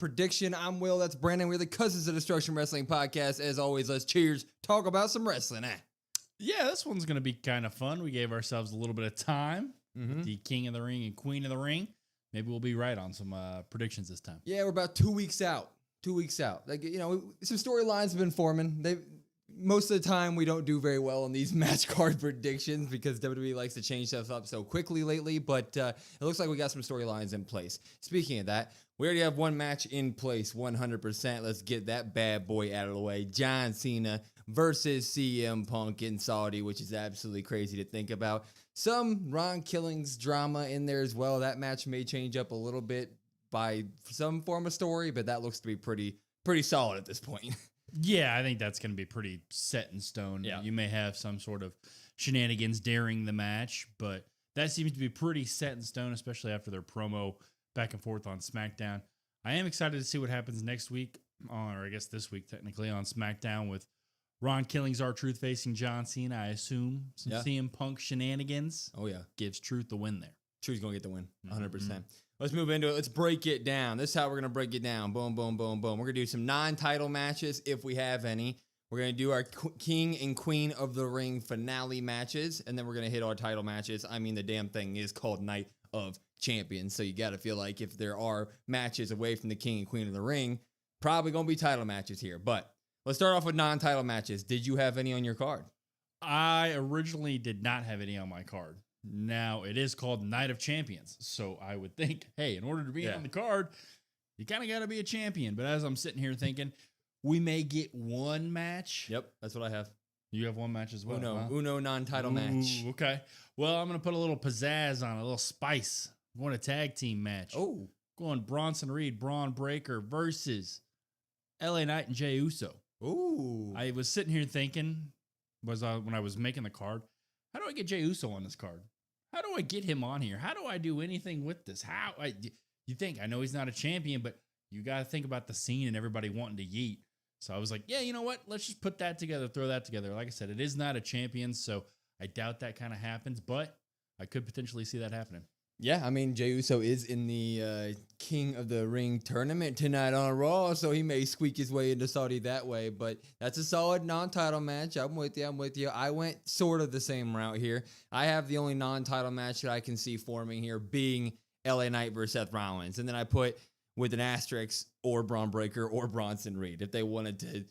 prediction. I'm Will. That's Brandon. We're the Cousins of Destruction Wrestling Podcast. As always, let's cheers. Talk about some wrestling. Yeah, this one's going to be kind of fun. We gave ourselves a little bit of time with the King of the Ring and Queen of the Ring. Maybe we'll be right on some predictions this time. Yeah, we're about 2 weeks out. 2 weeks out. Like, some storylines have been forming. Most of the time, we don't do very well on these match card predictions because WWE likes to change stuff up so quickly lately, but it looks like we got some storylines in place. Speaking of that, we already have one match in place, 100%. Let's get that bad boy out of the way. John Cena versus CM Punk in Saudi, which is absolutely crazy to think about. Some Ron Killings drama in there as well. That match may change up a little bit by some form of story, but that looks to be pretty solid at this point. Yeah, I think that's going to be pretty set in stone. Yeah. You may have some sort of shenanigans during the match, but that seems to be pretty set in stone, especially after their promo back and forth on SmackDown. I am excited to see what happens next week, or I guess this week technically, on SmackDown with Ron Killings, R-Truth facing John Cena. I assume some CM Punk shenanigans. Oh, yeah. Gives Truth the win there. Truth's going to get the win, 100%. Let's move into it. Let's break it down. This is how we're going to break it down. Boom, boom, boom, boom. We're going to do some non-title matches if we have any. We're going to do our King and Queen of the Ring finale matches, and then we're going to hit our title matches. I mean, the damn thing is called Night of Champions, so you got to feel like if there are matches away from the King and Queen of the Ring, probably going to be title matches here. But let's start off with non-title matches. Did you have any on your card? I originally did not have any on my card. Now, it is called Night of Champions, so I would think, hey, in order to be on the card, you kind of got to be a champion. But as I'm sitting here thinking, we may get one match. Yep, that's what I have. You have one match as well. Uno non-title match. Okay. Well, I'm going to put a little pizzazz on it, a little spice. I want a tag team match. Oh. Going Bronson Reed, Braun Breaker versus LA Knight and Jey Uso. Ooh. I was sitting here thinking, when I was making the card, how do I get Jey Uso on this card? How do I get him on here? How do I do anything with this? You think, I know he's not a champion, but you got to think about the scene and everybody wanting to yeet. So I was like, yeah, you know what? Let's just put that together, throw that together. Like I said, it is not a champion, so I doubt that kind of happens, but I could potentially see that happening. Yeah, I mean, Jey Uso is in the King of the Ring tournament tonight on Raw, so he may squeak his way into Saudi that way, but that's a solid non-title match. I'm with you. I went sort of the same route here. I have the only non-title match that I can see forming here being LA Knight versus Seth Rollins, and then I put with an asterisk or Braun Breaker or Bronson Reed if they wanted to,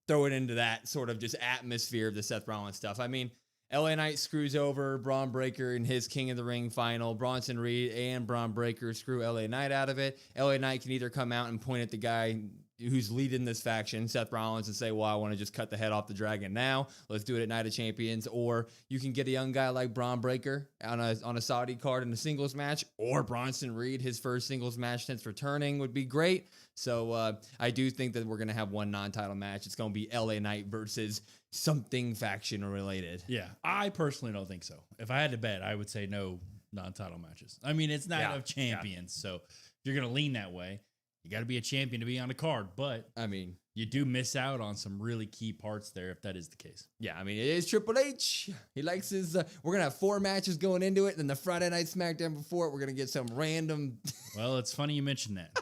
throw it into that sort of just atmosphere of the Seth Rollins stuff. I mean, LA Knight screws over Braun Breaker in his King of the Ring final. Bronson Reed and Braun Breaker screw LA Knight out of it. LA Knight can either come out and point at the guy who's leading this faction, Seth Rollins, and say, well, I want to just cut the head off the dragon now. Let's do it at Night of Champions. Or you can get a young guy like Braun Breaker on a Saudi card in a singles match, or Bronson Reed, his first singles match since returning would be great. So I do think that we're going to have one non-title match. It's going to be LA Knight versus something faction related. Yeah, I personally don't think so. If I had to bet, I would say no non-title matches. I mean, it's Night of Champions, so if you're going to lean that way, you got to be a champion to be on a card. But I mean, you do miss out on some really key parts there if that is the case. Yeah, I mean, it is Triple H. He likes his. We're gonna have 4 matches going into it, and then the Friday Night SmackDown before it, we're gonna get some random. Well, it's funny you mentioned that.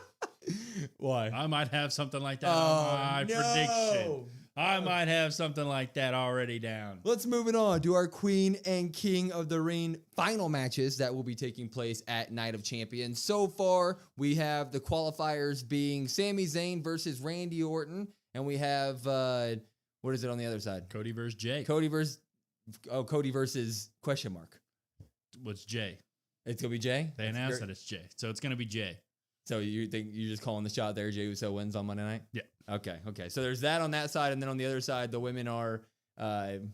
Why? I might have something like that on my prediction. I might have something like that already down. Let's move it on to our Queen and King of the Ring final matches that will be taking place at Night of Champions. So far, we have the qualifiers being Sami Zayn versus Randy Orton, and we have what is it on the other side? Cody versus Jay. Cody versus question mark. What's Jay? It's gonna be Jay. They announced that it's Jay, so it's gonna be Jay. So you think you're just calling the shot there? Jey Uso wins on Monday night? Yeah. Okay. So there's that on that side, and then on the other side, the women are I'm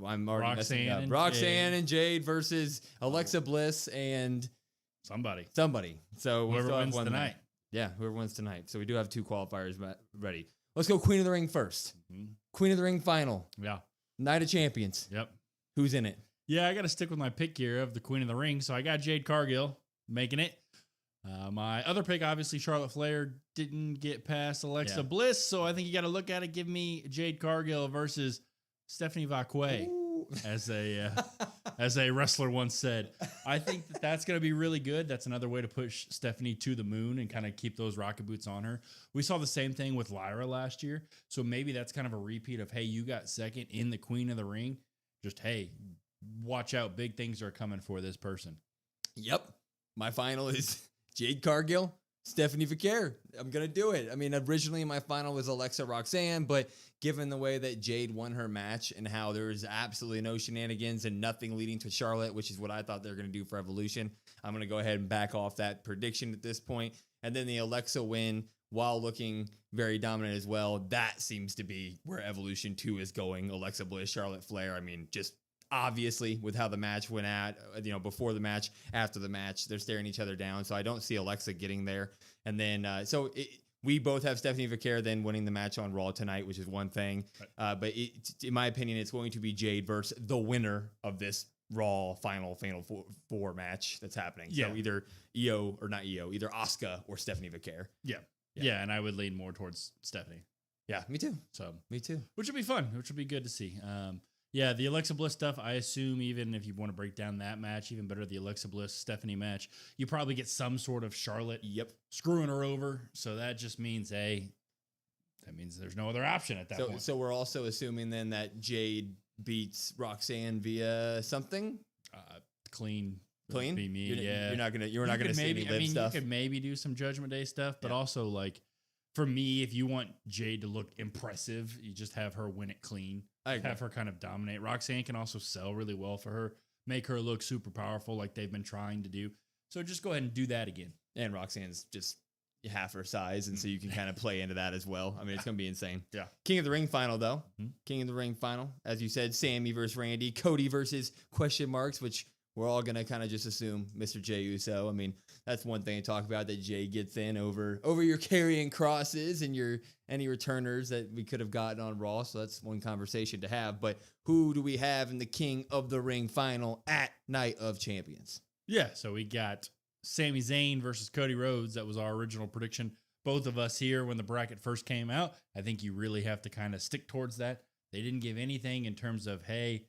already messing up. Roxanne and Jade versus Alexa Bliss and somebody. So whoever wins tonight. Yeah, whoever wins tonight. So we do have 2 qualifiers ready. Let's go Queen of the Ring first. Mm-hmm. Queen of the Ring final. Yeah. Night of Champions. Yep. Who's in it? Yeah, I got to stick with my pick here of the Queen of the Ring. So I got Jade Cargill making it. My other pick, obviously, Charlotte Flair, didn't get past Alexa Bliss, so I think you got to look at it. Give me Jade Cargill versus Stephanie Vacquet. Ooh, as a wrestler once said. I think that that's going to be really good. That's another way to push Stephanie to the moon and kind of keep those rocket boots on her. We saw the same thing with Lyra last year. So maybe that's kind of a repeat of, hey, you got second in the Queen of the Ring. Just, hey, watch out. Big things are coming for this person. Yep. My final is Jade Cargill, Stephanie Vicaire. I'm going to do it. I mean, originally my final was Alexa Roxanne, but given the way that Jade won her match and how there was absolutely no shenanigans and nothing leading to Charlotte, which is what I thought they were going to do for Evolution, I'm going to go ahead and back off that prediction at this point. And then the Alexa win, while looking very dominant as well, that seems to be where Evolution 2 is going. Alexa Bliss, Charlotte Flair. I mean, just obviously with how the match went before the match, after the match, they're staring each other down. So I don't see Alexa getting there. And then, we both have Stephanie Vicaire then winning the match on Raw tonight, which is one thing. Right. But in my opinion, it's going to be Jade versus the winner of this Raw Final Four match that's happening. Yeah. So either either Asuka or Stephanie Vicaire. Yeah, and I would lean more towards Stephanie. Yeah, me too. So me too. Which would be fun. Which would be good to see. Yeah, the Alexa Bliss stuff, I assume even if you want to break down that match, even better, the Alexa Bliss Stephanie match, you probably get some sort of Charlotte screwing her over. So that just means, that means there's no other option at that point. So we're also assuming then that Jade beats Roxanne via something? Clean. Be me. You're not gonna see maybe, any live stuff. You could maybe do some Judgment Day stuff, but also like for me, if you want Jade to look impressive, you just have her win it clean. Have her kind of dominate. Roxanne can also sell really well for her, make her look super powerful like they've been trying to do. So just go ahead and do that again. And Roxanne's just half her size, and so you can kind of play into that as well. I mean, it's going to be insane. Yeah. King of the Ring final, though. King of the Ring final. As you said, Sammy versus Randy. Cody versus question marks, which we're all going to kind of just assume Mr. Jey Uso. I mean, that's one thing to talk about, that Jey gets in over your carrying crosses and your any returners that we could have gotten on Raw. So that's one conversation to have. But who do we have in the King of the Ring final at Night of Champions? Yeah, so we got Sami Zayn versus Cody Rhodes. That was our original prediction. Both of us here when the bracket first came out. I think you really have to kind of stick towards that. They didn't give anything in terms of, hey,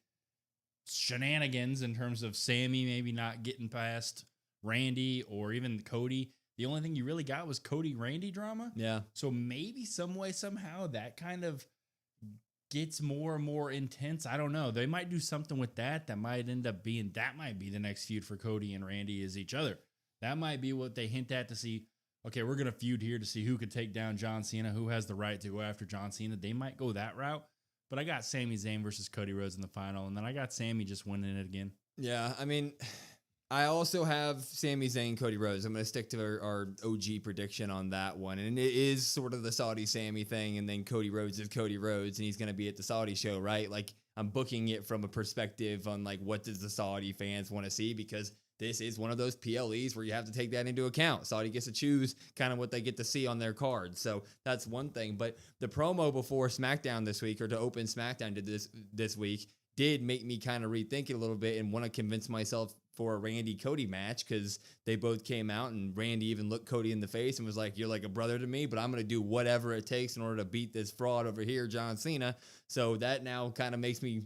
shenanigans in terms of Sammy maybe not getting past Randy or even Cody. The only thing you really got was Cody-Randy drama. Yeah. So maybe some way, somehow that kind of gets more and more intense. I don't know. They might do something with that might end up being, that might be the next feud for Cody and Randy is each other. That might be what they hint at to see, okay, we're going to feud here to see who could take down John Cena, who has the right to go after John Cena. They might go that route. But I got Sami Zayn versus Cody Rhodes in the final, and then I got Sammy just winning it again. Yeah, I mean, I also have Sami Zayn, Cody Rhodes. I'm going to stick to our OG prediction on that one. And it is sort of the Saudi Sammy thing, and then Cody Rhodes is Cody Rhodes, and he's going to be at the Saudi show, right? Like, I'm booking it from a perspective on, like, what does the Saudi fans want to see? Because this is one of those PLEs where you have to take that into account. Saudi gets to choose kind of what they get to see on their card. So that's one thing. But the promo before SmackDown this week, or to open SmackDown this week, did make me kind of rethink it a little bit and want to convince myself for a Randy Cody match, because they both came out and Randy even looked Cody in the face and was like, you're like a brother to me, but I'm going to do whatever it takes in order to beat this fraud over here, John Cena. So that now kind of makes me...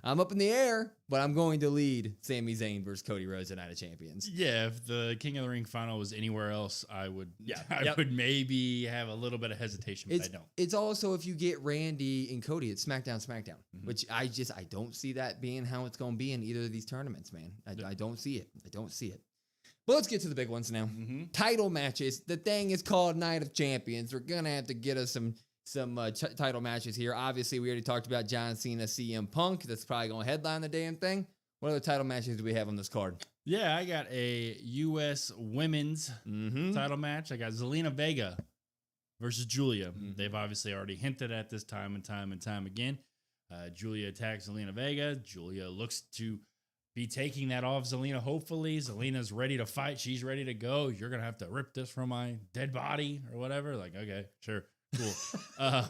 I'm up in the air, but I'm going to lead Sami Zayn versus Cody Rhodes at Night of Champions. Yeah, if the King of the Ring final was anywhere else, I would would maybe have a little bit of hesitation, but I don't. It's also if you get Randy and Cody at SmackDown, which I don't see that being how it's going to be in either of these tournaments, man. I don't see it. But let's get to the big ones now. Title matches. The thing is called Night of Champions. We're going to have to get us some title matches here. Obviously, we already talked about John Cena, CM Punk. That's probably going to headline the damn thing. What other title matches do we have on this card? Yeah, I got a U.S. women's title match. I got Zelina Vega versus Julia. They've obviously already hinted at this time and time again. Julia attacks Zelina Vega. Julia looks to be taking that off Zelina, hopefully. Zelina's ready to fight. She's ready to go. You're going to have to rip this from my dead body or whatever. Like, okay, sure. Cool. So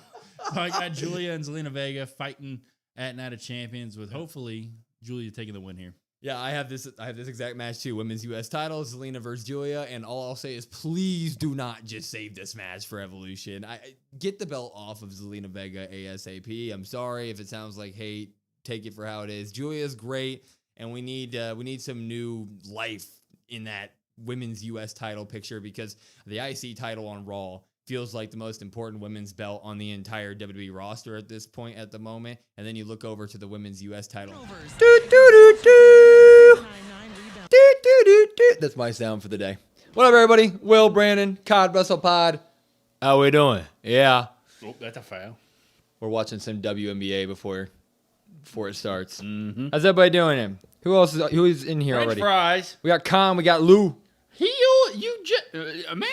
I got Julia and Zelina Vega fighting at Night of Champions with hopefully Julia taking the win here. Yeah, I have this exact match too. Women's U.S. title, Zelina versus Julia, and all I'll say is please do not just save this match for Evolution. I get the belt off of Zelina Vega ASAP. I'm sorry if it sounds like hate take it for how it is. Julia's great, and we need some new life in that women's U.S. title picture because the IC title on Raw feels like the most important women's belt on the entire WWE roster at this point at the moment. And then you look over to the women's U.S. title. That's my sound for the day. What up, everybody? Will, Brandon, Cod Wrestle Pod. How we doing? Yeah. Oh, that's a foul. We're watching some WNBA before it starts. Mm-hmm. How's everybody doing? Who is in here French already? fries. We got Con, we got Lou. Amanda,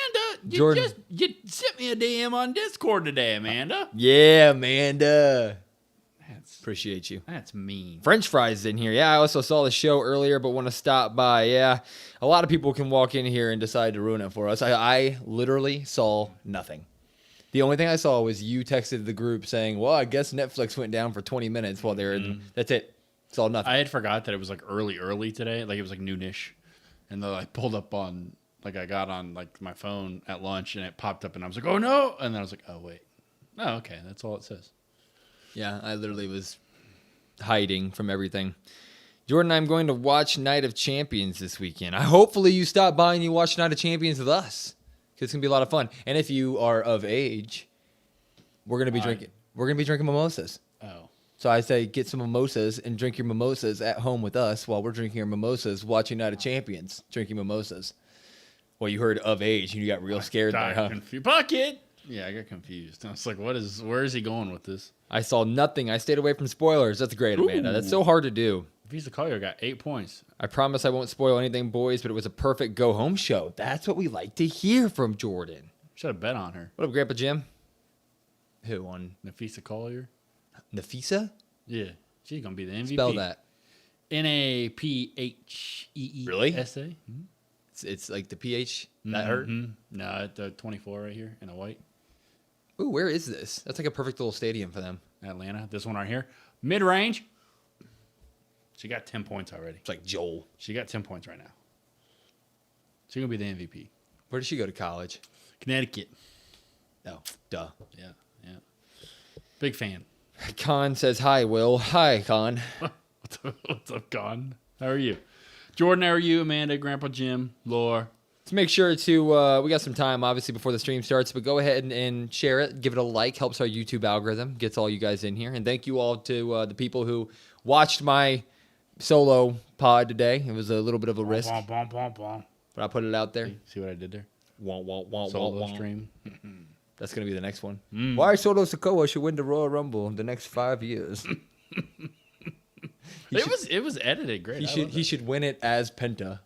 Jordan. you sent me a DM on Discord today, Amanda. Yeah, Amanda. That's Appreciate you. That's mean. French fries in here. Yeah, I also saw the show earlier, but want to stop by. Yeah, a lot of people can walk in here and decide to ruin it for us. I literally saw nothing. The only thing I saw was you texted the group saying, well, I guess Netflix went down for 20 minutes while they were in. That's it. It's all nothing. I had forgot that it was like early today. Like it was like noonish. And then I pulled up on, like I got on like my phone at lunch and it popped up and I was like, oh no. And then I was like, oh wait. Oh, okay. That's all it says. Yeah, I literally was hiding from everything. Jordan, I'm going to watch Night of Champions this weekend. Hopefully you stop by and you watch Night of Champions with us. Because it's going to be a lot of fun. And if you are of age, we're going to be drinking. We're going to be drinking mimosas. Oh. So I say get some mimosas and drink your mimosas at home with us while we're drinking our mimosas, watching Night of Champions, drinking mimosas. Well, you heard of age and you got real scared there, huh? Bucket! Yeah, I got confused. I was like, where is he going with this? I saw nothing. I stayed away from spoilers. That's great, Amanda. That's so hard to do. Visa Collier got 8 points. I promise I won't spoil anything, boys, but it was a perfect go-home show. That's what we like to hear from Jordan. Should have bet on her. What up, Grandpa Jim? Who, on Nafisa Collier? Nafisa? Yeah. She's going to be the MVP. Spell that. Napheesa. Really? Mm-hmm. It's like the PH? That hurt? No, at the 24 right here in a white. Ooh, where is this? That's like a perfect little stadium for them. Atlanta. This one right here. Mid-range. She got 10 points already. It's like Joel. She got 10 points right now. She's going to be the MVP. Where did she go to college? Connecticut. Oh, duh. Yeah. Big fan. Con says, hi, Will. Hi, Con. What's up, Con? How are you? Jordan, how are you? Amanda, Grandpa Jim, Laura. Let's make sure to, we got some time, obviously, before the stream starts, but go ahead and share it. Give it a like. Helps our YouTube algorithm. Gets all you guys in here. And thank you all to the people who watched my solo pod today. It was a little bit of a risk, but I put it out there. See what I did there? Solo stream. That's going to be the next one. Why Solo Sikoa should win the Royal Rumble in the next 5 years. It was edited great. He should win it as Penta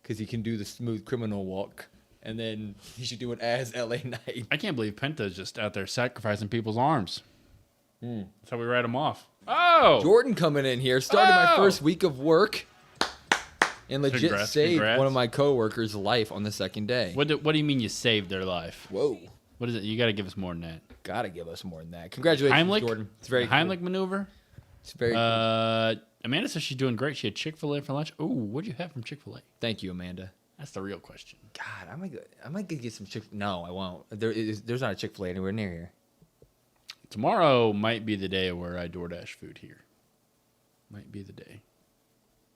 because he can do the smooth criminal walk. And then he should do it as LA Knight. I can't believe Penta's just out there sacrificing people's arms. That's how we write him off. Oh! Jordan coming in here, started my first week of work. And legit saved one of my coworkers' life on the second day. What do you mean you saved their life? Whoa. What is it? You got to give us more than that. Got to give us more than that. Congratulations, Heimlich? Jordan. It's very Heimlich cool. maneuver. It's very cool. Amanda says she's doing great. She had Chick-fil-A for lunch. Ooh, what'd you have from Chick-fil-A? Thank you, Amanda. That's the real question. God, I might get some No, I won't. There's not a Chick-fil-A anywhere near here. Tomorrow might be the day where I DoorDash food here. Might be the day.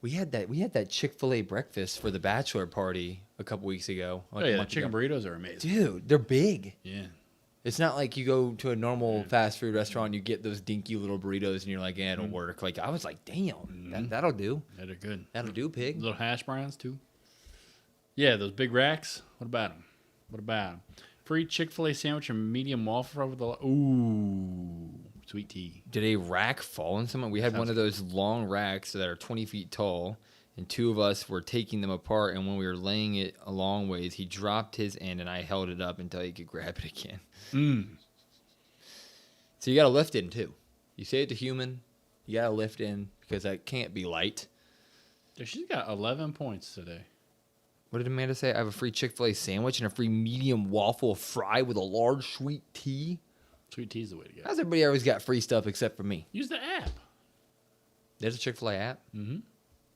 We had that Chick-fil-A breakfast for the bachelor party a couple weeks ago. Like the chicken burritos are amazing. Dude, they're big. Yeah. It's not like you go to a normal fast food restaurant and you get those dinky little burritos and you're like, yeah, it'll work. Like, I was like, damn, that'll do. Yeah, they're good. That'll do, pig. Little hash browns, too. Yeah, those big racks. What about them? Free Chick-fil-A sandwich and medium waffle over the... Ooh, sweet tea. Did a rack fall on someone? We had one of those long racks that are 20 feet tall, and two of us were taking them apart, and when we were laying it a long ways, he dropped his end, and I held it up until he could grab it again. So you got to lift in, too. You say it's a human, you got to lift in, because that can't be light. Yeah, she's got 11 points today. What did Amanda say? I have a free Chick-fil-A sandwich and a free medium waffle fry with a large sweet tea. Sweet tea's the way to go. How's everybody always got free stuff except for me? Use the app. There's a Chick-fil-A app? Mm-hmm.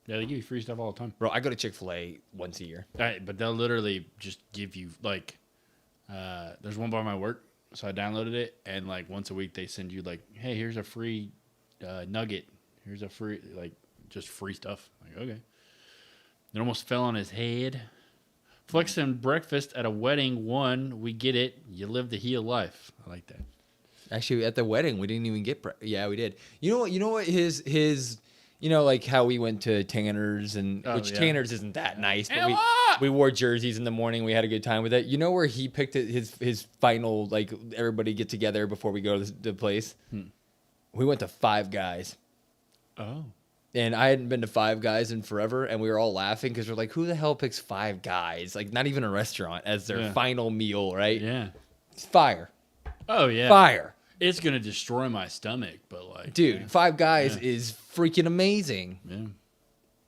Yeah, they give you free stuff all the time. Bro, I go to Chick-fil-A once a year. All right, but they'll literally just give you, like, there's one by my work, so I downloaded it, and, like, once a week they send you, like, hey, here's a free nugget. Here's a free, like, just free stuff. Like, okay. It almost fell on his head. Flexing breakfast at a wedding. One, we get it. You live the heel life. I like that. Actually, at the wedding, we didn't even get. Yeah, we did. You know what? You know what? His. You know, like how we went to Tanner's, and which Tanner's isn't that nice, but we wore jerseys in the morning. We had a good time with it. You know where he picked it, his final, like, everybody get together before we go to the place? We went to Five Guys. Oh. And I hadn't been to Five Guys in forever, and we were all laughing because we're like, who the hell picks Five Guys? Like, not even a restaurant as their final meal, right? Yeah. It's fire. Oh, yeah. Fire. It's going to destroy my stomach, but like... Dude, Five Guys is freaking amazing. Yeah.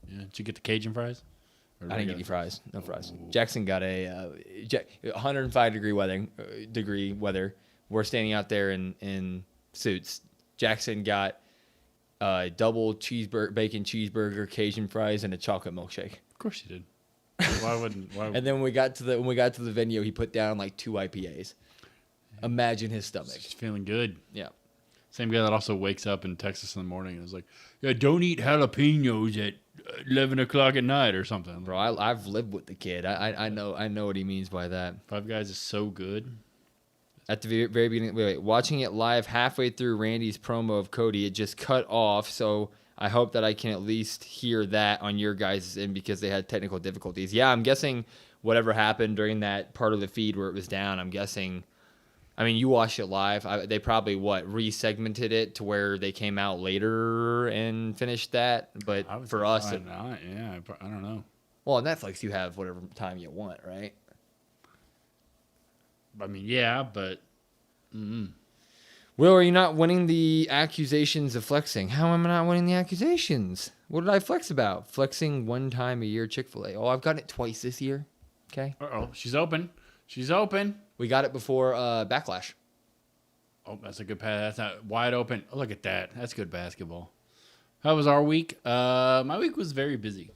Yeah. Did you get the Cajun fries? I didn't get any fries. No fries. Jackson got a 105 degree weather. We're standing out there in suits. Jackson got double bacon cheeseburger, Cajun fries, and a chocolate milkshake. Of course you did. Why wouldn't? And then when we got to the venue, he put down like 2 IPAs. Imagine his stomach. He's feeling good. Yeah. Same guy that also wakes up in Texas in the morning and is like, "Yeah, don't eat jalapenos at 11 o'clock at night or something." Bro, I've lived with the kid. I know what he means by that. Five Guys is so good. At the very beginning, wait, watching it live halfway through Randy's promo of Cody, it just cut off. So I hope that I can at least hear that on your guys' end because they had technical difficulties. Yeah, I'm guessing whatever happened during that part of the feed where it was down, I'm guessing. I mean, you watched it live. They probably, re-segmented it to where they came out later and finished that. But for us... I don't know. Well, on Netflix, you have whatever time you want, right? I mean, yeah, but... Will, are you not winning the accusations of flexing? How am I not winning the accusations? What did I flex about? Flexing 1 time a year Chick-fil-A. Oh, I've gotten it twice this year. Okay. Uh-oh. She's open. She's open. We got it before Backlash. Oh, that's a good pass. That's not wide open. Oh, look at that. That's good basketball. How was our week? My week was very busy.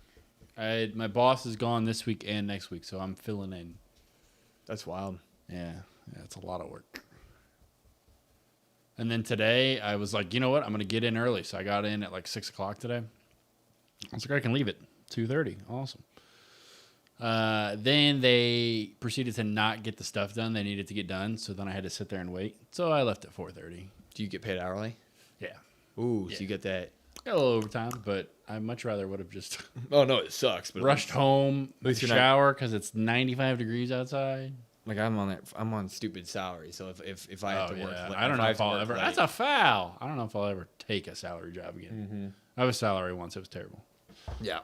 My boss is gone this week and next week, so I'm filling in. That's wild. Yeah, it's a lot of work. And then today, I was like, you know what? I'm going to get in early. So I got in at like 6 o'clock today. I was like, I can leave at 2:30. Awesome. Then they proceeded to not get the stuff done they needed to get done. So then I had to sit there and wait. So I left at 4:30. Do you get paid hourly? Yeah. Ooh, Yeah. so you get that. Got a little overtime, but I much rather would have just Oh, no, it sucks. But rushed home, least you're not- shower because it's 95 degrees outside. Like I'm on stupid salary. So if I have to work, I don't know if I'll work ever. late- That's a foul. I don't know if I'll ever take a salary job again. I was salary once. It was terrible. Yeah.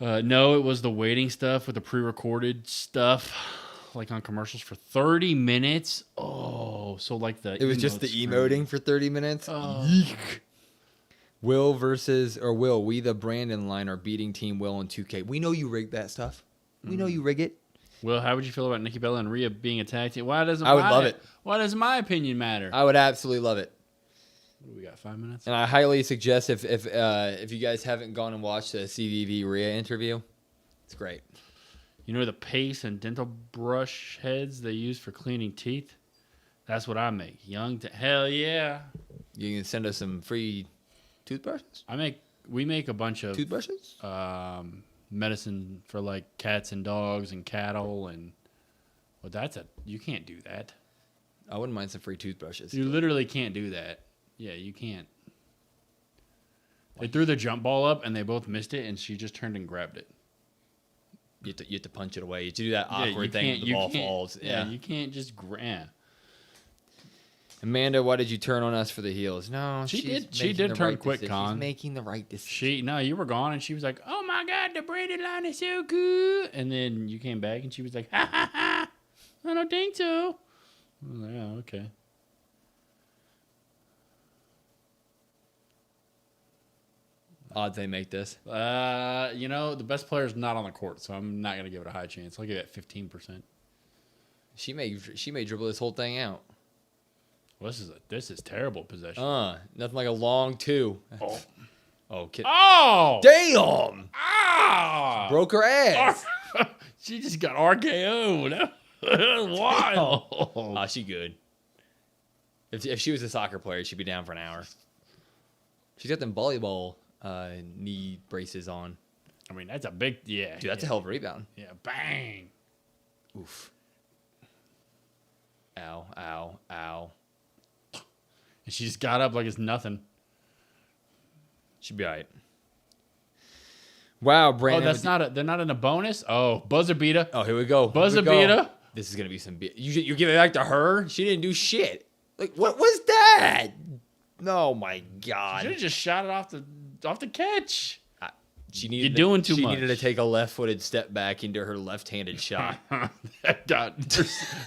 No, it was the waiting stuff with the pre-recorded stuff, like on commercials for 30 minutes. Oh, so like It was just the screen. emoting for 30 minutes. Oh. Yeek. Will, we the Brandon line are beating Team Will in 2K. We know you rigged that stuff. We know you rig it. Will, how would you feel about Nikki Bella and Rhea being attacked? Why doesn't I would love it. Why does my opinion matter? I would absolutely love it. We got 5 minutes. And I highly suggest if you guys haven't gone and watched the CVV Rhea interview, it's great. You know the paste and dental brush heads they use for cleaning teeth? That's what I make. Hell yeah. You can send us some free toothbrushes? We make a bunch of Toothbrushes? medicine for like cats and dogs and cattle and you can't do that. I wouldn't mind some free toothbrushes. You literally can't do that. Yeah, you can't. They threw the jump ball up and they both missed it and she just turned and grabbed it. You have to punch it away. You have to do that Yeah, awkward thing when the ball falls. Yeah, you can't just grab. Amanda, why did you turn on us for the heels? No, She she's did- she making did the turn right quick, decision. Con. She's making the right decision. No, you were gone and she was like, "Oh my god, the Brandon line is so good." And then you came back and she was like, "Ha ha ha. I don't think so." I was like, "Oh, okay." Odds they make this. The best player is not on the court, so I'm not gonna give it a high chance. I'll give it 15%. She may dribble this whole thing out. Well, this is terrible possession. Nothing like a long 2. Oh, Oh, kid. oh, Damn! ah! Broke her ass. She just got RKO'd. That was wild. Oh, she good. If she was a soccer player, she'd be down for an hour. She's got them volleyball knee braces on. I mean, that's a big, Dude, that's a hell of a rebound. Yeah, bang. Oof. Ow, ow, ow. And she just got up like it's nothing. Should be all right. Wow, Brandon. They're not in a bonus? Oh, buzzer beater. Oh, here we go. Buzzer beater. This is going to be some... You give it back to her? She didn't do shit. Like, what was that? Oh, my God. Should have just shot it off the catch. You're doing too much. She needed to take a left-footed step back into her left-handed shot. That got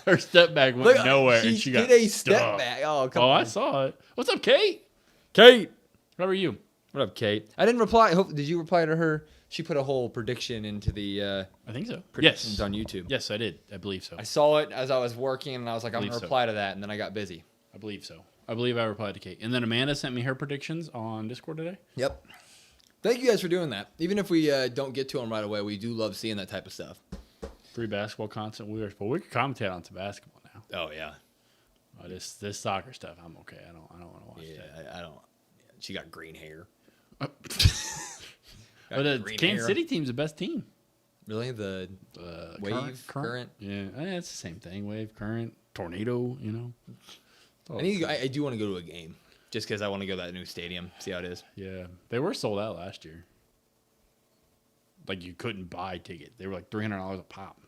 her step back went nowhere. And she got did a step back. Oh, come on. I saw it. What's up, Kate? Kate. How are you? What up, Kate? I didn't reply. Did you reply to her? She put a whole prediction into the I think so. predictions on YouTube. Yes, I did. I believe so. I saw it as I was working, and I was like, I'm going to reply to that, and then I got busy. I believe so. I believe I replied to Kate. And then Amanda sent me her predictions on Discord today. Yep. Thank you guys for doing that. Even if we don't get to them right away, we do love seeing that type of stuff. Free basketball content. We can commentate on some basketball now. Oh, yeah. This soccer stuff, I'm okay. I don't want to watch that. Yeah, I don't. She got green hair. But the Kansas City team's the best team. Really? The wave, current? Yeah, it's the same thing. Wave, current, tornado, you know. I do want to go to a game just because I want to go to that new stadium, see how it is. Yeah, they were sold out last year. Like, you couldn't buy tickets. They were like $300 a pop.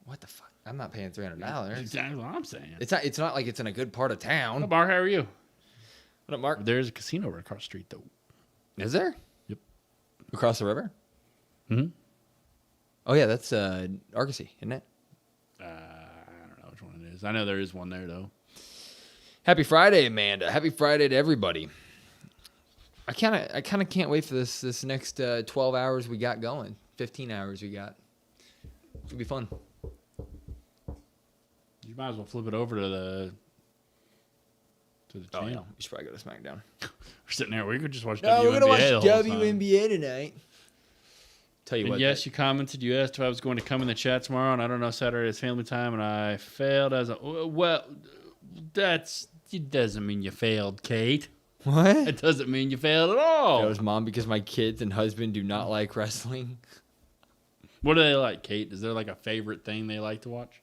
What the fuck? I'm not paying $300. That's exactly what I'm saying. It's not like it's in a good part of town. What up, Mark? How are you? What up, Mark? There's a casino right across the street, though. Is there? Yep. Across the river? Mm-hmm. Oh, yeah, that's Argosy, isn't it? I don't know which one it is. I know there is one there, though. Happy Friday, Amanda. Happy Friday to everybody. I kind of can't wait for this next 12 hours we got going. 15 hours we got. It'll be fun. You might as well flip it over to the channel. Yeah. You should probably go to SmackDown. We're sitting there. We could just watch WNBA. WNBA. We're going to the watch whole time. WNBA tonight. Tell you And what. yes, you commented. You asked if I was going to come in the chat tomorrow, and I don't know, Saturday is family time, and I failed as a... Well, it doesn't mean you failed, Kate. What? It doesn't mean you failed at all. That was Mom because my kids and husband do not like wrestling. What do they like, Kate? Is there like a favorite thing they like to watch?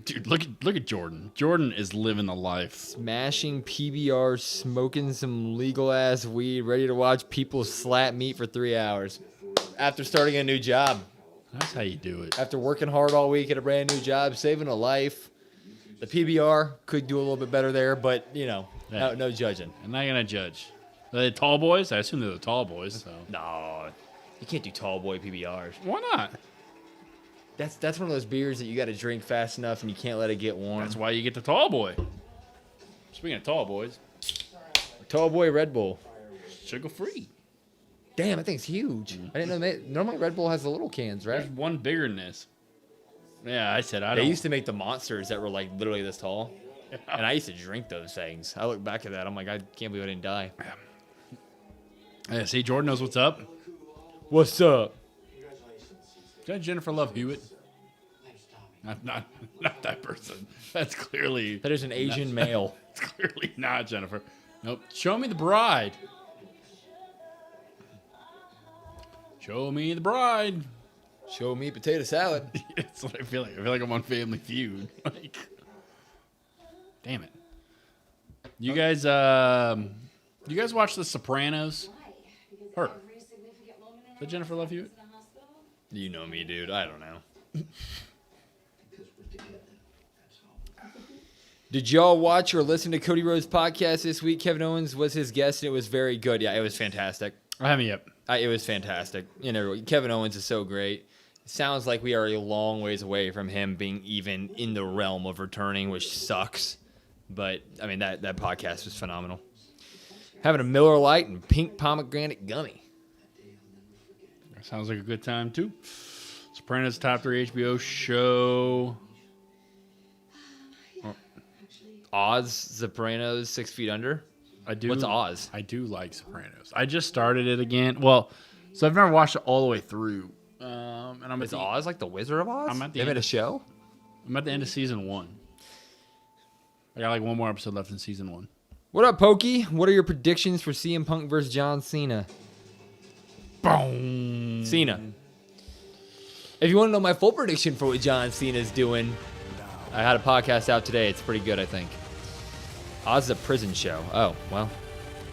Dude, look at Jordan. Jordan is living the life. Smashing PBR, smoking some legal ass weed, ready to watch people slap meat for 3 hours. After starting a new job. That's how you do it. After working hard all week at a brand new job, saving a life. The PBR could do a little bit better there, but, no judging. I'm not going to judge. Are they tall boys? I assume they're the tall boys. So. No, you can't do tall boy PBRs. Why not? That's one of those beers that you got to drink fast enough and you can't let it get warm. That's why you get the tall boy. Speaking of tall boys. Tall boy Red Bull. Sugar free. Damn, that thing's huge. I didn't know normally Red Bull has the little cans, right? There's one bigger than this. Yeah, I said I don't. They used to make the monsters that were like literally this tall. And I used to drink those things. I look back at that, I'm like, I can't believe I didn't die. Yeah, see, Jordan knows what's up. What's up? Is that Jennifer Love Hewitt? Not that person. That's clearly... That is an Asian male. It's clearly not Jennifer. Nope. Show me the bride. Show me the bride. Show me potato salad. That's what I feel like. I feel like I'm on Family Feud. Like, damn it. You guys watch The Sopranos? Her. Is that Jennifer Love Hewitt? You know me, dude. I don't know. Did y'all watch or listen to Cody Rhodes' podcast this week? Kevin Owens was his guest, and it was very good. Yeah, it was fantastic. I haven't yet. It was fantastic. Kevin Owens is so great. It sounds like we are a long ways away from him being even in the realm of returning, which sucks. But, I mean, that podcast was phenomenal. Having a Miller Lite and pink pomegranate gummy. That sounds like a good time, too. Sopranos top 3 HBO show. Oz, Sopranos, 6 Feet Under. What's Oz? I do like Sopranos. I just started it again. Well, so I've never watched it all the way through. And Is Oz like the Wizard of Oz? They made a show? I'm at the end of season 1. I got like one more episode left in season 1. What up, Pokey? What are your predictions for CM Punk versus John Cena? Boom. Cena. If you want to know my full prediction for what John Cena's doing, I had a podcast out today. It's pretty good, I think. Oz is a prison show. Oh, well.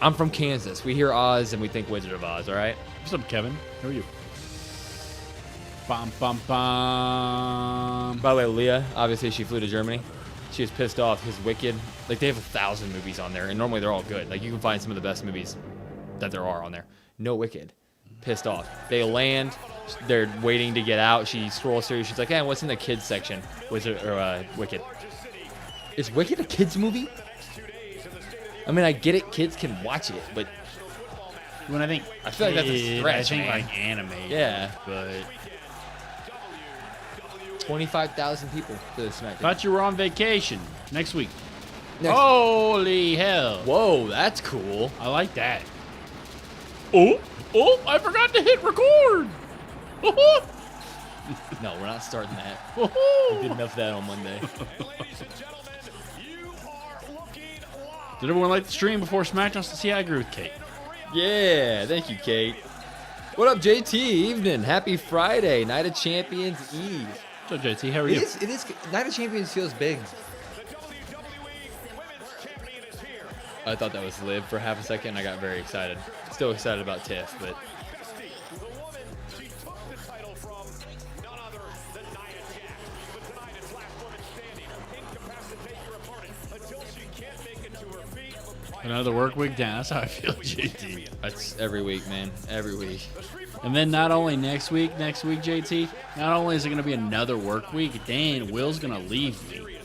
I'm from Kansas. We hear Oz and we think Wizard of Oz, all right? What's up, Kevin? How are you? Bum, bum, bum. By the way, Leah, obviously she flew to Germany. She was pissed off because Wicked, like they have 1,000 movies on there, and normally they're all good. Like you can find some of the best movies that there are on there. No Wicked. Pissed off. They land, they're waiting to get out. She scrolls through. She's like, "Hey, what's in the kids section?" Wicked. Is Wicked a kids movie? I mean, I get it. Kids can watch it, but When I think, I feel like that's a stretch, I think man. like anime. Yeah. But 25,000 people to the Smackdown. thought you were on vacation next week. Next- Holy hell! Whoa, that's cool. I like that. Oh, I forgot to hit record. No, we're not starting that. Oh. We did enough of that on Monday. Did everyone like the stream before SmackDown? See, I agree with Kate. Yeah, thank you, Kate. What up, JT? Evening. Happy Friday. Night of Champions Eve. So JT, how are you? It is. Night of Champions feels big. I thought that was Liv for half a second. I got very excited. Still excited about Tiff, but Another work week down. That's how I feel, JT. that's every week, man. Every week. And then not only next week, JT, not only is it going to be another work week, Dan, Will's going to leave me.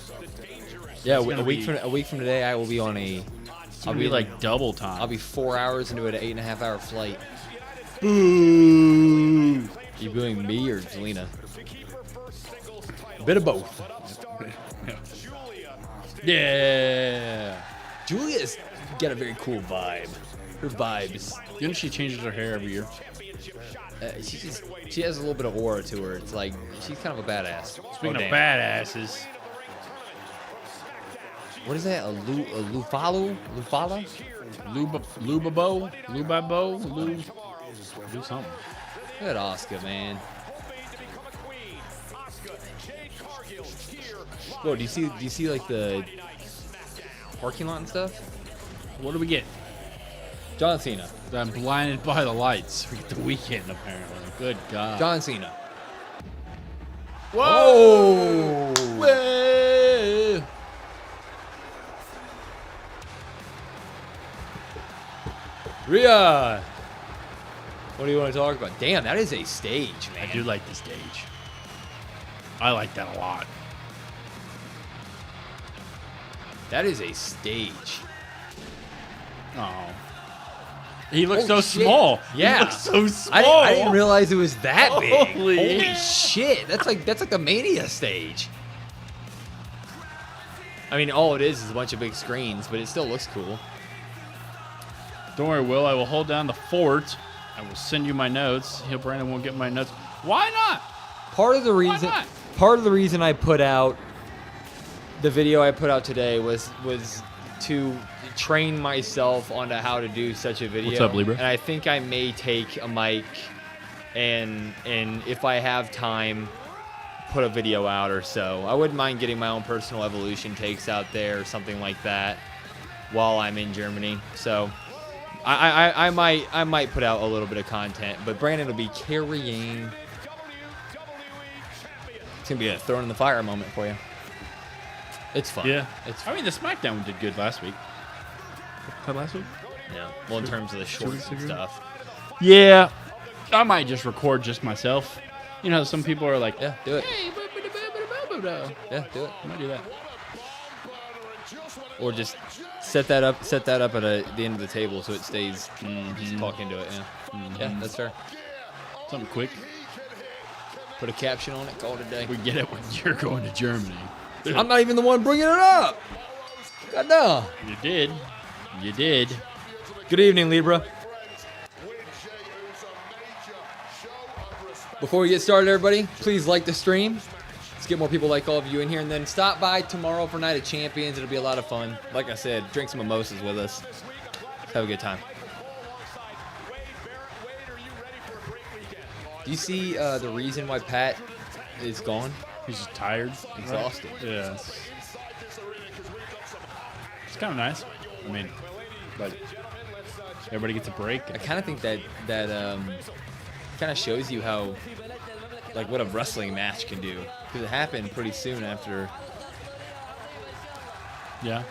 Yeah, It's a gonna week be- from today, I will be on a. It's going to be like double time. I'll be 4 hours into an 8.5-hour flight. Boo! You booing me or Zelina? A bit of both. Yeah. Julia's got a very cool vibe. Her vibes. You know she changes her hair every year. She has a little bit of aura to her. It's like she's kind of a badass. Speaking Oh, of damn. badasses, What is that? A Lufalo? Lufala? Lubabo, do something. Look at Asuka, man. Whoa, do you see like the parking lot and stuff? What do we get? John Cena. I'm blinded by the lights. We get the weekend apparently. Good God. John Cena. Whoa! Whoa! Rhea! What do you want to talk about? Damn, that is a stage, man. I do like the stage. I like that a lot. That is a stage. Oh. He looks Holy so shit. small. Yeah. He looks so small. I didn't realize it was that big. Holy Holy shit. That's like the Mania stage. I mean, all it is a bunch of big screens, but it still looks cool. Don't worry, Will. I will hold down the fort. I will send you my notes. Brandon won't get my notes. Why not? Part of the not? reason I put out the video I put out today was to train myself onto how to do such a video. What's up, Libra? And I think I may take a mic and if I have time, put a video out or so. I wouldn't mind getting my own personal evolution takes out there or something like that while I'm in Germany. So I might put out a little bit of content, but Brandon will be carrying. It's gonna be a thrown in the fire moment for you. It's fun. Yeah. It's I mean, the SmackDown one did good last week. Last week? yeah. Well, in terms of the shorts and disagree? stuff. Yeah. I might just record just myself. You know, some people are like, Yeah, do it. hey, Yeah, do it. I might do that. Or just set that up at the end of the table so it stays. Just talk into it. Yeah. Yeah, that's fair. Something quick. Put a caption on it. Call it a day. We get it when you're going to Germany. I'm not even the one bringing it up. God no. You did. You did. Good evening, Libra. Before we get started, everybody, please like the stream. Let's get more people like all of you in here, and then stop by tomorrow for Night of Champions. It'll be a lot of fun. Like I said, drink some mimosas with us. Let's have a good time. Do you see the reason why Pat is gone? He's just tired, Exhausted. Right? Yeah. It's kind of nice. I mean, but everybody gets a break. I kind of think that kind of shows you how, like, what a wrestling match can do. Because it happened pretty soon after. Yeah.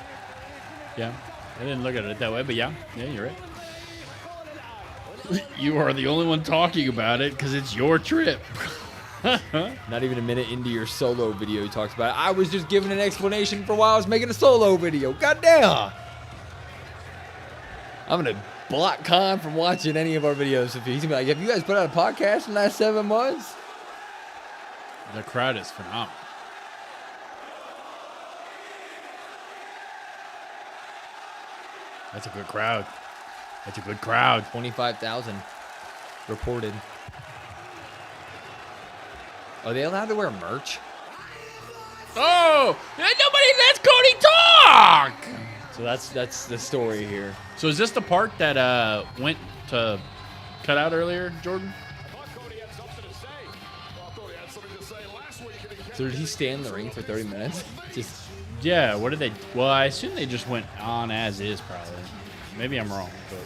Yeah. I didn't look at it that way, but yeah, you're right. You are the only one talking about it because it's your trip. Not even a minute into your solo video, he talks about it. I was just giving an explanation for why I was making a solo video. Goddamn! I'm gonna block Khan from watching any of our videos. If he's gonna be like, have you guys put out a podcast in the last 7 months? The crowd is phenomenal. That's a good crowd. That's a good crowd. 25,000 reported. Are they allowed to wear merch? Oh, nobody lets Cody talk. So that's the story here. So is this the part that went to cut out earlier, Jordan? So did he stay in the ring for 30 minutes? Just Yeah. What did they? Well, I assume they just went on as is, probably. Maybe I'm wrong, but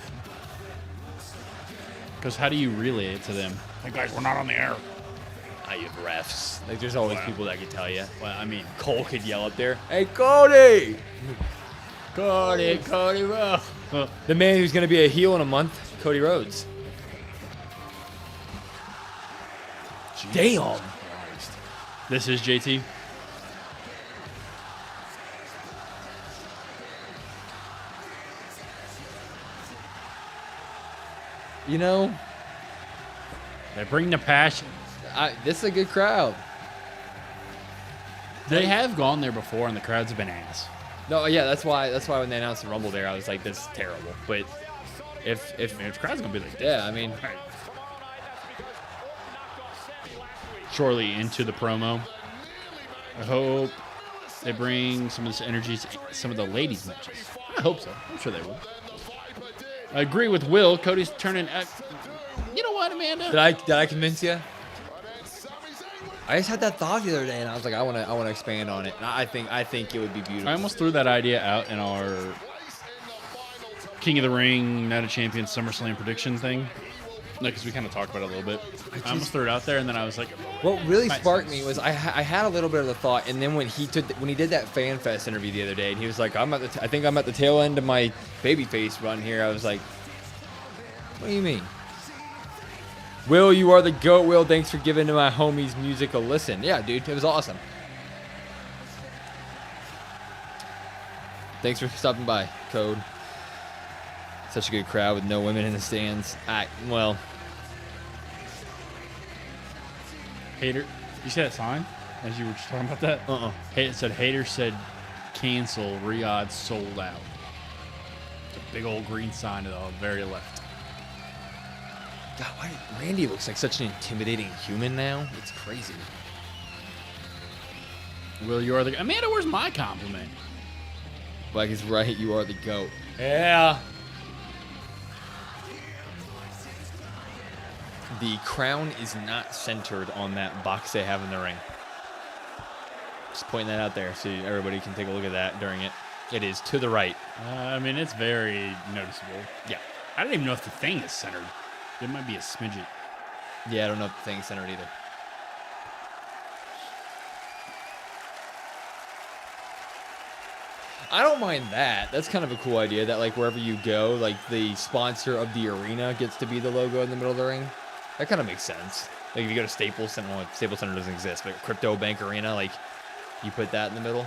because how do you relay it to them? Hey guys, we're not on the air. you have refs. Like, there's always people that can tell you. Well, I mean, Cole could yell up there, "Hey, Cody! Cody Rhodes." The man who's going to be a heel in a month, Cody Rhodes. Damn. This is JT. You know, They bring the passion. this is a good crowd. They have gone there before, and the crowds have been ass. No, yeah, that's why when they announced the Rumble there, I was like, this is terrible. But if The crowd's gonna be like, yeah, I mean, shortly into the promo, I hope they bring some of this energy to some of the ladies' matches. I hope so. I'm sure they will. I agree with Will. Cody's turning. You know what, Amanda? did I convince you? I just had that thought the other day, and I was like, I want to expand on it. And I think it would be beautiful. I almost threw that idea out in our King of the Ring, Night of Champions, SummerSlam prediction thing. Because we kind of talked about it a little bit. I almost threw it out there, and then I was like, what really sparked me was I had a little bit of the thought, and then when he did that Fan Fest interview the other day, and he was like, I think I'm at the tail end of my babyface run here. I was like, what do you mean? Will, you are the GOAT. Will, thanks for giving my homies music a listen. Yeah, dude, it was awesome. Thanks for stopping by, Code. Such a good crowd with no women in the stands. Well. Hater. You see that sign? As you were just talking about that? It said, Hater said, cancel, Riyadh sold out. It's a big old green sign to the very left. God, why Randy looks like such an intimidating human now. It's crazy. Will, you are the... Amanda, where's my compliment? Black is right. You are the GOAT. Yeah. The crown is not centered on that box they have in the ring. Just pointing that out there so everybody can take a look at that during it. It is to the right. I mean, it's very noticeable. Yeah. I don't even know if the thing is centered. It might be a smidget. Yeah, I don't know if the thing's centered either. I don't mind that. That's kind of a cool idea that, like, wherever you go, like, the sponsor of the arena gets to be the logo in the middle of the ring. That kind of makes sense. Like, if you go to Staples Center, well, Staples Center doesn't exist, but Crypto Bank Arena, like, you put that in the middle.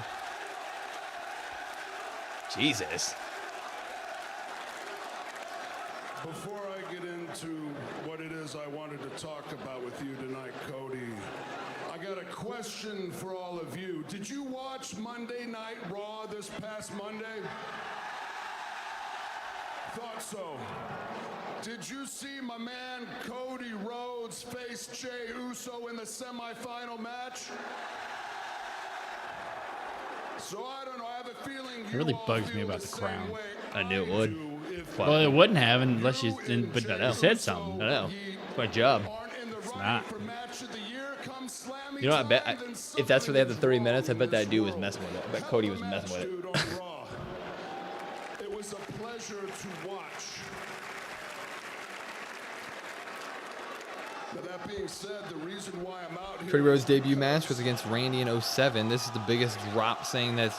Jesus. Before I get into what it is I wanted to talk about with you tonight, Cody, I got a question for all of you. Did you watch Monday Night Raw this past Monday? Thought so. Did you see my man Cody Rhodes face Jey Uso in the semifinal match? So I don't know. I have a feeling It really bugs me about the crown. I knew it would. Well, it wouldn't have unless you didn't, but you said something. I know. It's my job. It's not. You know, I bet if that's where they have the 30 minutes, I bet that dude was messing with it. I bet Cody was messing with it. It was a pleasure to watch. But that being said, the reason why I'm out here. Cody Rhodes' debut match was against Randy in 07. This is the biggest drop saying that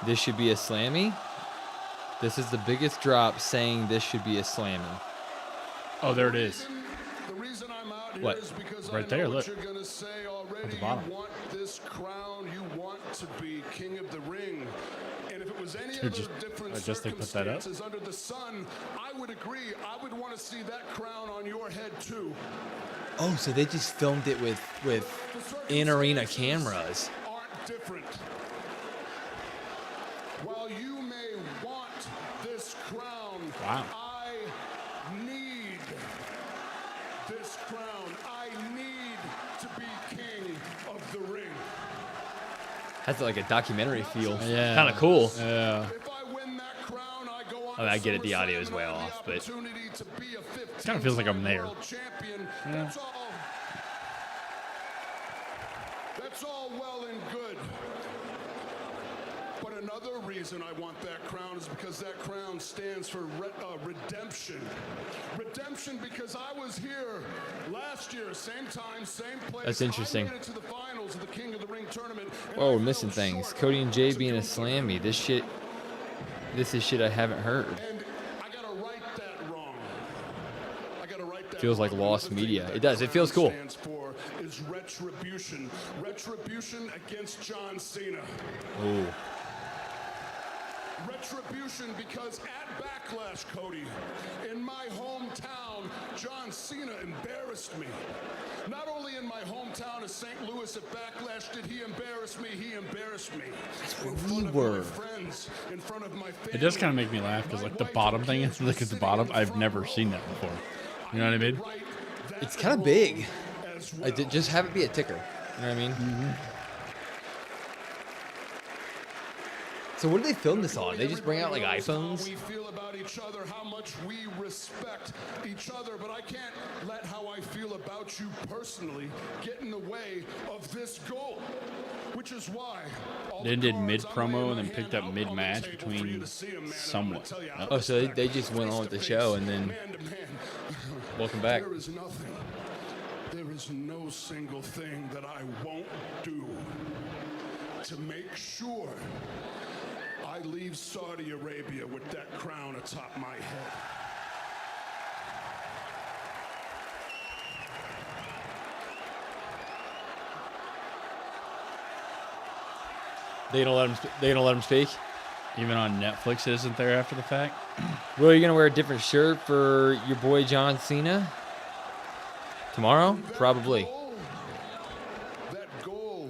this should be a slammy. This is the biggest drop saying this should be a slammy. Oh, there it is. The reason I'm out here What? is because Right I there, know look. what you're gonna say already. At the bottom. You want this crown. You want to be king of the ring. And if it was any Dude, other different I just think put that up. circumstances under the sun, I would agree. I would want to see that crown on your head too. Oh, so they just filmed it with in-arena cameras. Aren't different. While you may want this crown, Wow. I need this crown. I need to be king of the ring. Has like a documentary feel. Yeah. Kind of cool. Yeah. If I win that crown, I go on. I mean, I get it, the SummerSlam audio is and way I have the off, but- opportunity to be a 15 Kinda feels like I'm time there. world champion. Yeah. That's all. That's all well and good. But another reason I want that crown is because that crown stands for redemption. Redemption because I was here last year, same time, same place. That's interesting. I made it to the finals of the King of the Ring tournament. and Oh, I we're missing fell things. short Cody and Jay to being a do slammy. This is shit I haven't heard. And I gotta right that wrong. I gotta right that Feels like wrong. lost Another thing media. that It does. It crown feels cool. Stands for is retribution. Retribution against John Cena. Ooh. Retribution because at Backlash, Cody, in my hometown, John Cena embarrassed me. Not only in my hometown of St. Louis at Backlash did he embarrass me, he embarrassed me. where In we front of were. my friends, in front of my family. It does kind of make me laugh because like the bottom thing is look at the bottom. I've never seen that before. You know what I mean? It's kind of big. Just have it be a ticker. You know what I mean? Mm-hmm. So what do they film this on? They just bring out like iPhones? How we feel about each other, how much we respect each other, but I can't let how I feel about you personally get in the way of this goal, which is why all They the did cards I'm mid-promo laying and then my picked hand up out mid-match on the table for between you to see 'em, man, and I'm gonna somewhat. tell you how Oh, so they respect, just went on with the face show to and then man to man. welcome back. There is nothing. There is no single thing that I won't do to make sure I leave Saudi Arabia with that crown atop my head. They don't let him. They don't let him speak. Even on Netflix, isn't there after the fact? Will, you gonna wear a different shirt for your boy John Cena tomorrow? Probably. That goal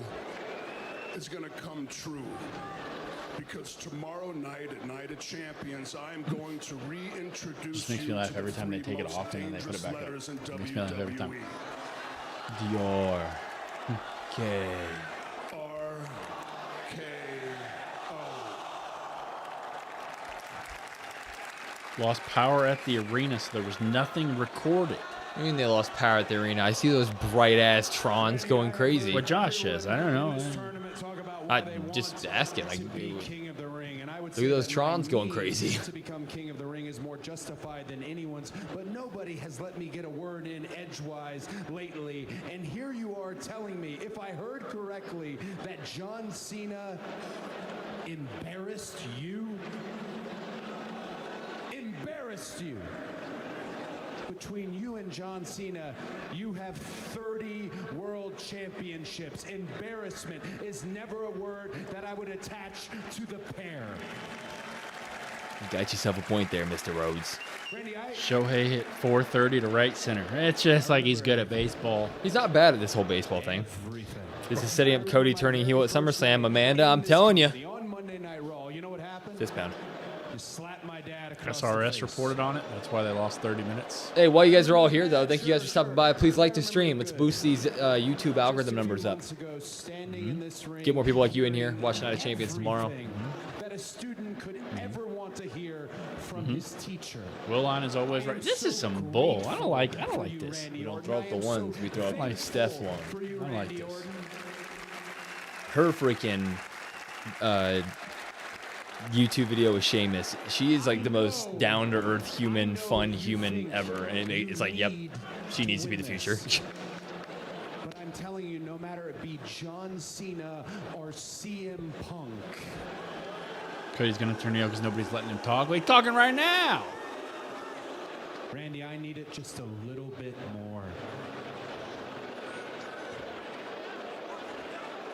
is going to come true. Because tomorrow night at Night of Champions, I'm going to reintroduce Just makes me you laugh to the every time they three take it most off and then they put it dangerous back up. letters in Makes me laugh every time. WWE. Dior. Okay. Lost power at the arena, so there was nothing recorded. I mean, they lost power at the arena. I see those bright ass Trons going crazy. What Josh says, I don't know. I just asking. Like, look at those Trons going crazy. To become king of the ring is more justified than anyone's, but nobody has let me get a word in edgewise lately. And here you are telling me, if I heard correctly, that John Cena embarrassed you? Embarrassed you. Between you and John Cena, you have 30 world championships. Embarrassment is never a word that I would attach to the pair. You got yourself a point there, Mr. Rhodes. Randy, Shohei hit 430 to right center. It's just like he's good at baseball. He's not bad at this whole baseball thing. This is setting up Cody turning heel at SummerSlam. Amanda, I'm telling you. on Monday Night Raw, you know what happened? Fist pound. You slapped my dad mad across the SRS face. reported on it. That's why they lost 30 minutes. Hey, while you guys are all here, though, thank you guys for stopping by. Please like the stream. Let's boost these YouTube algorithm numbers up. Get more people like you in here watching Night of Champions tomorrow. That a student could ever want to hear from his teacher. Will line is always right. This is some bull. I don't like this. We don't throw up the ones. We throw up the Steph one. I don't like this. Her freaking YouTube video with Sheamus. She is like the most down-to-earth human, fun human ever. And it's like, yep, she needs to be the future. But I'm telling you, no matter it be John Cena or CM Punk, Cody's going to turn heel because nobody's letting him talk. Well, he's talking right now. Randy, I need it just a little bit more.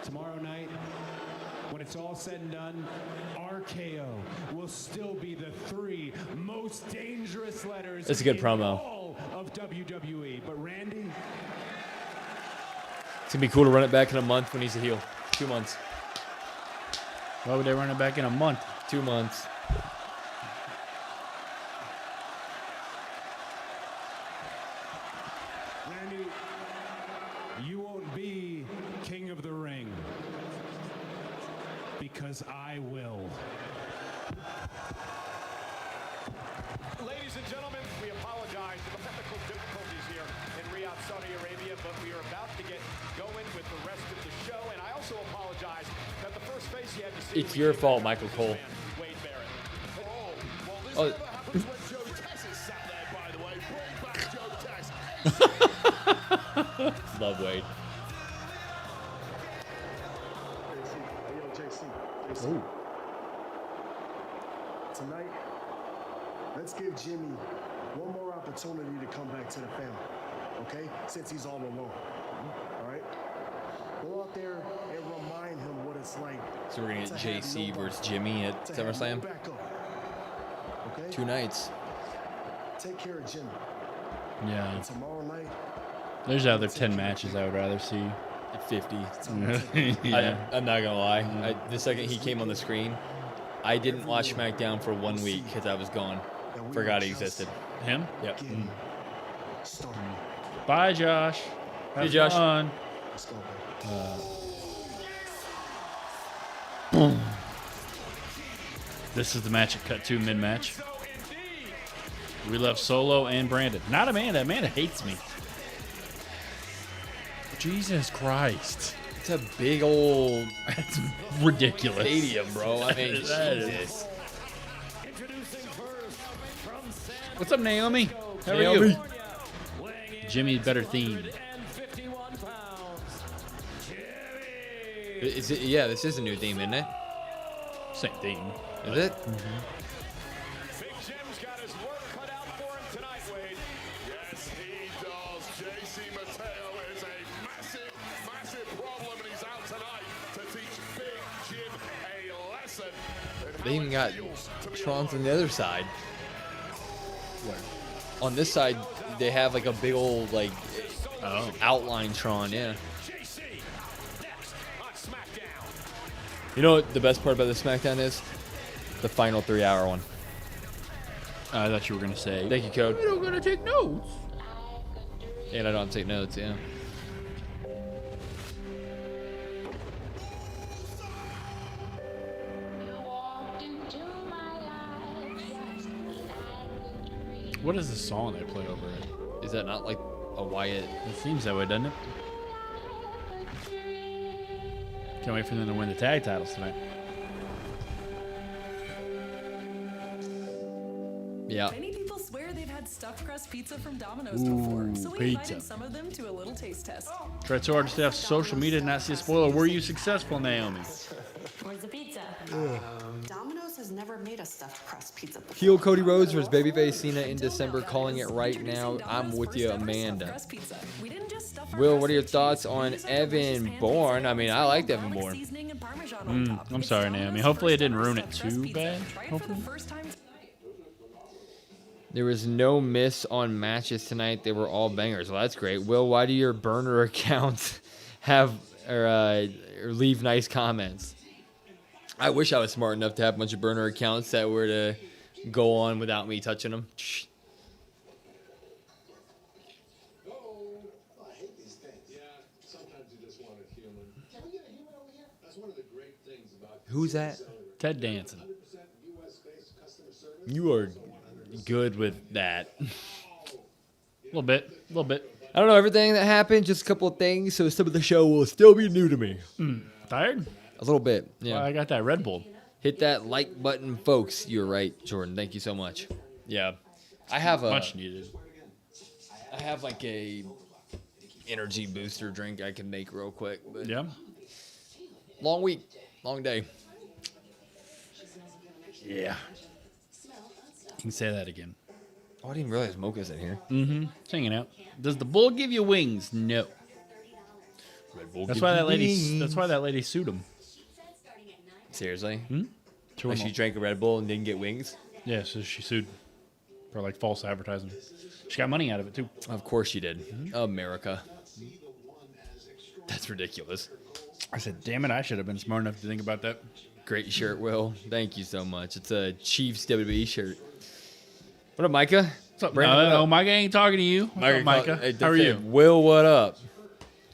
Tomorrow night, when it's all said and done, RKO will still be the 3 most dangerous letters That's a good in promo. all of WWE. But Randy, It's going to be cool to run it back in a month when he's a heel. 2 months. Why would they run it back in a month? 2 months. Randy, you won't be king of the ring because I will. Ladies and gentlemen, we apologize for the technical difficulties here in Riyadh, Saudi Arabia, but we are about to get going with the rest of the show. And I also apologize that the first face you had to see. It's your fault, Michael Cole. Wade Barrett. Oh, well, this Oh. never happens when Joe Tess is sat there, by the way. Bring back Joe Tess. Love Wade. Hey, yo, JC. Tonight, let's give Jimmy one more opportunity to come back to the family, okay? Since he's all alone. All right? Go out there and remind him what it's like. So we're going to to get have JC nobody, versus Jimmy at to have no SummerSlam. backup, okay? 2 nights. Take care of Jimmy. Yeah. And tomorrow night, There's other 10 matches I would rather see. At 50. Yeah. I'm not going to lie. The second he came on the screen, I didn't watch SmackDown for 1 week because I was gone. Forgot he existed. Him? Yep. getting started. Bye, Josh. Have Josh. fun. Let's go, baby. This is the match at Cut 2 mid-match. We left Solo and Brandon. Not Amanda. Amanda hates me. Jesus Christ. It's a big old That's ridiculous. stadium, bro. I mean, That is- Jesus. What's up, Naomi? How are Naomi. you? Jimmy's better theme. Is it, yeah, this is a new theme, isn't it? Same theme. Is it? Big Jim's got his work cut out for him tonight, Wade. Yes, he does. JC Mateo is a massive, massive problem, and he's out tonight to teach Big Jim a lesson. in They how even it got feels to be Tron's a on the other side. On this side, they have like a big old like outline Tron, yeah. JC next on SmackDown. You know what the best part about the SmackDown is? The final 3-hour one. I thought you were going to say. Thank you, Code. I'm going to take notes. And I don't take notes, yeah. What is the song they play over it? Is that not like a Wyatt? It seems that way, doesn't it? Can't wait for them to win the tag titles tonight. Yeah. Many people swear they've had stuffed crust pizza from Domino's before, so we pizza. invited some of them to a little taste test. Tried so hard to stay off social media to not see a spoiler. Were you successful, Naomi? Where's the pizza? Domino's has never made a stuffed crust pizza before. Heel Cody Rhodes versus Babyface Cena in December. Calling it right now. I'm with you, Amanda. Will, what are your thoughts on Evan Bourne? I mean, I liked Evan Bourne. I'm sorry, Naomi. Hopefully it didn't ruin it too bad. Hopefully. There was no miss on matches tonight. They were all bangers. Well, that's great. Will, why do your burner accounts have or leave nice comments? I wish I was smart enough to have a bunch of burner accounts that were to go on without me touching them. Who's that? Ted Danson. You are good with that. A little bit. I don't know everything that happened, just a couple of things, so some of the show will still be new to me. Tired? A little bit, yeah. Well, I got that Red Bull. Hit that like button, folks. You're right, Jordan. Thank you so much. Yeah. I have Much needed. I have like a energy booster drink I can make real quick. But Yeah. long week, long day. Yeah. You can say that again. Oh, I didn't even realize Mocha's in here. Mm-hmm. It's hanging out. Does the bull give you wings? No. Red Bull That's gives why you that lady. wings. That's why that lady sued him. Seriously? Two Like of she them. drank a Red Bull and didn't get wings? Yeah, so she sued for like false advertising. She got money out of it too. Of course she did. America. That's ridiculous. I said, "Damn it! I should have been smart enough to think about that." Great shirt, Will. Thank you so much. It's a Chiefs WWE shirt. What up, Micah? What's up, Brandon, what No, up? Micah ain't talking to you. What's up, Micah? Hey, How are you? Will, what up?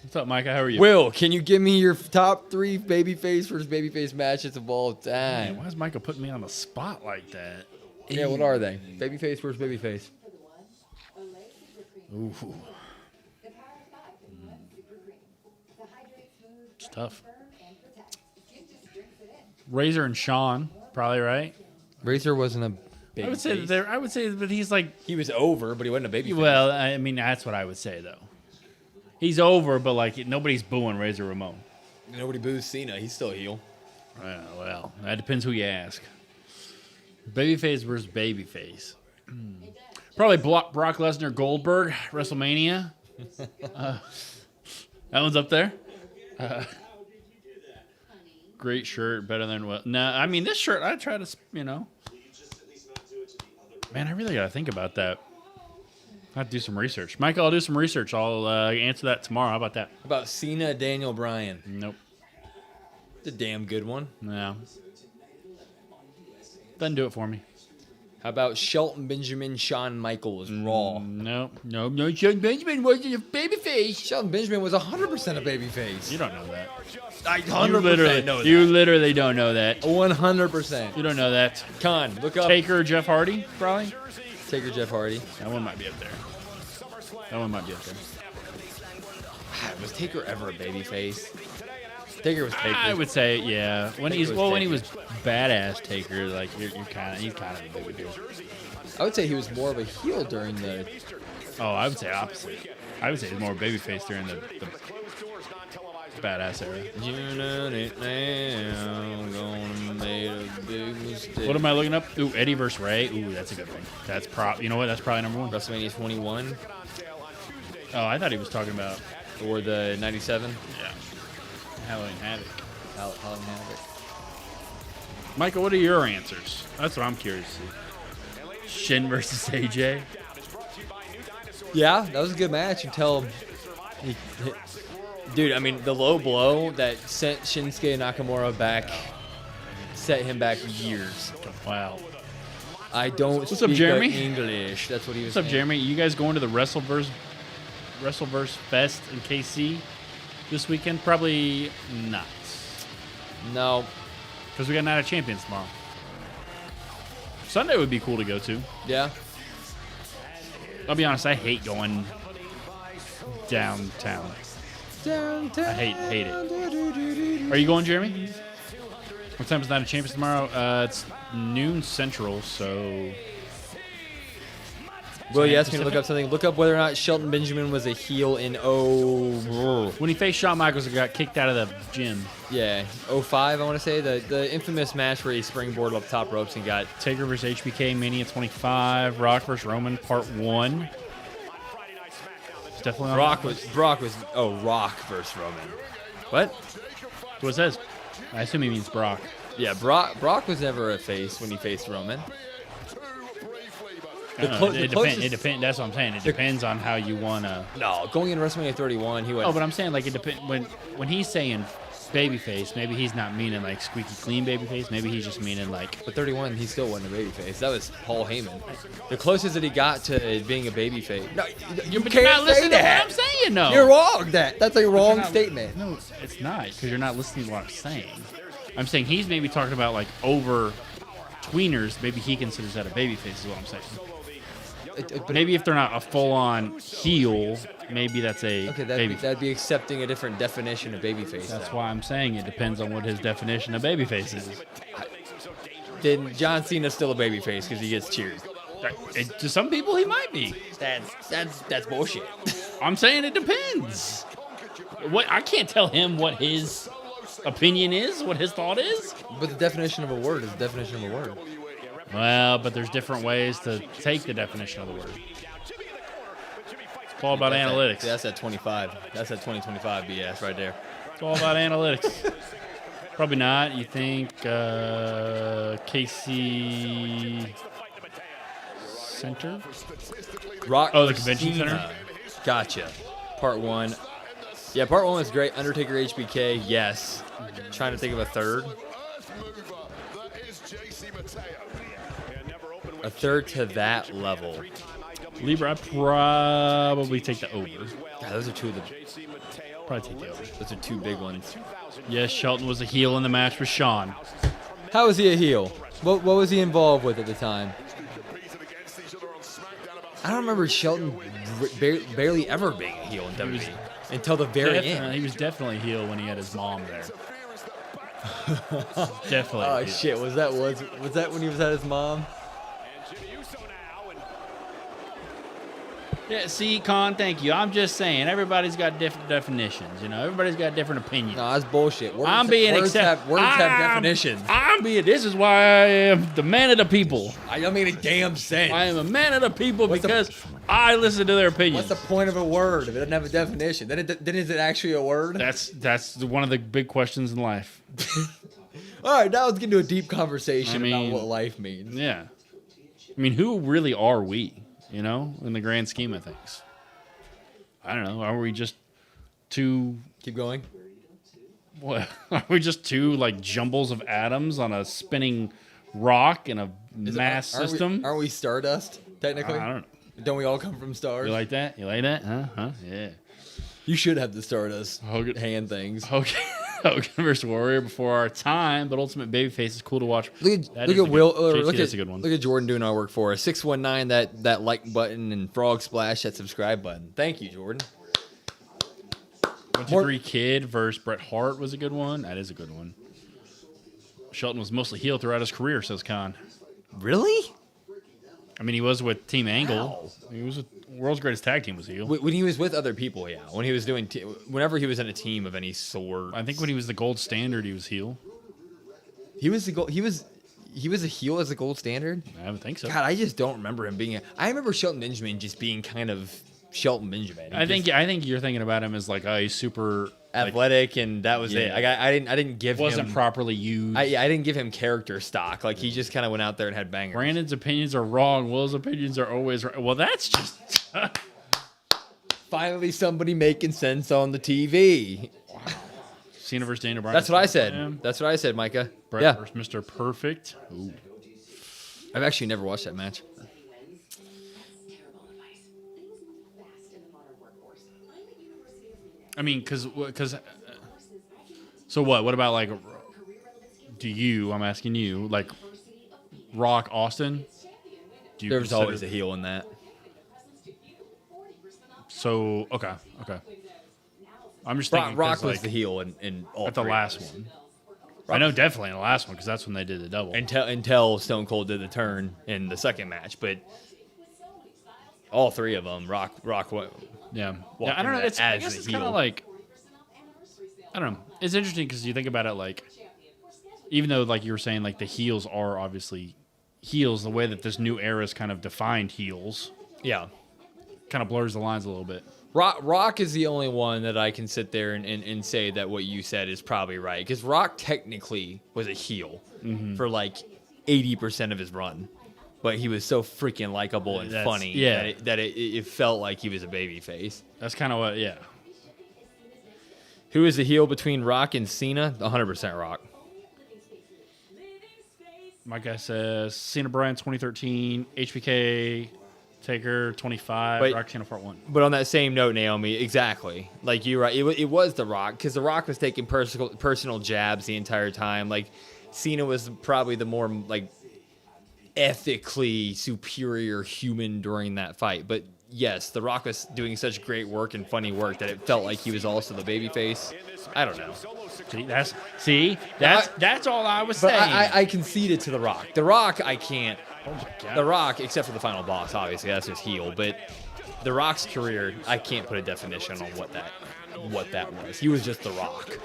What's up, Micah? How are you? Will, can you give me your top 3 babyface versus babyface matches of all Man, time? why is Micah putting me on the spot like that? Yeah, what are they? Babyface versus babyface. Ooh, it's tough. Razor and Sean, probably right. Razor wasn't a babyface. I would say that I would say that he's like. He was over, but he wasn't a babyface. Well, I mean, that's what I would say though. He's over, but like nobody's booing Razor Ramon. Nobody boos Cena. He's still a heel. Well, that depends who you ask. Babyface versus babyface. Probably Brock Lesnar Goldberg WrestleMania. That one's up there. Great shirt, better than what? No, I mean this shirt. I try to, Man, I really gotta think about that. I have to do some research. Michael, I'll do some research. I'll answer that tomorrow. How about that? How about Cena, Daniel Bryan? Nope. It's a damn good one. No. Doesn't do it for me. How about Shelton Benjamin, Shawn Michaels, Raw? No. Shelton Benjamin wasn't a babyface. Shelton Benjamin was 100% a babyface. You don't know that. I You 100% literally, know that. you literally don't know that. 100%. You don't know that. Con, look up. Taker, Jeff Hardy, probably. Taker, Jeff Hardy. That one might be up there. That one might be up there. Was Taker ever a babyface? Taker was Taker. I would say, yeah. When Taker he's was when he Taker. was badass Taker, like he's kind of a big deal. I would say he was more of a heel during the. Oh, I would say opposite. I would say he's more babyface during the badass era. You know it now, gonna make a big mistake. What am I looking up? Ooh, Eddie versus Ray. Ooh, that's a good one. That's You know what? That's probably number one. WrestleMania 21 Oh, I thought he was talking about or the 97? Halloween Havoc. Halloween Havoc. Michael, what are your answers? That's what I'm curious to see. Shin versus AJ. Yeah, that was a good match until. Dude, I mean, the low blow that sent Shinsuke Nakamura back set him back years. Wow. I don't What's speak up, Jeremy? English. That's what he was What's up, saying. Jeremy? You guys going to the WrestleVerse Fest in KC this weekend? Probably not. No. Because we got Night of Champions tomorrow. Sunday would be cool to go to. Yeah. I'll be honest, I hate going downtown. Downtown. I hate it. Are you going, Jeremy? What time is Night of Champions tomorrow? It's noon Central, so... Will, you asked me to look up something. Look up whether or not Shelton Benjamin was a heel in When he faced Shawn Michaels and got kicked out of the gym. Yeah, 05, I want to say. The infamous match where he springboarded up top ropes and got... Taker versus HBK, Mania 25, Rock versus Roman, Part 1. It's definitely on Rock versus Roman. What? That's what it says. I assume he means Brock. Yeah, Brock was never a face when he faced Roman. It depends. That's what I'm saying. It depends on how you want to. No, going into WrestleMania 31, he went... Oh, but I'm saying like it depends when he's saying babyface, maybe he's not meaning like squeaky clean babyface. Maybe he's just meaning like. But 31, he still wasn't a babyface. That was Paul Heyman. The closest that he got to being a babyface. No, you But can't you're not listening say to what that. I'm saying, though. You're wrong. That's a You're wrong not- statement. No, it's not, because you're not listening to what I'm saying. I'm saying he's maybe talking about like over tweeners. Maybe he considers that a babyface. Is what I'm saying. But Maybe if they're not a full-on heel, maybe that's a okay, baby. that'd be accepting a different definition of babyface. That's though. why I'm saying it depends on what his definition of babyface is. Then John Cena's still a babyface because he gets cheered. To some people, he might be. That's bullshit. I'm saying it depends. What I can't tell him what his opinion is, what his thought is. But the definition of a word is the definition of a word. Well, but there's different ways to take the definition of the word. It's all about analytics. That's at 25. That's at 2025 BS right there. It's all about analytics. Probably not. You think Casey Center? Rock. Oh, the convention Cena. center? Gotcha. Part 1. Yeah, part 1 was great. Undertaker HBK, yes. Trying to think of a third. A third to that level. Libra, I'd probably take the over. God, those are two of the. Probably take the over. Those are two big ones. Yes, Shelton was a heel in the match with Shawn. How was he a heel? What was he involved with at the time? I don't remember Shelton barely ever being a heel in WWE until the very end. He was definitely a heel when he had his mom there. Definitely. Oh shit! Was that when he was at his mom? Yeah, see, Con, thank you. I'm just saying, everybody's got different definitions. You know, everybody's got different opinions. No, that's bullshit. Words I'm being words have definitions. This is why I am the man of the people. I don't mean a damn sense. I am a man of the people What's the- because I listen to their opinions. What's the point of a word if it doesn't have a definition? Then is it actually a word? That's one of the big questions in life. All right, now let's get into a deep conversation I mean- about what life means. Yeah. I mean, who really are we, you know, in the grand scheme of things? I don't know. Are we just two... Keep going. What? Are we just two, like, jumbles of atoms on a spinning rock in a mass system? Aren't we Stardust, technically? I don't know. Don't we all come from stars? You like that? You like that? Huh? Yeah. You should have the Stardust Hogan. hand things. Hogan versus Warrior before our time, but Ultimate Babyface is cool to watch. Look That at is a Will. good- JC, Look that's a good one. Look at Jordan doing our work for us. 619 that like button and frog splash that subscribe button. Thank you, Jordan. 1-2-3 Kid versus Bret Hart was a good one. That is a good one. Shelton was mostly heel throughout his career, says Khan. Really? I mean, he was with Team Angle. He was with World's Greatest Tag Team was heel. When he was with other people, yeah. When he was doing, whenever he was in a team of any sort, I think when he was the gold standard, he was heel. he was the gold. He was a heel as a gold standard. I would think so. God, I just don't remember him being. I remember Shelton Benjamin just being kind of Shelton Benjamin. I think you're thinking about him as like, oh, he's super athletic, and that was it. Yeah. I didn't give wasn't him. properly used. I didn't give him character stock. Like he just kind of went out there and had bangers. Brandon's opinions are wrong. Will's opinions are always right. Well, that's just. Finally, somebody making sense on the TV. Cena versus Daniel Bryan. That's what I said. Yeah. That's what I said, Micah. Bret Yeah, versus Mr. Perfect. Ooh. I've actually never watched that match. I mean, because. So what? What about like? Do you? I'm asking you. Like, Rock Austin. Do you There was consider- always a heel in that. So okay. I'm just thinking Rock 'cause, was like, the heel in all at the three. last one. I know definitely in the last one because that's when they did the double. Until Stone Cold did the turn in the second match, but all three of them, Rock. Yeah, walked I don't know. in It's, I as guess the it's kind heel. of like I don't know. It's interesting because you think about it like, even though like you were saying like the heels are obviously heels, the way that this new era is kind of defined heels, Yeah. kind of blurs the lines a little bit. Rock is the only one that I can sit there and say that what you said is probably right. Because Rock technically was a heel for like 80% of his run. But he was so freaking likable and funny that it felt like he was a baby face. That's kind of what, yeah. Who is the heel between Rock and Cena? 100% Rock. My guy says Cena Bryan 2013, HBK Taker 25, But- Rock Cena Part 1. But on that same note, Naomi, exactly. Like you're right. It was The Rock because The Rock was taking personal jabs the entire time. Like Cena was probably the more like ethically superior human during that fight. But yes, The Rock was doing such great work and funny work that it felt like he was also the babyface. I don't know. That's all I was But saying. I conceded to The Rock. The Rock, I can't. Oh my God. The Rock, except for the final boss, obviously, that's his heel. But The Rock's career, I can't put a definition on what that was. He was just The Rock.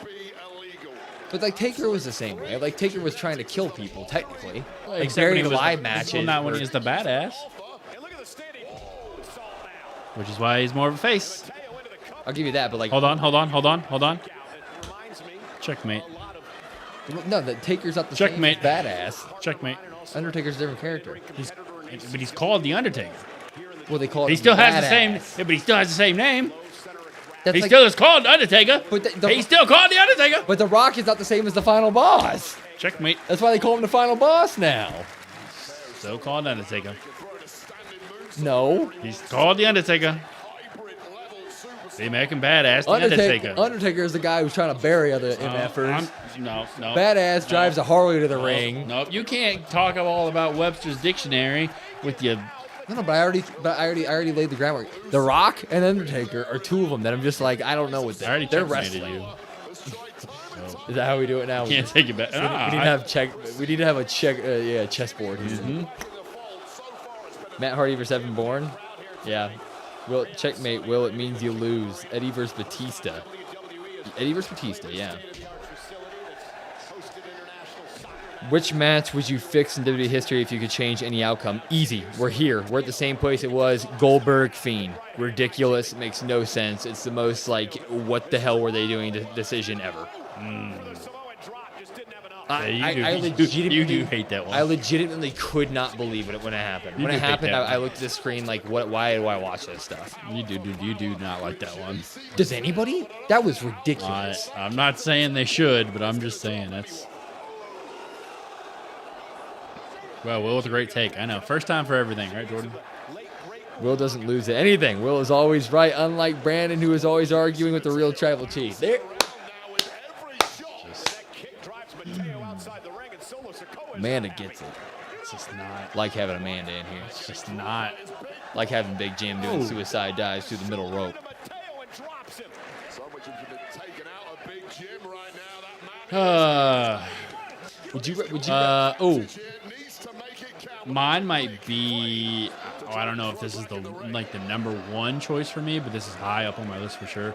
But like Taker was the same way. Like Taker was trying to kill people, technically. Like Except when he very was- live matches. Well, not when were- he was the badass. Which is why he's more of a face. I'll give you that, but like Hold on. Checkmate. no, the Taker's not the Checkmate. same as badass. Checkmate. Undertaker's a different character. But he's called the Undertaker. Well, they call it. He still has the badass. same. Yeah, but he still has the same name. That's He like- still is called Undertaker. But He's still called the Undertaker. But The Rock is not the same as the final boss. Checkmate. That's why they call him the final boss now. Still called Undertaker. No. He's called the Undertaker. The American Badass, the Undertaker. Undertaker is the guy who's trying to bury other MFers. No. Badass drives a Harley to the ring. No, you can't talk all about Webster's Dictionary with your. No, but I already laid the groundwork. The Rock and Undertaker are two of them that I'm just like, I don't know what I already they're checkmated wrestling. you. Is that how we do it now? Can't take it back. We need to have a chessboard. Matt Hardy versus Evan Bourne. Yeah. Will checkmate. Will it means you lose? Eddie versus Batista. Eddie versus Batista. Yeah. Which match would you fix in WWE history if you could change any outcome? Easy. We're here. We're at the same place it was. Goldberg Fiend. Ridiculous. It makes no sense. It's the most like, what the hell were they doing decision ever. You do hate that one. I legitimately could not believe it when it happened. You When it do hate happened, that I one. looked at the screen like, why do I watch this stuff? You do not like that one. Does anybody? That was ridiculous. I'm not saying they should, but I'm just saying that's. Well, Will with a great take. I know. First time for everything, right, Jordan? Will doesn't lose at anything. Will is always right, unlike Brandon, who is always arguing with the real Tribal Chief. There. Amanda gets it. It's just not. Like having Amanda in here. It's just not. Like having Big Jim doing suicide dives through the middle rope. Mine might be. I don't know if this is the number one choice for me, but this is high up on my list for sure.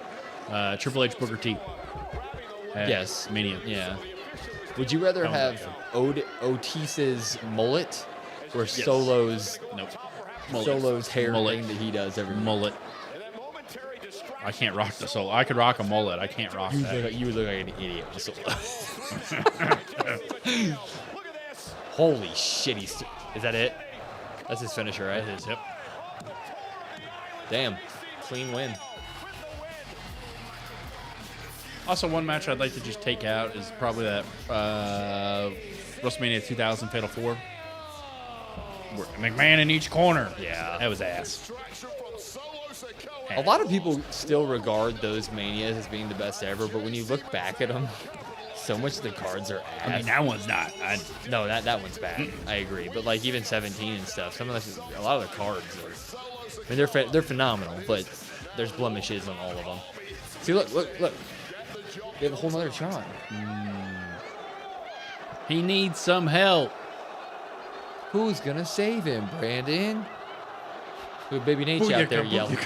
Triple H Booker T. Yes. Mania. Yeah. Would you rather Oh, have Otis's mullet or Solo's Solo's hair Mullet. thing that he does every Mullet. I can't rock the solo. I could rock a mullet. I can't rock that. You would look like an idiot with Solo. Holy shit! Is that it? That's his finisher, right? That is, yep. Damn. Clean win. Also, one match I'd like to just take out is probably that WrestleMania 2000 Fatal 4. McMahon in each corner. Yeah. That was ass. A lot of people still regard those Manias as being the best ever, but when you look back at them, so much of the cards are ass. I mean, that one's not. No, that one's bad. I agree. But like even 17 and stuff, some of a lot of the cards are. I mean, they're phenomenal, but there's blemishes on all of them. See, look. They have a whole nother shot. He needs some help. Who's gonna save him, Brandon? With Baby Nate out there yelling.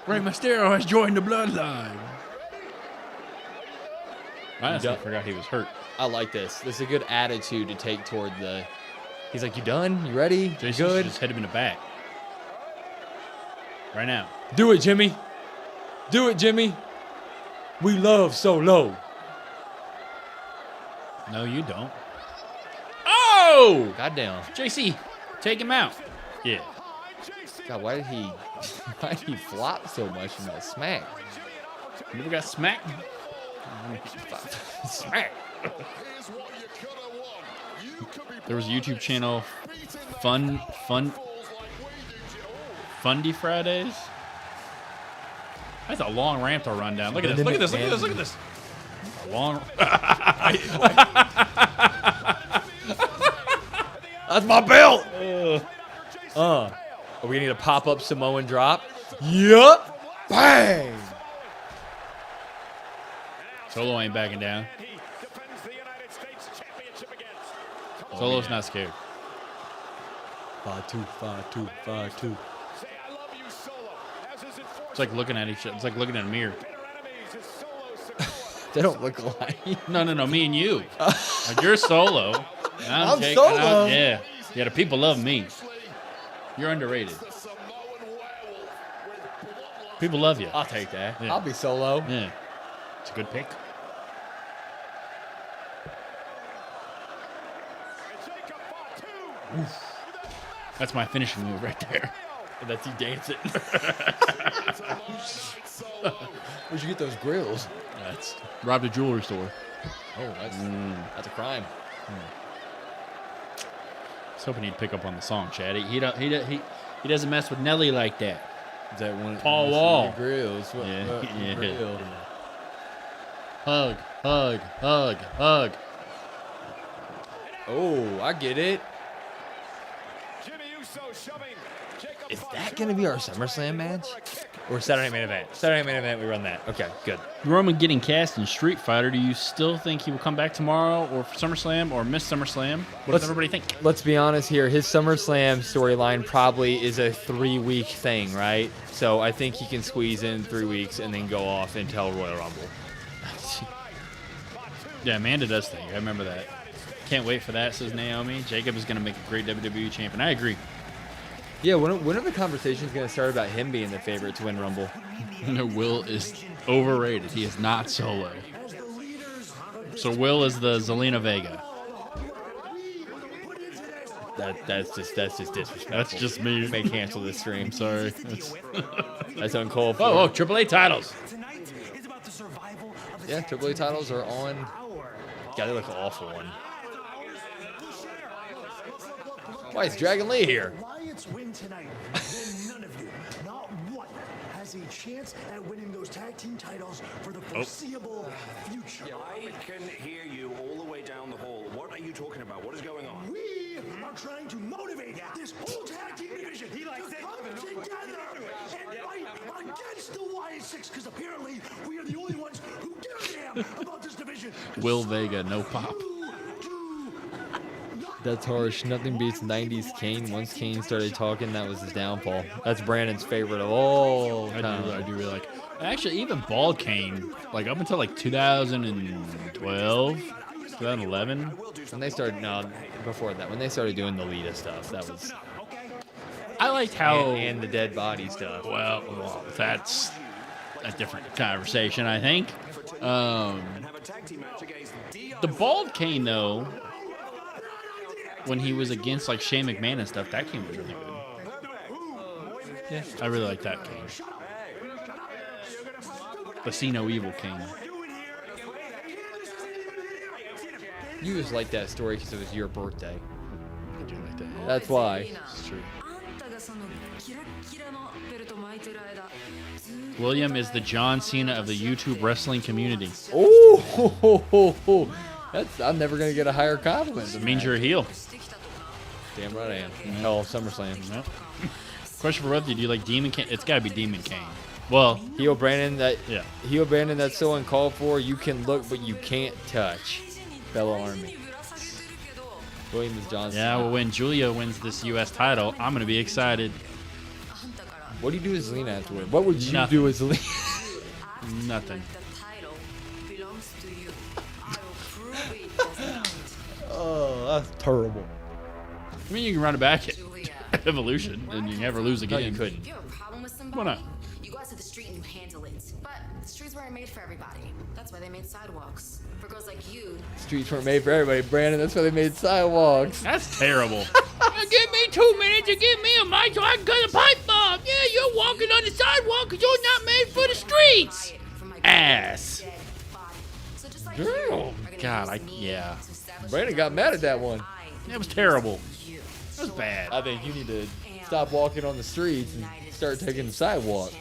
Rey Mysterio has joined the bloodline. I honestly forgot he was hurt. I like this. This is a good attitude to take toward the. He's like, "You done? You ready? You Jason good? just hit him in the back. Right now. Do it, Jimmy. Do it, Jimmy. We love Solo." No, you don't. Oh! Goddamn. JC, take him out. Yeah. God, why did he flop so much in that smack? You never got smacked? Smack. There was a YouTube channel, Fundy Fridays. That's a long ramp to run down. Look at this. Look at this. Look at this. Look at this. A long. That's my belt. Are we gonna need a pop-up Samoan drop? Yup. Bang. Solo ain't backing down. Solo's not scared. 5-2, 5-2, 5-2. It's like looking at each other. It's like looking at a mirror. They don't look alike. No. Me and you. Like you're Solo. And I'm Jake, Solo. Yeah. The people love me. You're underrated. People love you. I'll take that. Yeah. I'll be Solo. Yeah. It's a good pick. That's my finishing move right there. And that's you dancing. Where'd you get those grills? That's robbed a jewelry store. Oh, that's a crime. I was hoping he'd pick up on the song, Chad. He doesn't mess with Nelly like that. Is that one? Paul Wall. Grills. Yeah. Grill? Hug, hug, hug, hug. Oh, I get it. Is that going to be our SummerSlam match? Or Saturday main event? Saturday main event, we run that. Okay, good. Roman getting cast in Street Fighter. Do you still think he will come back tomorrow or for SummerSlam or miss SummerSlam? What does everybody think? Let's be honest here. His SummerSlam storyline probably is a 3-week thing, right? So I think he can squeeze in 3 weeks and then go off until Royal Rumble. Yeah, Amanda does think. I remember that. Can't wait for that, says Naomi. Jacob is going to make a great WWE champion. I agree. Yeah, when are the conversations going to start about him being the favorite to win Rumble? No, Will is overrated. He is not Solo. So Will is the Zelina Vega. That's just disrespectful. That's just me. You may cancel this stream. I'm sorry. That's uncalled for. Oh, AAA titles. Yeah, AAA titles are on. God, they look awful one. Why is Dragon Lee here? Win tonight, then none of you, not one, has a chance at winning those tag team titles for the foreseeable future. I can hear you all the way down the hall. What are you talking about? What is going on? We are trying to motivate this whole tag team division to come together and fight against the Wyatt Six, because apparently we are the only ones who give a damn about this division. Will Vega, no pop. That's harsh. Nothing beats 90s Kane. Once Kane started talking, that was his downfall. That's Brandon's favorite of all time. I do really like. Actually, even Bald Kane, like up until like 2012, 2011. When they started, before that, when they started doing the Lita stuff, that was. I liked how and the dead body stuff. Well, that's a different conversation, I think. The Bald Kane, though, when he was against like Shane McMahon and stuff, that Kane was really good. Yeah, I really like that Kane. The See No Evil Kane. You just like that story because it was your birthday. I do like that. Yeah. That's why. It's true. William is the John Cena of the YouTube wrestling community. Oh, I'm never gonna get a higher compliment. It means you're a heel. Damn right I am. Hell, SummerSlam. Yep. Question for both of you: do you like Demon Kane? It's got to be Demon Kane. Well, heel Brandon, yeah. Heel Brandon, that's so uncalled for. You can look, but you can't touch. Fellow Army. William is John Cena. Yeah, well, when Julia wins this U.S. title, I'm gonna be excited. What do you do as Zelina afterward? What would you Nothing. do as Zelina? Nothing. Oh, that's terrible. I mean, you can run it back at Evolution, and you never lose again. No, you couldn't. You have a problem with somebody? Why not? You go out to the street and you handle it. But the streets weren't made for everybody. That's why they made sidewalks. For girls like you. Streets weren't made for everybody, Brandon. That's why they made sidewalks. That's terrible. Give me 2 minutes to give me a mic so I can cut a pipe bomb. Yeah, you're walking on the sidewalk because you're not made for the streets. Ass. Oh, God, yeah. Brandon got mad at that one. That was terrible. That was bad. I think you need to stop walking on the streets and start taking the sidewalk.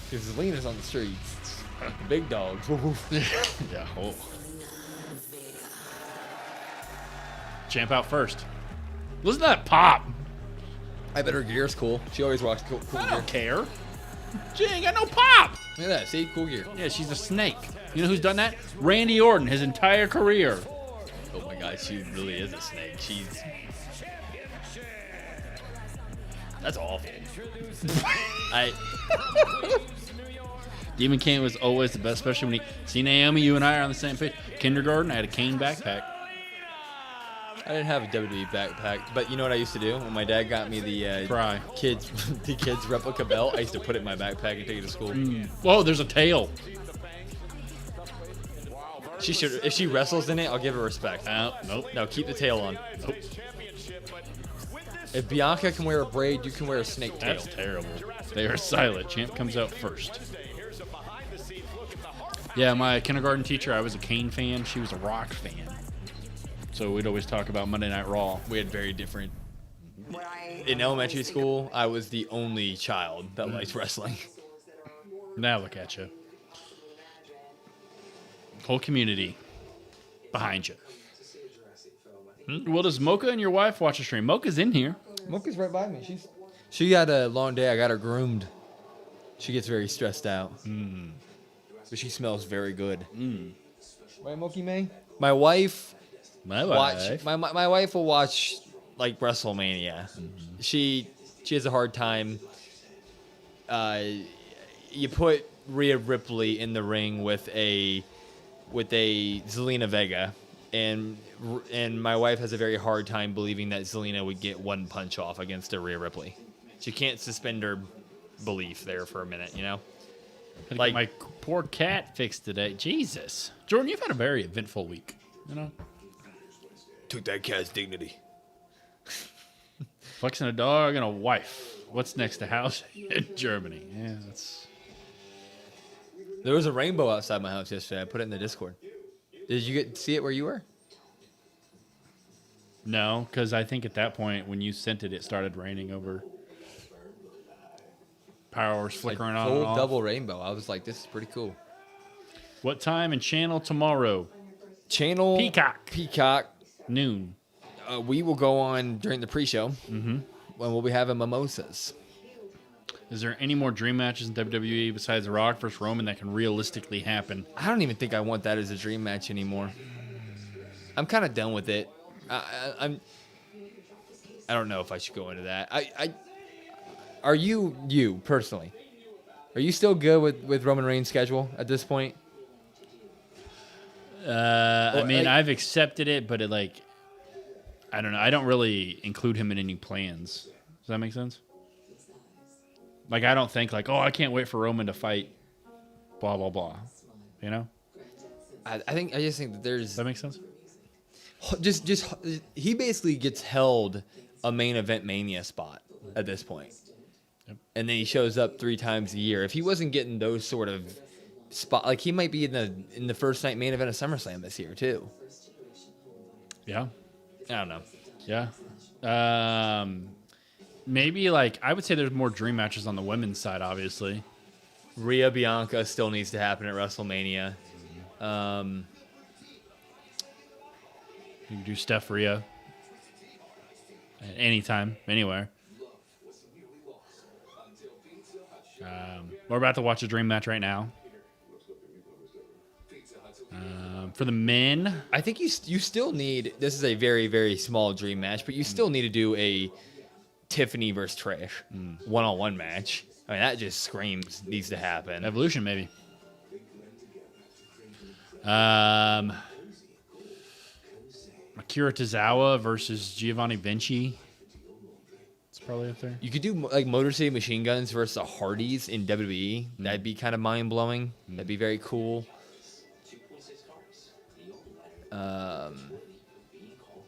Because Zelina's on the streets. Big dogs. Yeah. Oh. Champ out first. Listen to that pop. I bet her gear's cool. She always rocks cool I gear. don't care. She ain't got no pop. Look at that. See? Cool gear. Yeah, she's a snake. You know who's done that? Randy Orton, his entire career. Oh my God, she really is a snake. She's... That's awful. Demon Kane was always the best, especially when he... See, Naomi, you and I are on the same page. Kindergarten, I had a cane backpack. I didn't have a WWE backpack, but you know what I used to do? When my dad got me the Cry. kids replica belt, I used to put it in my backpack and take it to school. Whoa, there's a tail. She should, if she wrestles in it, I'll give her respect. Nope. No, keep the tail on. Nope. If Bianca can wear a braid, you can wear a snake tail. That's terrible. They are silent. Champ comes out first. Yeah, my kindergarten teacher, I was a Kane fan. She was a Rock fan. So we'd always talk about Monday Night Raw. We had very different. In elementary school, I was the only child that liked wrestling. Now look at you. Whole community behind you. Well, does Mocha and your wife watch the stream? Mocha's in here. Mocha's right by me. She had a long day. I got her groomed. She gets very stressed out. But she smells very good. Right, Moki May? My wife My wife. My wife will watch like WrestleMania. She has a hard time. You put Rhea Ripley in the ring with a Zelina Vega, and my wife has a very hard time believing that Zelina would get one punch off against a Rhea Ripley. She can't suspend her belief there for a minute, you know. Like my poor cat fixed today. Jesus, Jordan, you've had a very eventful week. You know. Took that cat's dignity. Flexing a dog and a wife. What's next to house in Germany? Yeah, that's. There was a rainbow outside my house yesterday. I put it in the Discord. Did you get to see it where you were? No, because I think at that point when you sent it, it started raining over. Power was flickering on and Full off. double rainbow. I was like, this is pretty cool. What time and channel tomorrow? Channel Peacock. Noon. We will go on during the pre-show. When we'll be having mimosas. Is there any more dream matches in WWE besides The Rock vs. Roman that can realistically happen? I don't even think I want that as a dream match anymore. I'm kind of done with it. I don't know if I should go into that. Are you personally? Are you still good with Roman Reigns' schedule at this point? I mean, I've accepted it, but I don't know. I don't really include him in any plans. Does that make sense? Like, I don't think like, oh, I can't wait for Roman to fight, blah blah blah. You know? I just think that there's. Does that make sense? Just he basically gets held a main event Mania spot at this point, and then he shows up 3 times a year. If he wasn't getting those sort of spot, like he might be in the first night main event of SummerSlam this year too. Yeah. I don't know. Yeah. Maybe like I would say there's more dream matches on the women's side, obviously. Rhea Bianca still needs to happen at WrestleMania. You can do Steph Rhea at any time, anywhere. We're about to watch a dream match right now. For the men, I think you still need. This is a very, very small dream match, but you still need to do a Tiffany versus Trish one-on-one match. I mean, that just screams needs to happen. Evolution, maybe. Akira Tozawa versus Giovanni Vinci. It's probably up there. You could do like Motor City Machine Guns versus the Hardys in WWE. That'd be kind of mind-blowing. That'd be very cool.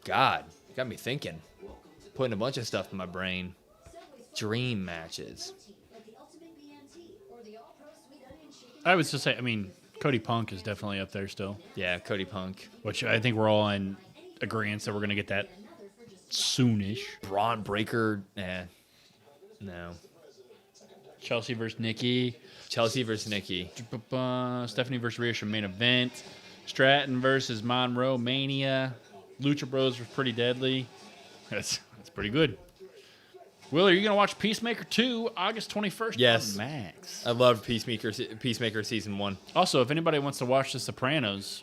God, got me thinking. putting a bunch of stuff in my brain. Dream matches. I would just say, I mean, Cody Punk is definitely up there still. Yeah, Cody Punk. Which I think we're all in agreement that we're going to get that soonish. Braun Breaker. No. Chelsea versus Nikki. Chelsea versus Nikki. Stephanie versus Rhea Ripley main event. Stratton versus Monroe Mania. Lucha Bros was pretty deadly. That's pretty good. Will, are you going to watch Peacemaker 2 August 21st? Yes. On Max. I loved Peacemaker Season 1. Also, if anybody wants to watch The Sopranos.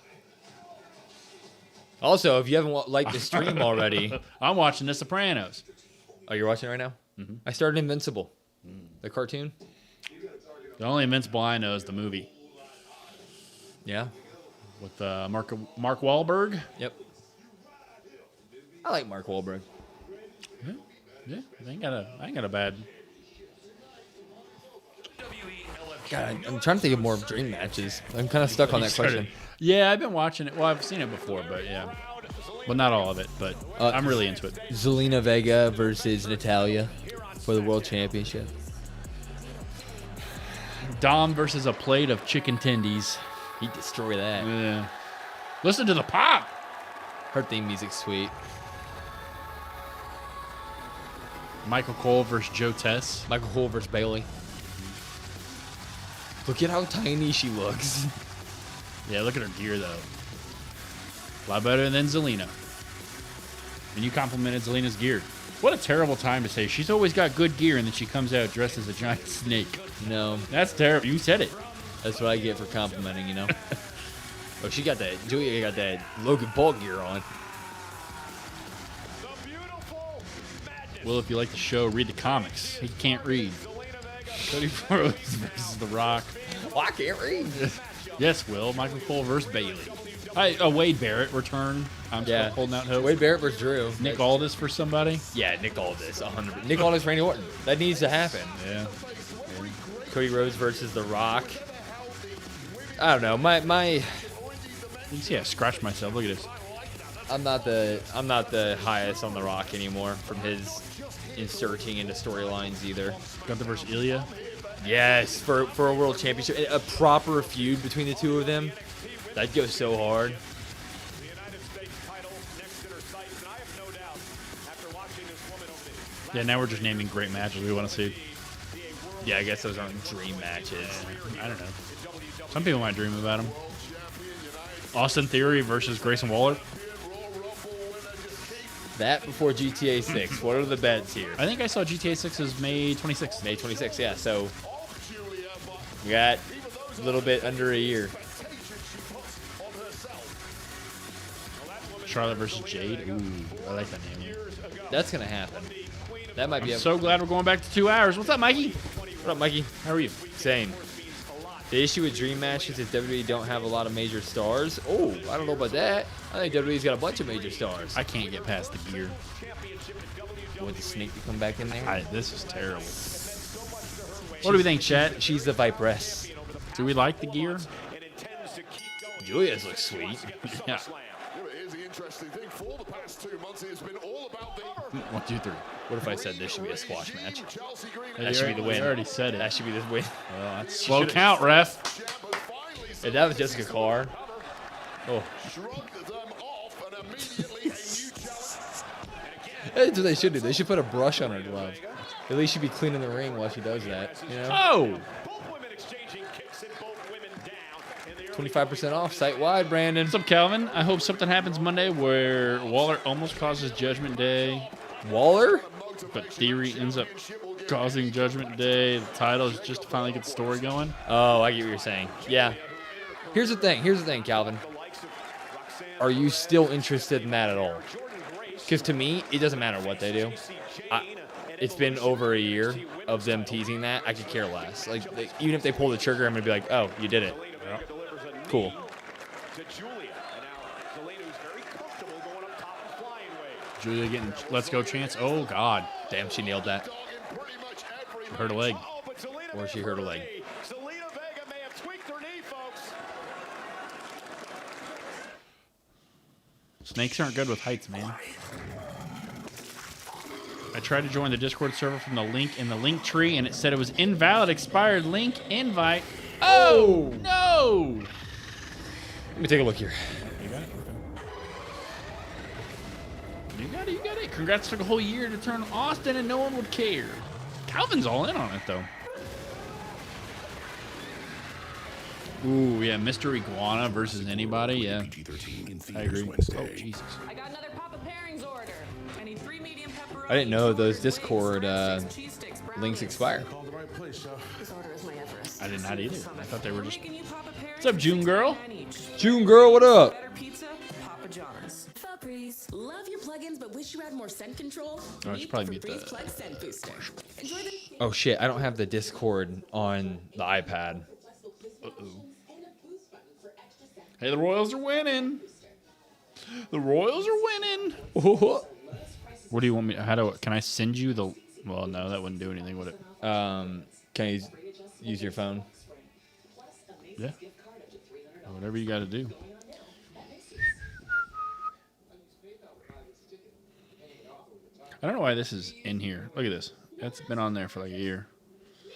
Also, if you haven't liked the stream already. I'm watching The Sopranos. Oh, you're watching it right now? Mm-hmm. I started Invincible. The cartoon. The only Invincible I know is the movie. Yeah. With Mark Wahlberg. Yep. I like Mark Wahlberg. Yeah, I ain't got a bad. God, I'm trying to think of more dream matches. I'm kind of stuck on that question. Yeah, I've been watching it. Well, I've seen it before, but yeah. Well, not all of it, but I'm really into it. Zelina Vega versus Natalya for the World Championship. Dom versus a plate of chicken tendies. He'd destroy that. Yeah. Listen to the pop. Her theme music's sweet. Michael Cole versus Joe Tess. Michael Cole versus Bailey. Look at how tiny she looks. Yeah, look at her gear, though. A lot better than Zelina. And you complimented Zelina's gear. What a terrible time to say she's always got good gear and then she comes out dressed as a giant snake. No. That's terrible. You said it. That's what I get for complimenting, you know? Oh, she got that. Julia got that Logan Paul gear on. Well, if you like the show, read the comics. He can't read. Cody Rhodes versus The Rock. Oh, I can't read. Yes, Will. Michael Cole versus Bailey. Wade Barrett return. I'm still holding out hope. Wade Barrett versus Drew. Nick Aldis for somebody. Yeah, Nick Aldis, 100%. Nick Aldis, Randy Orton. That needs to happen. Yeah. Cody Rhodes versus The Rock. I don't know. My. You see, I scratched myself. Look at this. I'm not the highest on The Rock anymore from his inserting into storylines either. Gunther versus Ilya. Yes, for a world championship, a proper feud between the two of them. That'd go so hard. Yeah, now we're just naming great matches we want to see. Yeah, I guess those aren't dream matches. I don't know. Some people might dream about them. Austin Theory versus Grayson Waller. That before GTA 6. What are the bets here? I think I saw GTA 6 is May 26th. May 26th, yeah. So we got a little bit under a year. Charlotte versus Jade. Ooh, I like that name. That's going to happen. That might be I'm so glad we're going back to 2 hours. What's up, Mikey? What up, Mikey? How are you? Same. The issue with dream matches is WWE don't have a lot of major stars. Oh, I don't know about that. I think WWE's got a bunch of major stars. I can't get past the gear. You want the snake to come back in there? This is terrible. What do we think, chat? She's the Viperess. Do we like the gear? Julia's looks sweet. Yeah. Here's the interesting thing. For the past 2 months, it has been all about the 1, 2, 3. What if I said this should be a squash match? That That should be the win. You already said it. That should be the win. Well, that's slow count, ref. If that was Jessica Carr. Oh. That's what they should do. They should put a brush on her glove. At least she'd be cleaning the ring while she does that. You know? Oh! 25% off site wide, Brandon. What's up, Calvin? I hope something happens Monday where Waller almost causes Judgment Day. Waller? But Theory ends up causing Judgment Day. The title is just to finally get the story going. Oh, I get what you're saying. Yeah. Here's the thing, Calvin. Are you still interested in that at all? Because to me, it doesn't matter what they do. It's been over a year of them teasing that. I could care less. Like even if they pull the trigger, I'm going to be like, oh, you did it. Yeah. Cool. Julia getting let's go chance. Oh, God. Damn, she nailed that. She hurt a leg. Or she hurt a leg. Snakes aren't good with heights, man. I tried to join the Discord server from the link in the link tree, and it said it was invalid, expired link invite. Oh, no. Let me take a look here. You got it? Okay. You got it, you got it. Congrats, took a whole year to turn Austin and no one would care. Calvin's all in on it, though. Ooh, yeah, Mr. Iguana versus anybody, yeah. I agree. Oh, Jesus. I got another Papa Pairings order. I need 3 medium pepperoni. I didn't know those Discord links expire. I did not either. I thought they were just... What's up, June girl? June girl, what up? Better pizza, Papa John's. Febreze. Love your plugins, but wish you had more scent control? Oh, I should probably mute Febreze the Plug Scent Booster. Enjoy the... Oh shit, I don't have the Discord on the iPad. Uh-oh. Hey, the Royals are winning. The Royals are winning. What do you want me? Can I send you the? Well, no, that wouldn't do anything, would it? Can you use your phone? Yeah. Whatever you got to do. I don't know why this is in here. Look at this. That's been on there for like a year.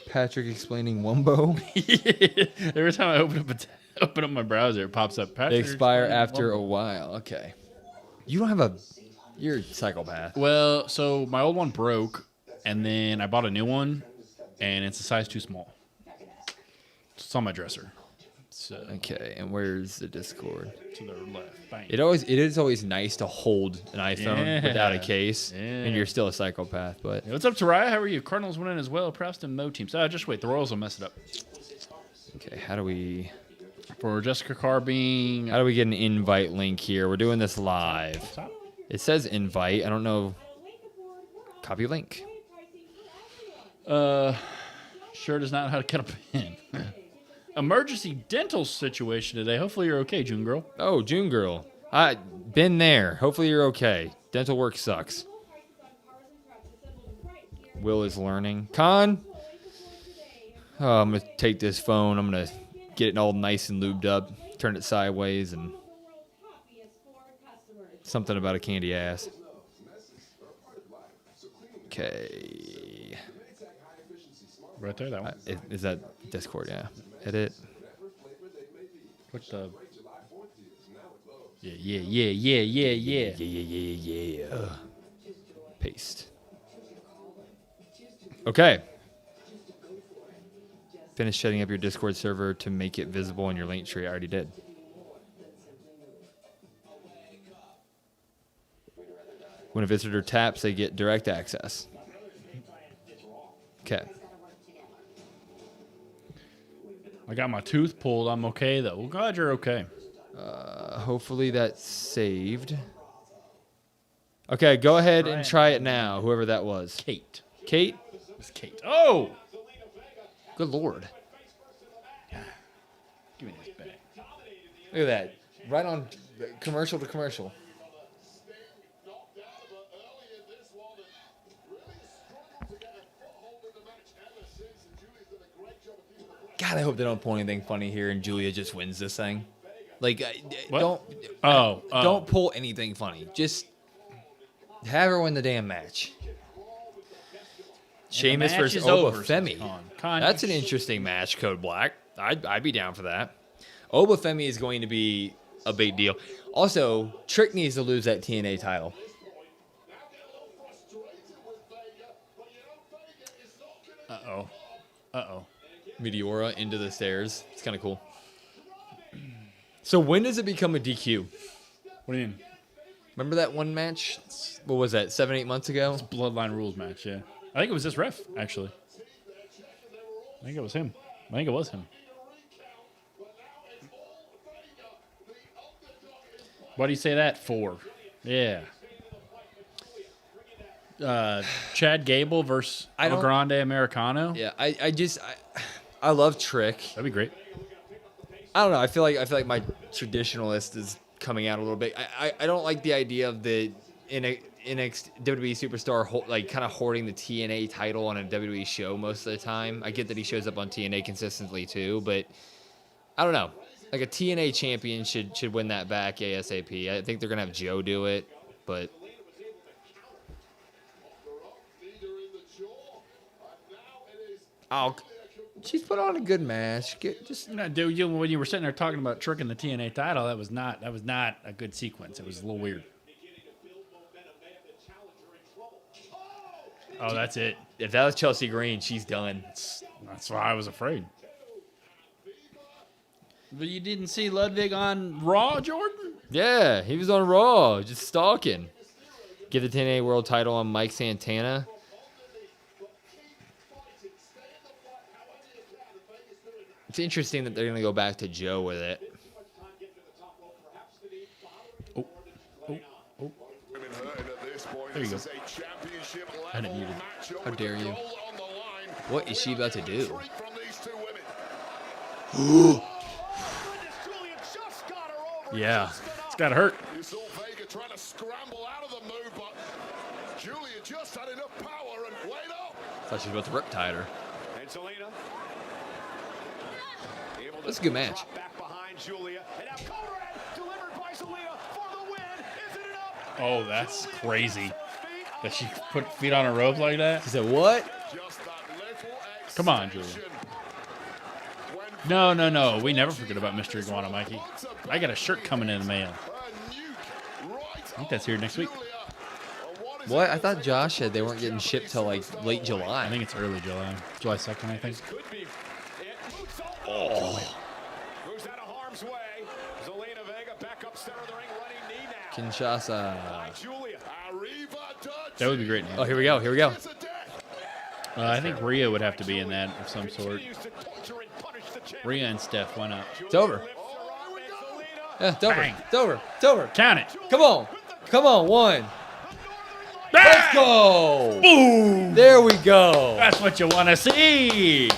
Patrick explaining Wumbo. Every time I open up my browser, it pops up. They expire after a while. Okay. You don't have you're a psychopath. Well, so my old one broke, and then I bought a new one, and it's a size too small. It's on my dresser. So, okay, and where's the Discord? To the left. Bang. It is always nice to hold an iPhone without a case, and you're still a psychopath. But hey, what's up, Taraya? How are you? Cardinals winning as well. Preston Mo teams. Just wait. The Royals will mess it up. Okay, how do we? For Jessica Carr being... How do we get an invite link here? We're doing this live. It says invite. I don't know. Copy link. Sure does not know how to cut a pin. Emergency dental situation today. Hopefully you're okay, June girl. Oh, June girl. I been there. Hopefully you're okay. Dental work sucks. Will is learning. Con. Oh, I'm gonna take this phone. I'm gonna get it all nice and lubed up. Turn it sideways and something about a candy ass. Okay. Right there, that one. Is that Discord? Yeah. Edit. What the? Yeah. Paste. Okay. Finish setting up your Discord server to make it visible in your link tree. I already did. When a visitor taps, they get direct access. Okay. I got my tooth pulled. I'm okay, though. Well, glad you're okay. Hopefully that's saved. Okay, go ahead and try it now, whoever that was. Kate. Kate? It's Kate. Oh! Good Lord. Give me this back. Look at that. Right on commercial to commercial. God, I hope they don't pull anything funny here and Julia just wins this thing. Like, don't pull anything funny. Just have her win the damn match. Sheamus versus Oba Femi. That's an interesting match, Code Black. I'd be down for that. Oba Femi is going to be a big deal. Also, Trick needs to lose that TNA title. Uh-oh. Meteora into the stairs. It's kind of cool. So when does it become a DQ? What do you mean? Remember that one match? What was that, 7-8 months ago? It's a Bloodline Rules match, yeah. I think it was this ref, actually. I think it was him. Why do you say that for? Yeah. Chad Gable versus El Grande Americano. Yeah, I love Trick. That'd be great. I don't know. I feel like my traditionalist is coming out a little bit. I don't like the idea of the WWE superstar kind of hoarding the TNA title on a WWE show most of the time. I get that he shows up on TNA consistently too, but I don't know. Like a TNA champion should win that back ASAP. I think they're gonna have Joe do it, but Oh, she's put on a good match. No, dude, when you were sitting there talking about tricking the TNA title, that was not a good sequence. It was a little weird. Oh, that's it. If that was Chelsea Green, she's done. That's why I was afraid. But you didn't see Ludwig on Raw, Jordan? Yeah, he was on Raw, just stalking. Give the TNA World title on Mike Santana. It's interesting that they're going to go back to Joe with it. Oh. There you go. I didn't mute it. How dare you? What is she about to do? Yeah, it's got to hurt. Trying to scramble out of the move, but Julia just had enough power and wait up. Thought she was about to riptide her. And Selena. That's a good match. Back behind Julia. And now Conrad delivered by Selena for the win. Is it enough? Oh, that's crazy. That she put feet on a rope like that? She said, what? Come on, Julia. No. We never forget about Mr. Iguana, Mikey. I got a shirt coming in the mail. I think that's here next week. What? I thought Josh said they weren't getting shipped till like late July. I think it's early July. July 2nd, I think. Oh. Moves out of harm's way. Zelina Vega back up center of the ring, running knee now. Kinshasa. That would be great. Oh, here we go. I think Rhea would have to be in that of some sort. Rhea and Steph, why not? It's over. Yeah, it's over. Bang. It's over. It's over. Count it. Come on. One. Bang! Let's go. Boom. There we go. That's what you want to see.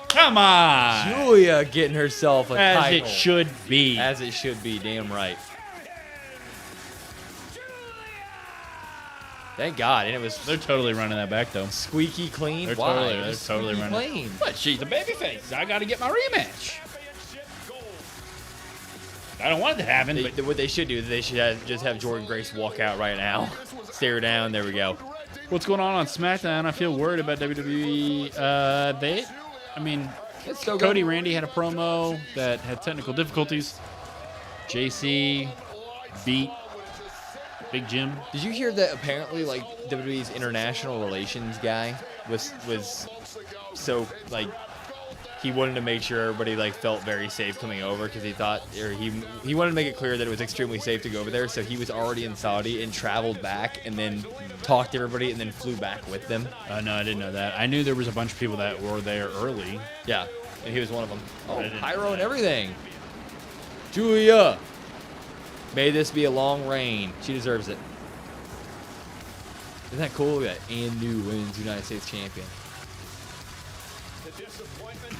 Come on. Julia getting herself a title. As it should be. As it should be. Damn right. Thank God. And it was They're totally running that back, though. squeaky clean. They're Why? totally, It they're was totally squeaky running. clean. But she's a babyface. I got to get my rematch. I don't want it to happen, but What they should do is they should just have Jordan Grace walk out right now. Stare down. There we go. what's going on Smackdown? I feel worried about WWE. Cody Randy had a promo that had technical difficulties. JC beat Big Jim. Did you hear that apparently like WWE's international relations guy was so like he wanted to make sure everybody like felt very safe coming over because he thought or he wanted to make it clear that it was extremely safe to go over there, so he was already in Saudi and traveled back and then talked to everybody and then flew back with them. No, I didn't know that. I knew there was a bunch of people that were there early. Yeah, and he was one of them. I Oh, didn't pyro know and that. everything. Julia, may this be a long reign. She deserves it. Isn't that cool? Look at that. And new wins United States champion. The disappointment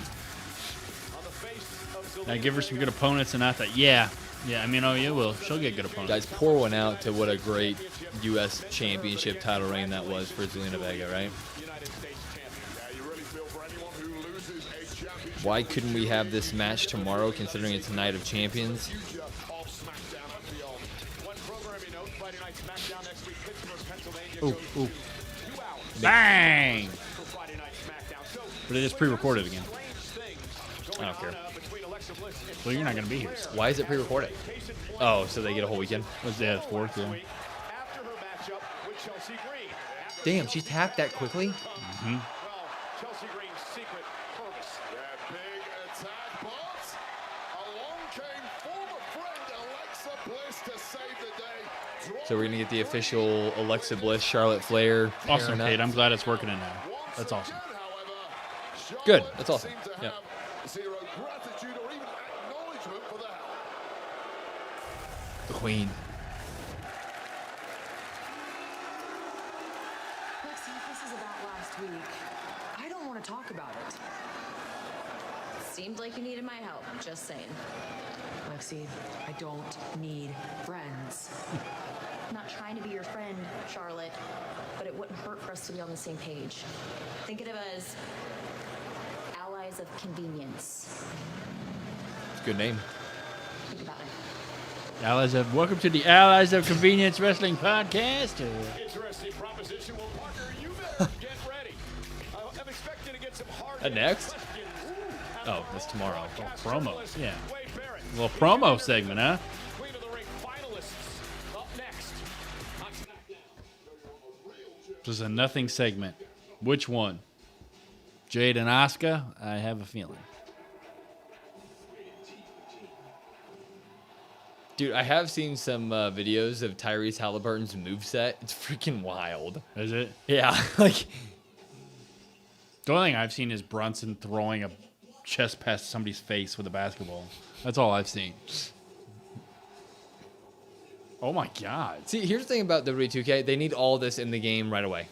on the face of Zelina. Now give her some good opponents and not that. Yeah, you will. She'll get good opponents. Guys, pour one out to what a great U.S. championship title reign that was for Zelina Vega, right? Why couldn't we have this match tomorrow, considering it's a night of champions? Ooh. Bang! But it is pre-recorded again. I don't care. Well, you're not going to be here. Why is it pre-recorded? Oh, so they get a whole weekend? Was the 4th, yeah. After her matchup with Chelsea Green. Damn, she tapped that quickly? Mm-hmm. Well, Chelsea Green's secret purpose. That big attack, but along came former friend Alexa Bliss to save the day. So we're going to get the official Alexa Bliss, Charlotte Flair. Awesome, pairing up. Kate. I'm glad it's working in now. That's awesome. Good. That's awesome. Yeah. Zero gratitude or even acknowledgement for that. The Queen. Lexi, if this is about last week, I don't want to talk about it. Seemed like you needed my help, just saying. Lexi, I don't need friends. I'm not trying to be your friend, Charlotte, but it wouldn't hurt for us to be on the same page. Think of it as allies of convenience. It's a good name. Think about it. Welcome to the Allies of Convenience Wrestling Podcast. Interesting proposition. Well, Parker, you better get ready. I'm expecting to get some Next? Oh, that's tomorrow. Promo. Yeah. A little promo segment, huh? Queen of the Ring finalists up next on SmackDown. Just a nothing segment. Which one? Jade and Asuka? I have a feeling. Dude, I have seen some videos of Tyrese Halliburton's moveset. It's freaking wild. Is it? Yeah, like... The only thing I've seen is Brunson throwing a chest past somebody's face with a basketball. That's all I've seen. Oh my God. See, here's the thing about WWE 2K. They need all this in the game right away.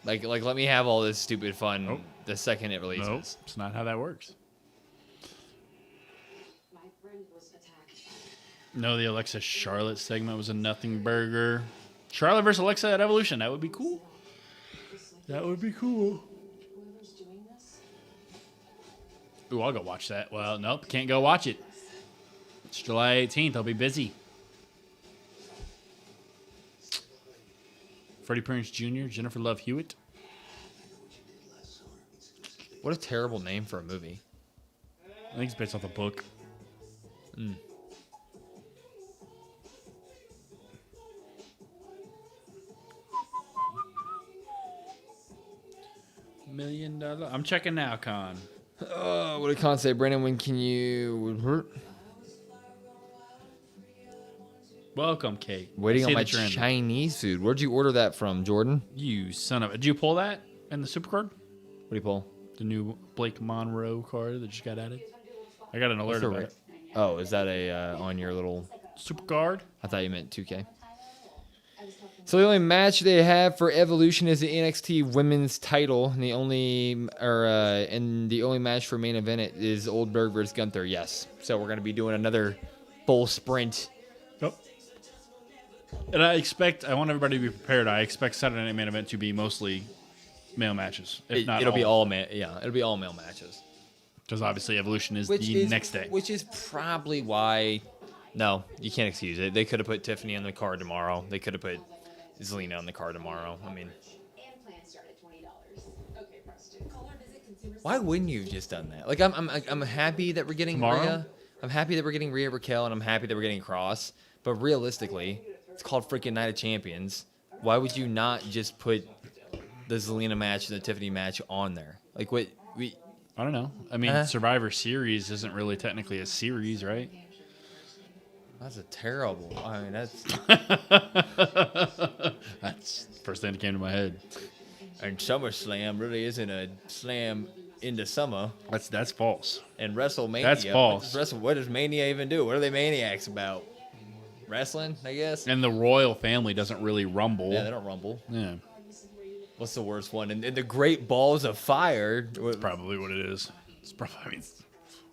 Like let me have all this stupid fun the second it releases. Nope, it's not how that works. No, the Alexa Charlotte segment was a nothing burger. Charlotte versus Alexa at Evolution. That would be cool. That would be cool. Ooh, I'll go watch that. Well, nope, can't go watch it. It's July 18th. I'll be busy. Freddie Prinze Jr., Jennifer Love Hewitt. What a terrible name for a movie. I think it's based off a book. Mm. $1 million. I'm checking now, Con. What did Con say? Brandon, when can you... Welcome, Kate. Waiting I on see my that you're in there. Chinese food. Where'd you order that from, Jordan? You son of a... Did you pull that in the Supercard? What do you pull? The new Blake Monroe card that just got added. I got an alert about it. Oh, is that a on your little... Supercard? I thought you meant 2K. So the only match they have for Evolution is the NXT Women's Title, and the only match for main event is Oldberg versus Gunther. Yes, so we're gonna be doing another full sprint. Yep. And I want everybody to be prepared. I expect Saturday Night Main Event to be mostly male matches. If not, It'll be all male. Yeah, it'll be all male matches. Because obviously Evolution is next day. Which is probably why. No, you can't excuse it. They could have put Tiffany on the card tomorrow. They could have put Zelina on the card tomorrow. I mean, why wouldn't you have just done that? Like, I'm happy that we're getting Tomorrow? Rhea. I'm happy that we're getting Rhea Raquel, and I'm happy that we're getting Cross. But realistically, it's called freaking Night of Champions. Why would you not just put the Zelina match and the Tiffany match on there? Like, what we? I don't know. I mean, Survivor Series isn't really technically a series, right? That's a terrible. I mean, that's that's the first thing that came to my head. And SummerSlam really isn't a slam into summer. That's false. And WrestleMania. That's false. What does Mania even do? What are they maniacs about? Wrestling, I guess. And the royal family doesn't really rumble. Yeah, they don't rumble. Yeah. What's the worst one? And the Great Balls of Fire. That's probably what it is. It's probably,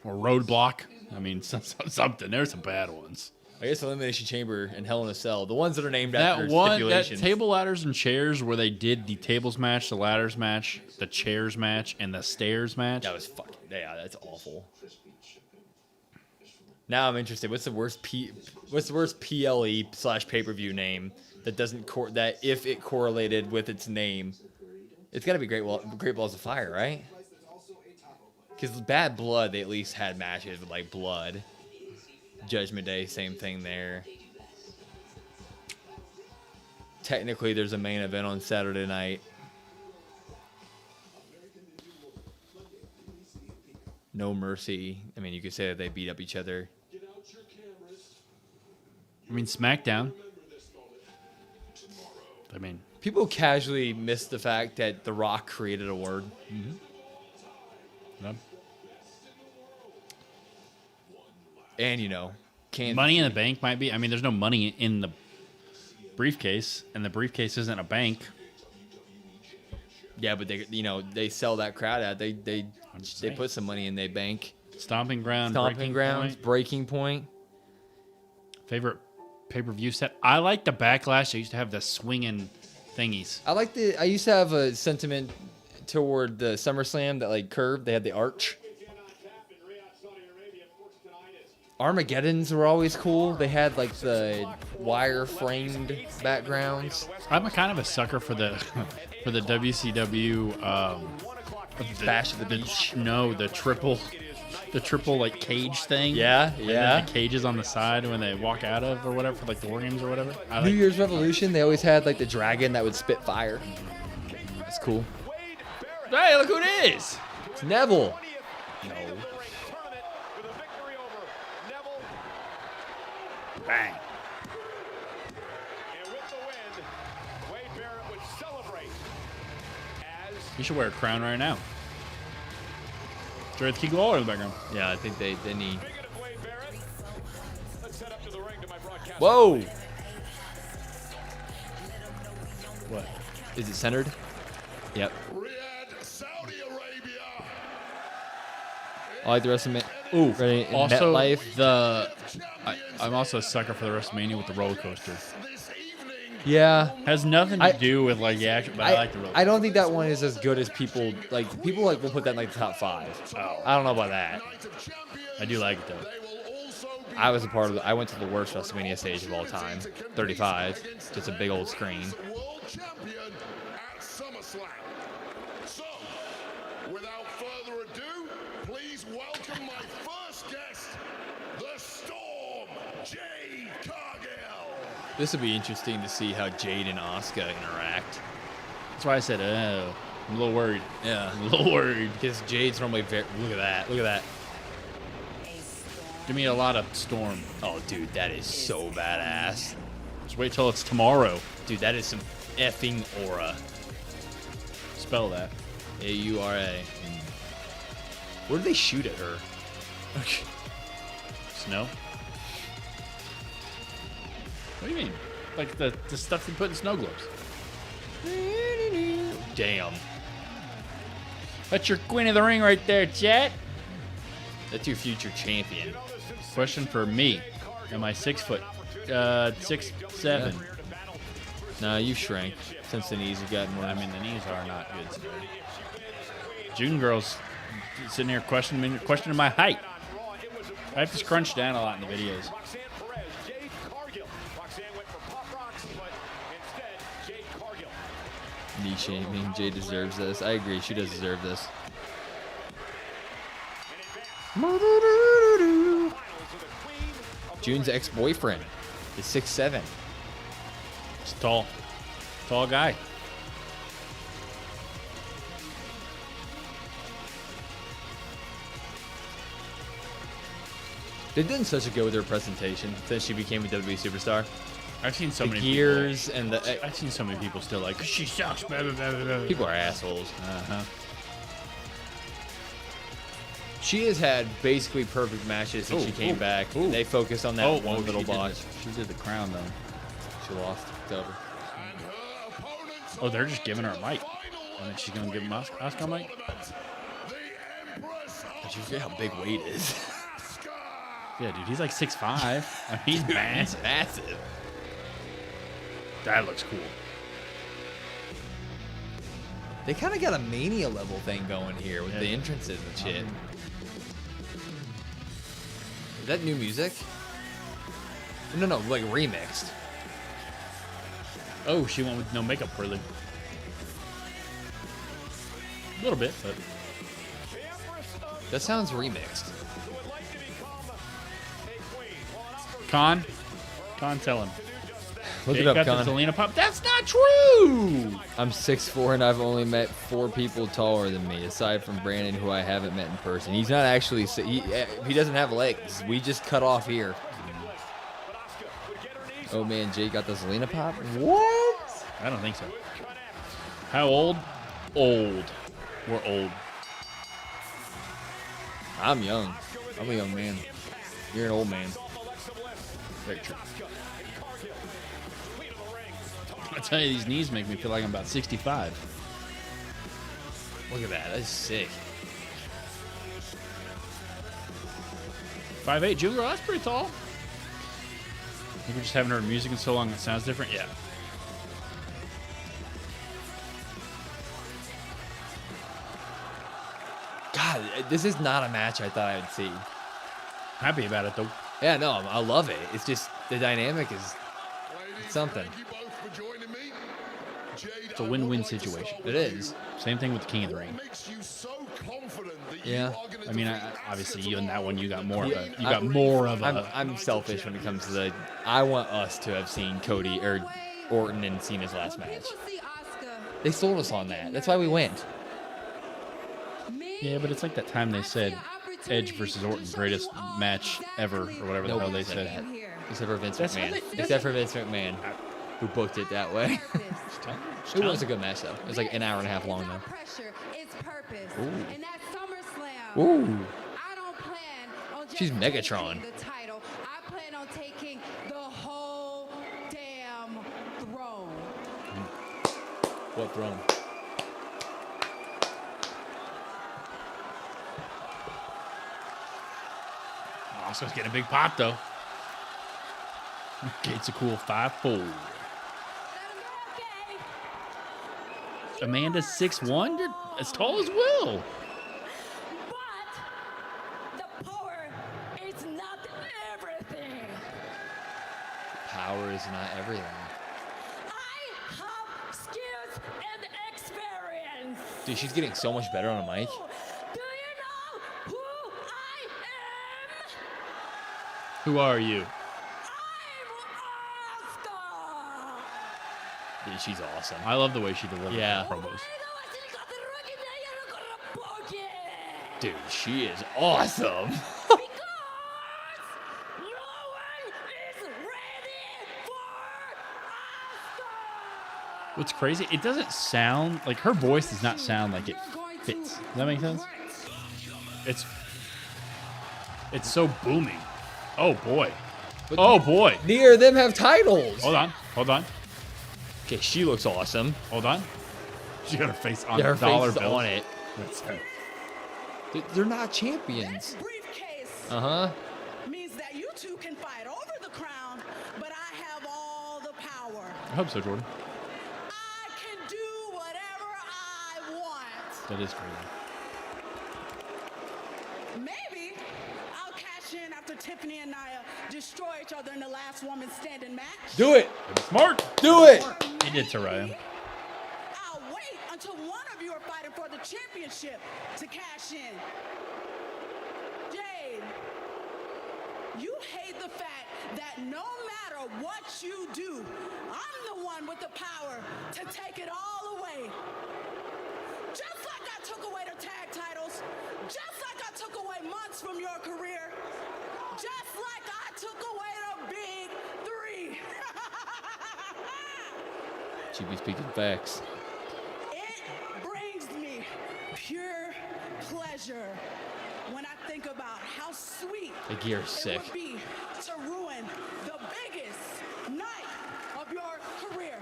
or Roadblock. I mean, something. There's some bad ones. I guess Elimination Chamber and Hell in a Cell. The ones that are named That after one, that stipulations. table, ladders, and chairs where they did the tables match, the ladders match, the chairs match, and the stairs match. That was fucking. Yeah, that's awful. Now I'm interested. What's the worst PLE / pay-per-view name that doesn't that if it correlated with its name, it's got to be Great Balls of Fire, right? Because Bad Blood, they at least had matches with like blood. Judgment Day, same thing there. Technically, there's a main event on Saturday night. No Mercy. I mean, you could say that they beat up each other. I mean, SmackDown. I mean, people casually miss the fact that The Rock created a word. No. And, you know, Money in the Bank might be. I mean, there's no money in the briefcase, and the briefcase isn't a bank. Yeah, but they sell that crowd out. They put some money in their bank. Stomping Grounds, Breaking Point. Favorite pay-per-view set? I like the Backlash. They used to have the swinging thingies. I used to have a sentiment toward the SummerSlam that like curved. They had the arch. Armageddons were always cool. They had like the wire framed backgrounds. I'm a kind of a sucker for the WCW Bash of the Beach. No, the triple like cage thing. Yeah, And yeah. then the cages on the side when they walk out of or whatever for like the war games or whatever. New Year's Revolution, they always had like the dragon that would spit fire. That's cool. Hey, look who it is! It's Neville. No. Bang. And with the win, Wade Barrett would celebrate as You should wear a crown right now. Jared Keegle Waller in the background. Yeah, I think they need. Speaking of Wade Barrett, let's head up to the ring to my broadcast. Whoa! What? Is it centered? Yep. Riyadh, Saudi Arabia. I like the rest of it. Ooh, Ready in also MetLife. I'm also a sucker for the WrestleMania with the roller coaster. Yeah. Has nothing to do with like the action, but I like the roller coaster. I don't think that one is as good as people like. People like will put that in like the top 5. Oh. I don't know about that. I do like it though. I was a part of I went to the worst WrestleMania stage of all time. 35. Just a big old screen. World champion at SummerSlam. So, without further ado, please welcome my first guest, the Storm, Jade Cargill. This will be interesting to see how Jade and Asuka interact. That's why I said, oh, I'm a little worried. Yeah. I'm a little worried. Because Jade's normally very. Look at that. Look at that. Give me a lot of Storm. Oh, dude, that is so badass. Just wait till it's tomorrow. Dude, that is some effing aura. Spell that. A-U-R-A. Where do they shoot at her? Snow? What do you mean? Like the stuff you put in snow globes. Damn. That's your Queen of the Ring right there, chat. That's your future champion. Question for me. Am I 6 foot? 6'7". Yeah. Nah, you shrank since the knees have gotten worse. I mean, the knees are not good. June girl's sitting here questioning my height. I have to scrunch down a lot in the videos. Knee shaming. Jade deserves this. I agree. She does deserve this. June's ex-boyfriend is 6'7". It's tall. Tall guy. They've done such a good with her presentation since she became a WWE superstar. I've seen so The many gears people, and the. I've seen so many people still like, she sucks. Blah, blah, blah, blah. People are assholes. Uh-huh. She has had basically perfect matches since she came back. They focused on that one little botch. She did the crown though. She lost. It's over. Oh, they're just giving her a mic. And then she's gonna give him Asuka a mic. Did you forget how big Wade is? Yeah, dude, he's like 6'5". I mean, he's Dude, massive. he's massive. That looks cool. They kind of got a Mania level thing going here with the entrances and shit. Is that new music? No, like remixed. Oh, she went with no makeup, really. A little bit, but that sounds remixed. Con, tell him. Look Jake it up, got Con. the Zelina pop. That's not true. I'm 6'4" and I've only met 4 people taller than me, aside from Brandon, who I haven't met in person. He's not actually. He doesn't have legs. We just cut off here. Oh man, Jake got the Zelina pop. What? I don't think so. How old? Old. We're old. I'm young. I'm a young man. You're an old man. Very true. I tell you, these knees make me feel like I'm about 65. Look at that. That's sick. 5'8", June girl. That's pretty tall. I think we're just haven't heard music in so long it sounds different. Yeah. God, this is not a match I thought I would see. Happy about it though. Yeah, no, I love it. It's just the dynamic is something. It's a win-win situation. It is. Same thing with the King of the Ring. Yeah. I mean, obviously, you in that one, you got more of a. You got more of a. I'm selfish when it comes to the. I want us to have seen Cody or Orton and Cena's last match. They sold us on that. That's why we went. Yeah, but it's like that time they said Edge versus Orton, greatest match ever, or whatever the hell they said. That. Except for Vince That's how McMahon. they- Except for Vince McMahon, who booked it that way. It was a good match though. It was like an hour and a half long though. Ooh. Ooh. She's Megatron. The title. I plan on taking the whole damn throne. What throne? Asuka's getting a big pop though. Gates a cool 5'4". Amanda's 6'1". You're as tall as Will. Power is not everything. Dude, she's getting so much better on a mic. Who are you? Dude, she's awesome. I love the way she delivers Yeah. promos. Dude, she is awesome. What's crazy? It doesn't sound like her voice does not sound like it fits. Does that make sense? It's so booming. Oh boy. Oh boy. Neither of them have titles. Hold on. Hold on. Okay, she looks awesome. Hold on. She got her face on Yeah, her dollar face is bills. on it. They're not champions. Uh-huh. Means that you two can fight over the crown, but I have all the power. I hope so, Jordan. I can do whatever I want. That is crazy. Maybe I'll cash in after Tiffany and Nia destroy each other in the last woman standing match. Do it. Smart. Do it. He did Soraya. I'll wait until one of you are fighting for the championship to cash in. Jade, you hate the fact that no matter what you do, I'm the one with the power to take it all away. Just like I took away the tag titles, just like I took away months from your career, just like I took away the big three. She be speaking facts. It brings me pure pleasure when I think about how sweet The gear is it sick. would be to ruin the biggest night of your career.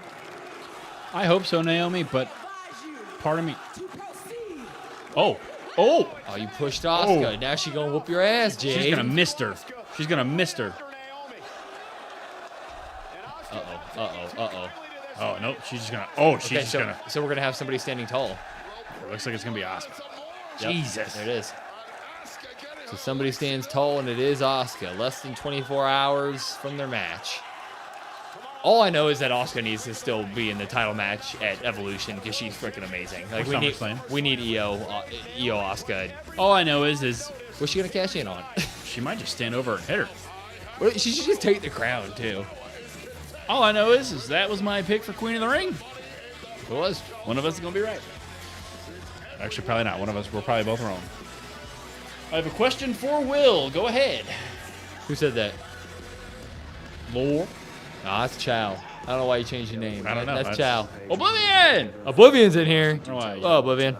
I hope so, Naomi, but Advise you part of me. to proceed. Oh. Oh. Oh, you pushed Asuka. Now she gonna whoop your ass, Jay. She's gonna miss her. She's gonna miss her. Uh-oh. Uh-oh. Uh-oh. Oh no, she's just gonna. Oh, she's Okay, just so, gonna. so we're gonna have somebody standing tall. It looks like it's gonna be Asuka. Yep, Jesus. there it is. So somebody stands tall, and it is Asuka. Less than 24 hours from their match. All I know is that Asuka needs to still be in the title match at Evolution because she's freaking amazing. Like we need Io Asuka. All I know is What's she gonna cash in on? she might just stand over and hit her. Well, she should just take the crown too. All I know is that was my pick for Queen of the Ring. It was. One of us is gonna be right. Actually, probably not. One of us. We're probably both wrong. I have a question for Will. Go ahead. Who said that? Lore. Nah, that's Chow. I don't know why you changed your name. I don't know. That's Chow. Oblivion. Oblivion's in here. Why? Oh, Oblivion.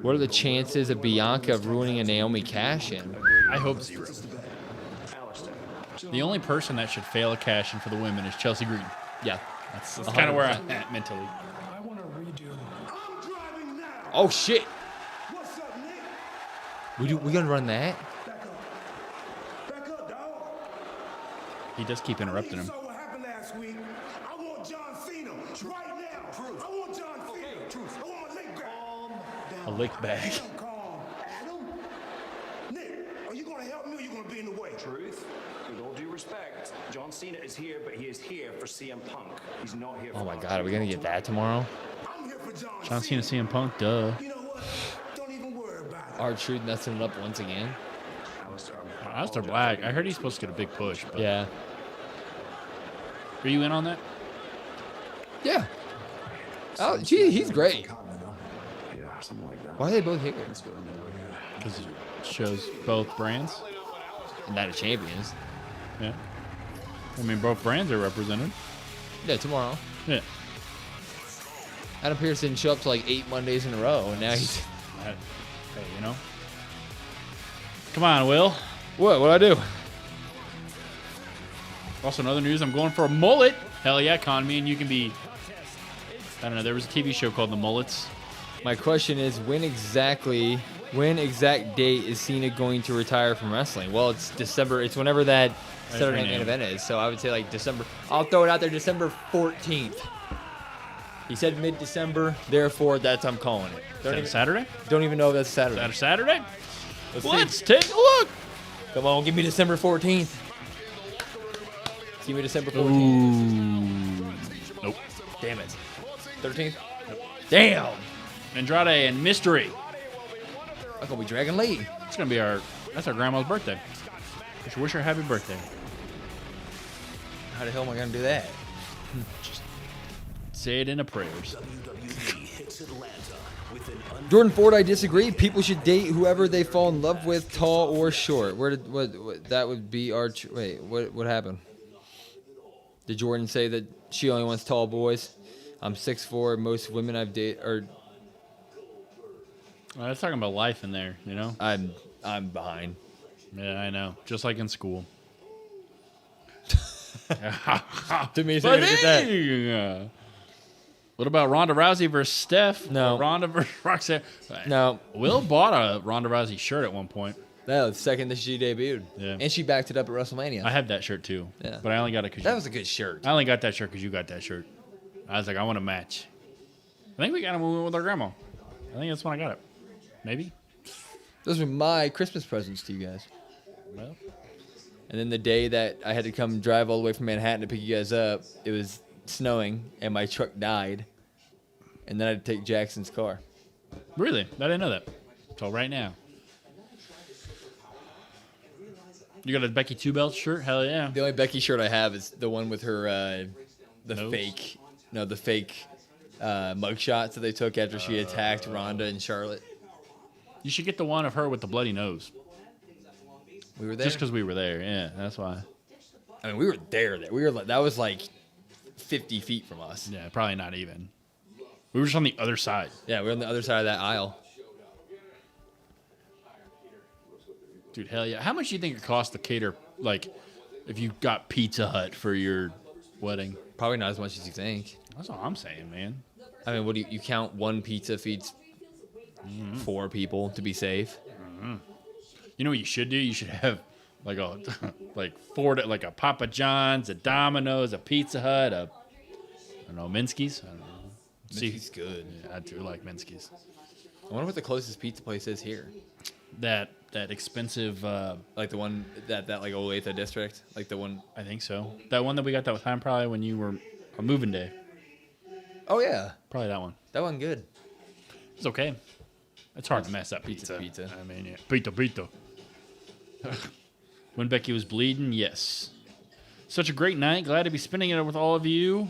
What are the chances of Bianca ruining a Naomi cash-in? I hope 0. The only person that should fail a cash in for the women is Chelsea Green. Yeah. That's kind of where I'm at mentally. I want to redo. I'm driving now. Oh, shit. What's up, Nick? We gonna run that? Back up, dog. He does keep interrupting him. So what happened last week? I want John Cena right now. Truth. I want John Cena. Truth. I want my leg back. A lick bag. Calm. Adam? Nick, are you going to help me or are you going to be in the way? Truth, with all due respect, John Cena is here, but he is here for CM Punk. He's not here for Oh my God, are we gonna get that tomorrow? I'm here for John Cena, CM Punk, duh. You know what? Don't even worry about it. R-Truth messing it up once again. Aleister Black. I heard he's supposed to get a big push. But Yeah. Are you in on that? Yeah. Oh, gee, he's great. Yeah, something like that. Why are they both here? Because it shows both brands. Night of Champions. Yeah. I mean, both brands are represented. Yeah, tomorrow. Yeah. Adam Pearce didn't show up to like 8 Mondays in a row, and now he's. Hey, you know. Come on, Will. What'd I do? Also, in other news, I'm going for a mullet. Hell yeah, Con. Me and you can be. I don't know. There was a TV show called The Mullets. My question is, when exact date is Cena going to retire from wrestling? Well, it's December. It's whenever that Saturday Night Main Event is. So I would say like December. I'll throw it out there, December 14th. He said mid-December, therefore I'm calling it. Is that a Saturday? Don't even know if that's Saturday. Is that a Saturday? Let's Let's take a look. Come on, give me December 14th. Give me December 14th. Ooh. Nope. Damn it. 13th? Damn. Andrade and Mystery. I'm gonna be Dragon Lee. It's gonna be that's our grandma's birthday. We should wish her happy birthday. How the hell am I gonna do that? Just say it in a prayers. Jordan Ford, I disagree. People should date whoever they fall in love with, tall or short. What that would be our wait, what happened? Did Jordan say that she only wants tall boys? I'm 6'4". Most women I've dated are. I was talking about life in there, you know. I'm behind. Yeah, I know. Just like in school. To me, so get that. Yeah. What about Ronda Rousey versus Steph? No. Or Ronda versus Roxanne? No. Will bought a Ronda Rousey shirt at one point. No, the second that she debuted. Yeah. And she backed it up at WrestleMania. I have that shirt too. Yeah. But I only got it because That was a good shirt. I only got that shirt because you got that shirt. I was like, I want a match. I think we got him when we went with our grandma. I think that's when I got it. Maybe. Those were my Christmas presents to you guys. Well. And then the day that I had to come drive all the way from Manhattan to pick you guys up, it was snowing and my truck died. And then I had to take Jackson's car. Really? I didn't know that. So right now. You got a Becky Two Belt shirt? Hell yeah. The only Becky shirt I have is the one with her, the Nose? fake mugshots that they took after she attacked Ronda and Charlotte. You should get the one of her with the bloody nose. We were there. Just because we were there. Yeah, that's why. I mean, we were there. We were like, that was like 50 feet from us. Yeah, probably not even. We were just on the other side. Yeah, we were on the other side of that aisle. Dude, hell yeah. How much do you think it costs to cater, like, if you got Pizza Hut for your wedding? Probably not as much as you think. That's all I'm saying, man. I mean, what do you count? One pizza feeds 4 people to be safe. You know what you should do? You should have like a like a Papa John's, a Domino's, a Pizza Hut, I don't know, Minsky's. I don't know. Minsky's good. Yeah, I do like Minsky's. I wonder what the closest pizza place is here. That expensive, like the one that like Olathe district, like the one. I think so. That one that we got that time probably when you were on moving day. Oh yeah, probably that one. That one good. It's okay. It's hard to mess up pizza. I mean, yeah. Pizza. When Becky was bleeding, yes. Such a great night. Glad to be spending it with all of you.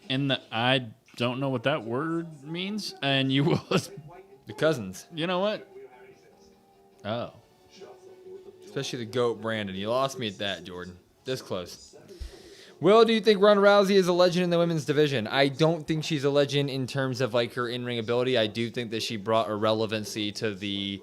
And I don't know what that word means. And you will. The cousins. You know what? Oh. Especially the GOAT Brandon. You lost me at that, Jordan. This close. Will, do you think Ronda Rousey is a legend in the women's division? I don't think she's a legend in terms of like her in-ring ability. I do think that she brought a relevancy to the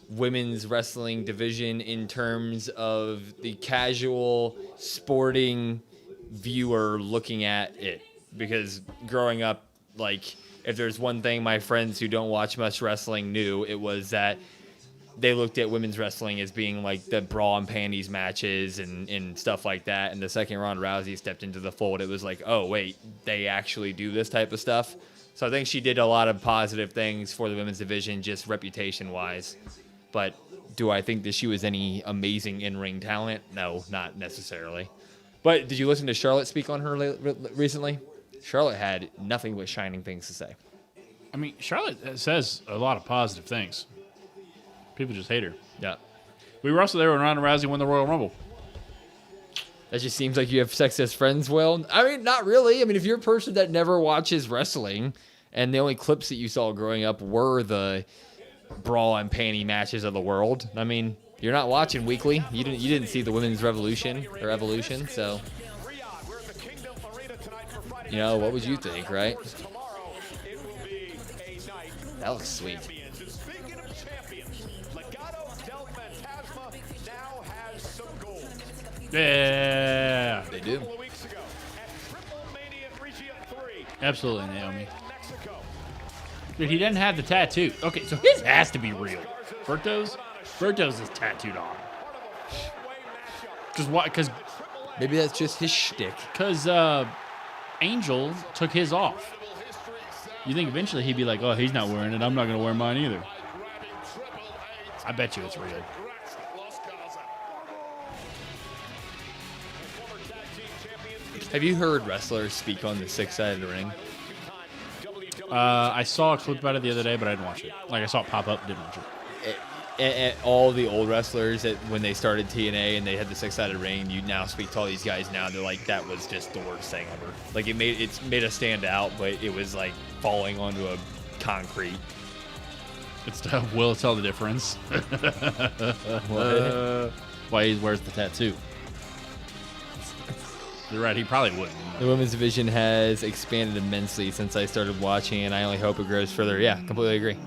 women's wrestling division in terms of the casual sporting viewer looking at it. Because growing up, like, if there's one thing my friends who don't watch much wrestling knew, it was that they looked at women's wrestling as being like the bra and panties matches and stuff like that. And the second Ronda Rousey stepped into the fold, it was like, oh, wait, they actually do this type of stuff. So I think she did a lot of positive things for the women's division, just reputation-wise. But do I think that she was any amazing in-ring talent? No, not necessarily. But did you listen to Charlotte speak on her recently? Charlotte had nothing but shining things to say. I mean, Charlotte says a lot of positive things. People just hate her. Yeah. We were also there when Ronda Rousey won the Royal Rumble. That just seems like you have sexist friends, Will. I mean, not really. I mean, if you're a person that never watches wrestling and the only clips that you saw growing up were the brawl and panty matches of the world, I mean, you're not watching weekly. You didn't see the women's revolution or evolution, so you know, what would you think, right? That looks sweet. Yeah, they do. Absolutely, Naomi. Dude, he doesn't have the tattoo. Okay, so his has to be real. Berto's is tattooed on. Because why? Because maybe that's just his shtick. Because Angel took his off. You think eventually he'd be like, oh, he's not wearing it. I'm not going to wear mine either. I bet you it's real. Have you heard wrestlers speak on the six-sided ring? I saw a clip about it the other day, but I didn't watch it. Like, I saw it pop up, didn't watch it. All the old wrestlers, when they started TNA and they had the six-sided ring, you now speak to all these guys now, they're like, that was just the worst thing ever. Like, it's made us stand out, but it was like falling onto a concrete. Will tell the difference. Why he wears the tattoo. You're right, he probably wouldn't. The women's division has expanded immensely since I started watching, and I only hope it grows further. Yeah, completely agree.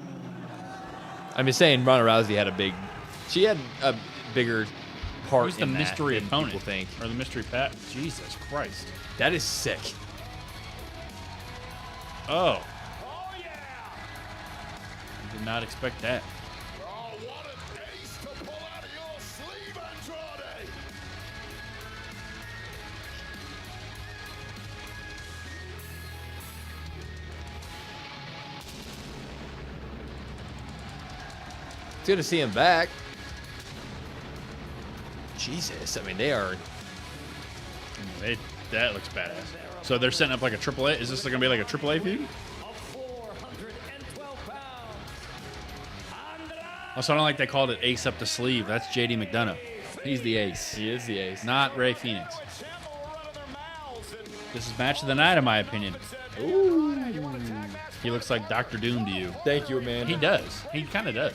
I'm just saying, Ronda Rousey had a bigger part Who's the in mystery that than opponent? people think. Or the mystery pat? Jesus Christ. That is sick. Oh. Did not expect that. It's good to see him back. Jesus, I mean, they are. That looks badass. So they're setting up like a AAA. Is this going to be like a AAA feud? Also, I don't like they called it Ace up the sleeve. That's JD McDonough. He's the ace. He is the ace. Not Ray Phoenix. This is match of the night, in my opinion. Ooh. He looks like Dr. Doom to you. Thank you, man. He does. He kind of does.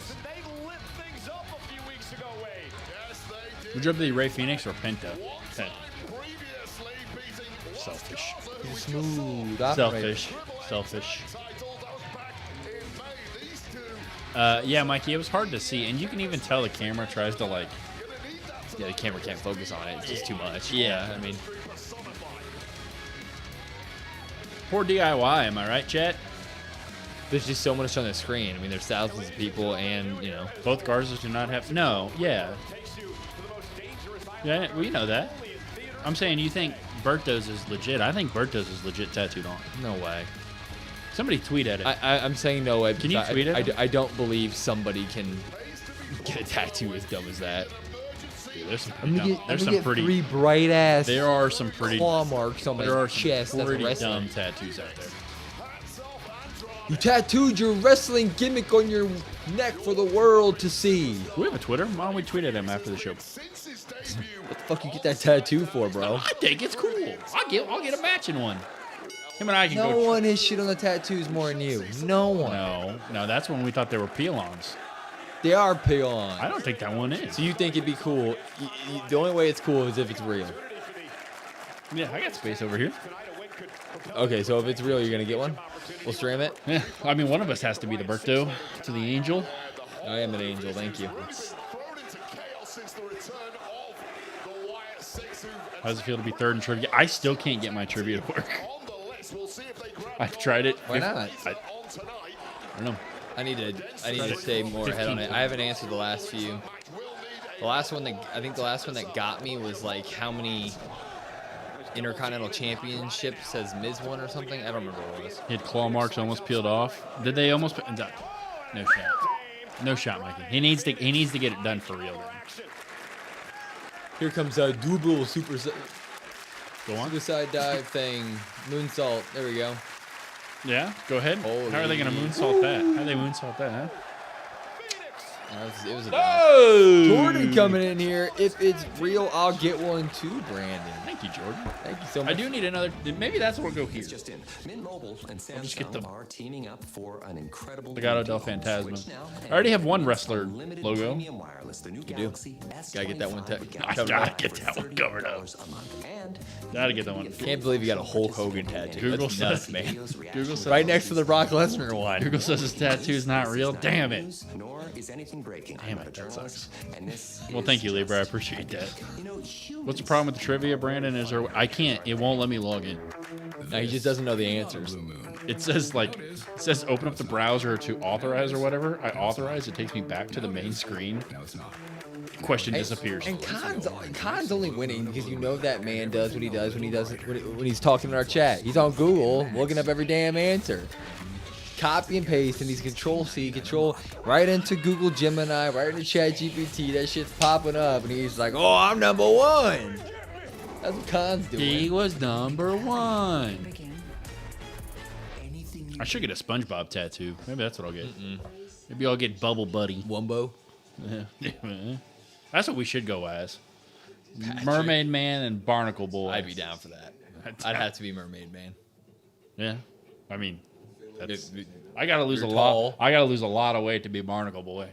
Would you rather be Ray Phoenix or Penta? Penta. Selfish. He's a smooth operator. Selfish. Yeah, Mikey, it was hard to see, and you can even tell the camera tries to like. Yeah, the camera can't focus on it. It's just too much. Yeah, I mean. Poor DIY, am I right, chat? There's just so much on the screen. I mean, there's thousands of people, and you know, both Garzas do not have. No, yeah. Yeah, we know that. I'm saying you think Berto's is legit. I think Berto's is legit tattooed on. No way. Somebody tweet at it. I'm saying no way. Can you tweet it? I don't believe somebody can get a tattoo as dumb as that. Dude, there's some pretty dumb. There's some pretty 3 bright ass. There are some pretty claw marks on my chest. There are some pretty That's dumb tattoos out there. You tattooed your wrestling gimmick on your neck for the world to see. Do we have a Twitter? Why don't we tweet at him after the show? What the fuck you get that tattoo for, bro? I think it's cool. I'll get a matching one. Him and I can no go. No one has shit on the tattoos more than you. No one. No, that's when we thought they were peel-ons. They are peel-ons. I don't think that one is. So you think it'd be cool? The only way it's cool is if it's real. Yeah, I got space over here. Okay, so if it's real, you're gonna get one. We'll stream it. Yeah, I mean, one of us has to be the Berto to the angel. I am an angel. Thank you. How does it feel to be third in trivia? I still can't get my trivia to work. I've tried it. Why not? I don't know. I need to stay more ahead on it. I haven't answered the last few. The last one that got me was like how many Intercontinental Championships has Miz won or something? I don't remember what it was. He had claw marks almost peeled off. Did they almost? No shot. No shot, Mikey. He needs to get it done for real. Then. Here comes a double super. Go on. Suicide dive thing. Moonsault. There we go. Yeah, go ahead. Holy. How are they going to moonsault that? How do they moonsault that, huh? It was a Oh! Jordan coming in here. If it's real, I'll get one too, Brandon. Thank you, Jordan. Thank you so much. I do need another. Maybe that's what we'll go here. It's just in. Mint Mobile and just get Samsung the are teaming up for an incredible Legado del Fantasma. I already have one wrestler logo. premium wireless, the new do. Galaxy Gotta get that one I gotta get that one covered up. Gotta get that one. Can't believe you got a Hulk Hogan tattoo. Google That's nuts, says- man. Google says Right next to the Brock Lesnar one. Google says his tattoo's not real. Damn it. Nor is anything breaking. Damn I'm it, not a that journalist, and this Well, is thank you, just- Libra. I appreciate that. You know, humans What's the problem with the trivia, Brandon? Is there? I can't. It won't let me log in. No, he just doesn't know the answers. It says open up the browser to authorize or whatever. I authorize. It takes me back to the main screen. Question disappears. And Khan's only winning because you know that man does what he does when he's talking in our chat. He's on Google looking up every damn answer. Copy and paste, and he's Control-C, control right into Google Gemini, right into ChatGPT. That shit's popping up, and he's like, "Oh, I'm number one." That's what Khan's doing. He was number one. I should get a SpongeBob tattoo. Maybe that's what I'll get. Maybe I'll get Bubble Buddy. Wumbo. Yeah. That's what we should go as. Mermaid Man and Barnacle Boy. I'd be down for that. I'd have to be Mermaid Man. Yeah. I mean, I gotta lose a You're lot. tall. I gotta lose a lot of weight to be Barnacle Boy.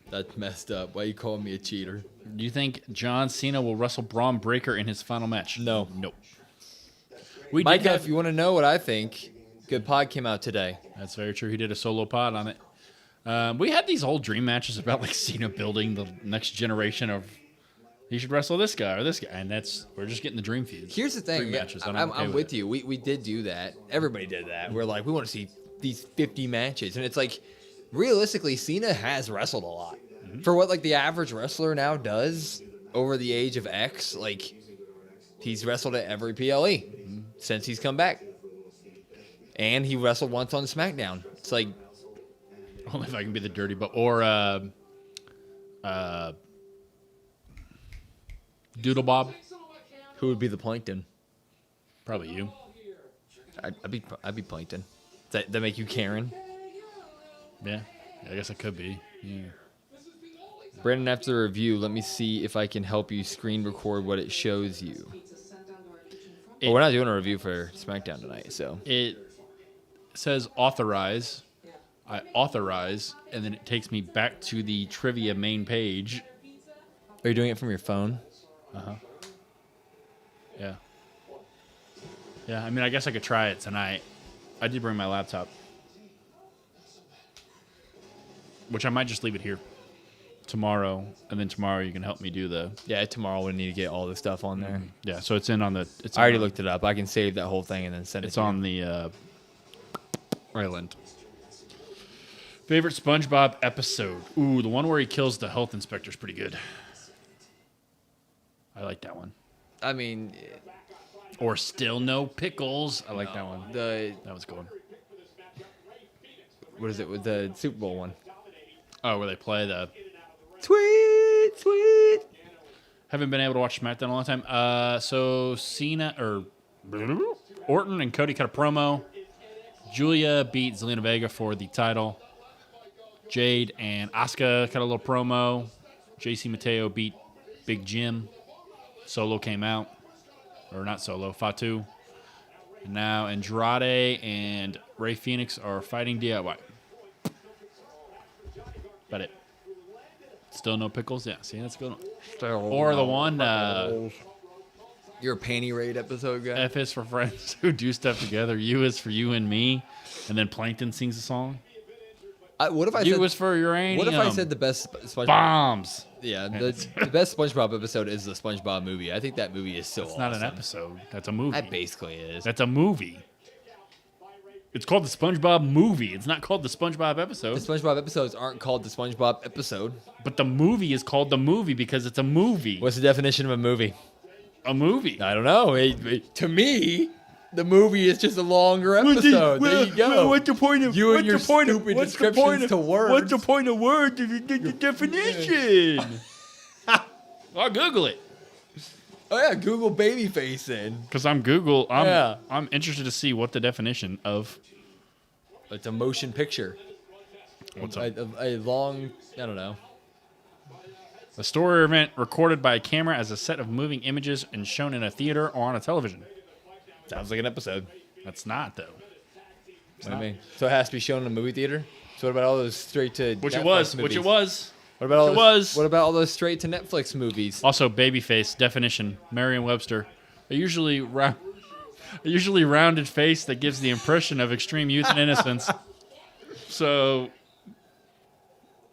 That's messed up. Why you calling me a cheater? Do you think John Cena will wrestle Braun Breaker in his final match? No. Nope. We Micah, did have, if you want to know what I think, good pod came out today. That's very true. He did a solo pod on it. We had these whole dream matches about like Cena building the next generation of. He should wrestle this guy or this guy, and we're just getting the dream feuds. Here's the thing. Dream Yeah, matches. and I'm okay with you. We did do that. Everybody did that. We're like, we want to see these 50 matches. And it's like, realistically, Cena has wrestled a lot. For what like the average wrestler now does over the age of X, like he's wrestled at every PLE since he's come back. And he wrestled once on SmackDown. It's like, Only if I can be the dirty, but or Doodle Bob. who would be the Plankton? Probably you. I'd be Plankton. Does that make you Karen? Yeah, I guess I could be. Yeah. Brandon, after the review, let me see if I can help you screen record what it shows you. But we're not doing a review for SmackDown tonight, so. It says authorize. I authorize, and then it takes me back to the trivia main page. Are you doing it from your phone? Yeah. Yeah, I mean, I guess I could try it tonight. I did bring my laptop. Which I might just leave it here tomorrow, and then tomorrow you can help me do the... Yeah, tomorrow we need to get all the stuff on there. Yeah, so it's in on the... I already looked it up. I can save that whole thing and then send it It's to you. on the island. Favorite SpongeBob episode? Ooh, the one where he kills the health inspector is pretty good. I like that one. I mean... Or Still No Pickles. I like that one. That was good. What is it with the Super Bowl one? Oh, where they play the... Sweet. Haven't been able to watch SmackDown in a long time. So Cena or Orton and Cody cut a promo. Julia beat Zelina Vega for the title. Jade and Asuka cut a little promo. JC Mateo beat Big Jim. Solo came out. Or not Solo, Fatu. And now Andrade and Rey Fenix are fighting DIY. About it. Still no pickles? Yeah, see, that's a good one. Or the one, You're a panty raid episode guy? F is for friends who do stuff together. U is for you and me. And then Plankton sings a song. What if I U said, is for uranium. What if I said the best SpongeBob? Bombs. Yeah, the best SpongeBob episode is the SpongeBob movie. I think that movie is so It's not an awesome. episode. That's a movie. That basically is. That's a movie. It's called the SpongeBob movie. It's not called the SpongeBob episode. The SpongeBob episodes aren't called the SpongeBob episode. But the movie is called the movie because it's a movie. What's the definition of a movie? A movie. I don't know. To me, the movie is just a longer episode. There you go. What's the point of You and your stupid descriptions to words. What's the point of words? The definition. I'll Google it. Oh yeah, Google babyface then. Because I'm interested to see what the definition of. It's a motion picture. What's a long, I don't know. A story or event recorded by a camera as a set of moving images and shown in a theater or on a television. Sounds like an episode. That's not, though. What do you mean? So it has to be shown in a movie theater? So what about all those straight to Which Netflix it was. movies? Which it was. What about all It those, was. What about all those straight to Netflix movies? Also, babyface definition, Merriam-Webster. A usually rounded face that gives the impression of extreme youth and innocence. So,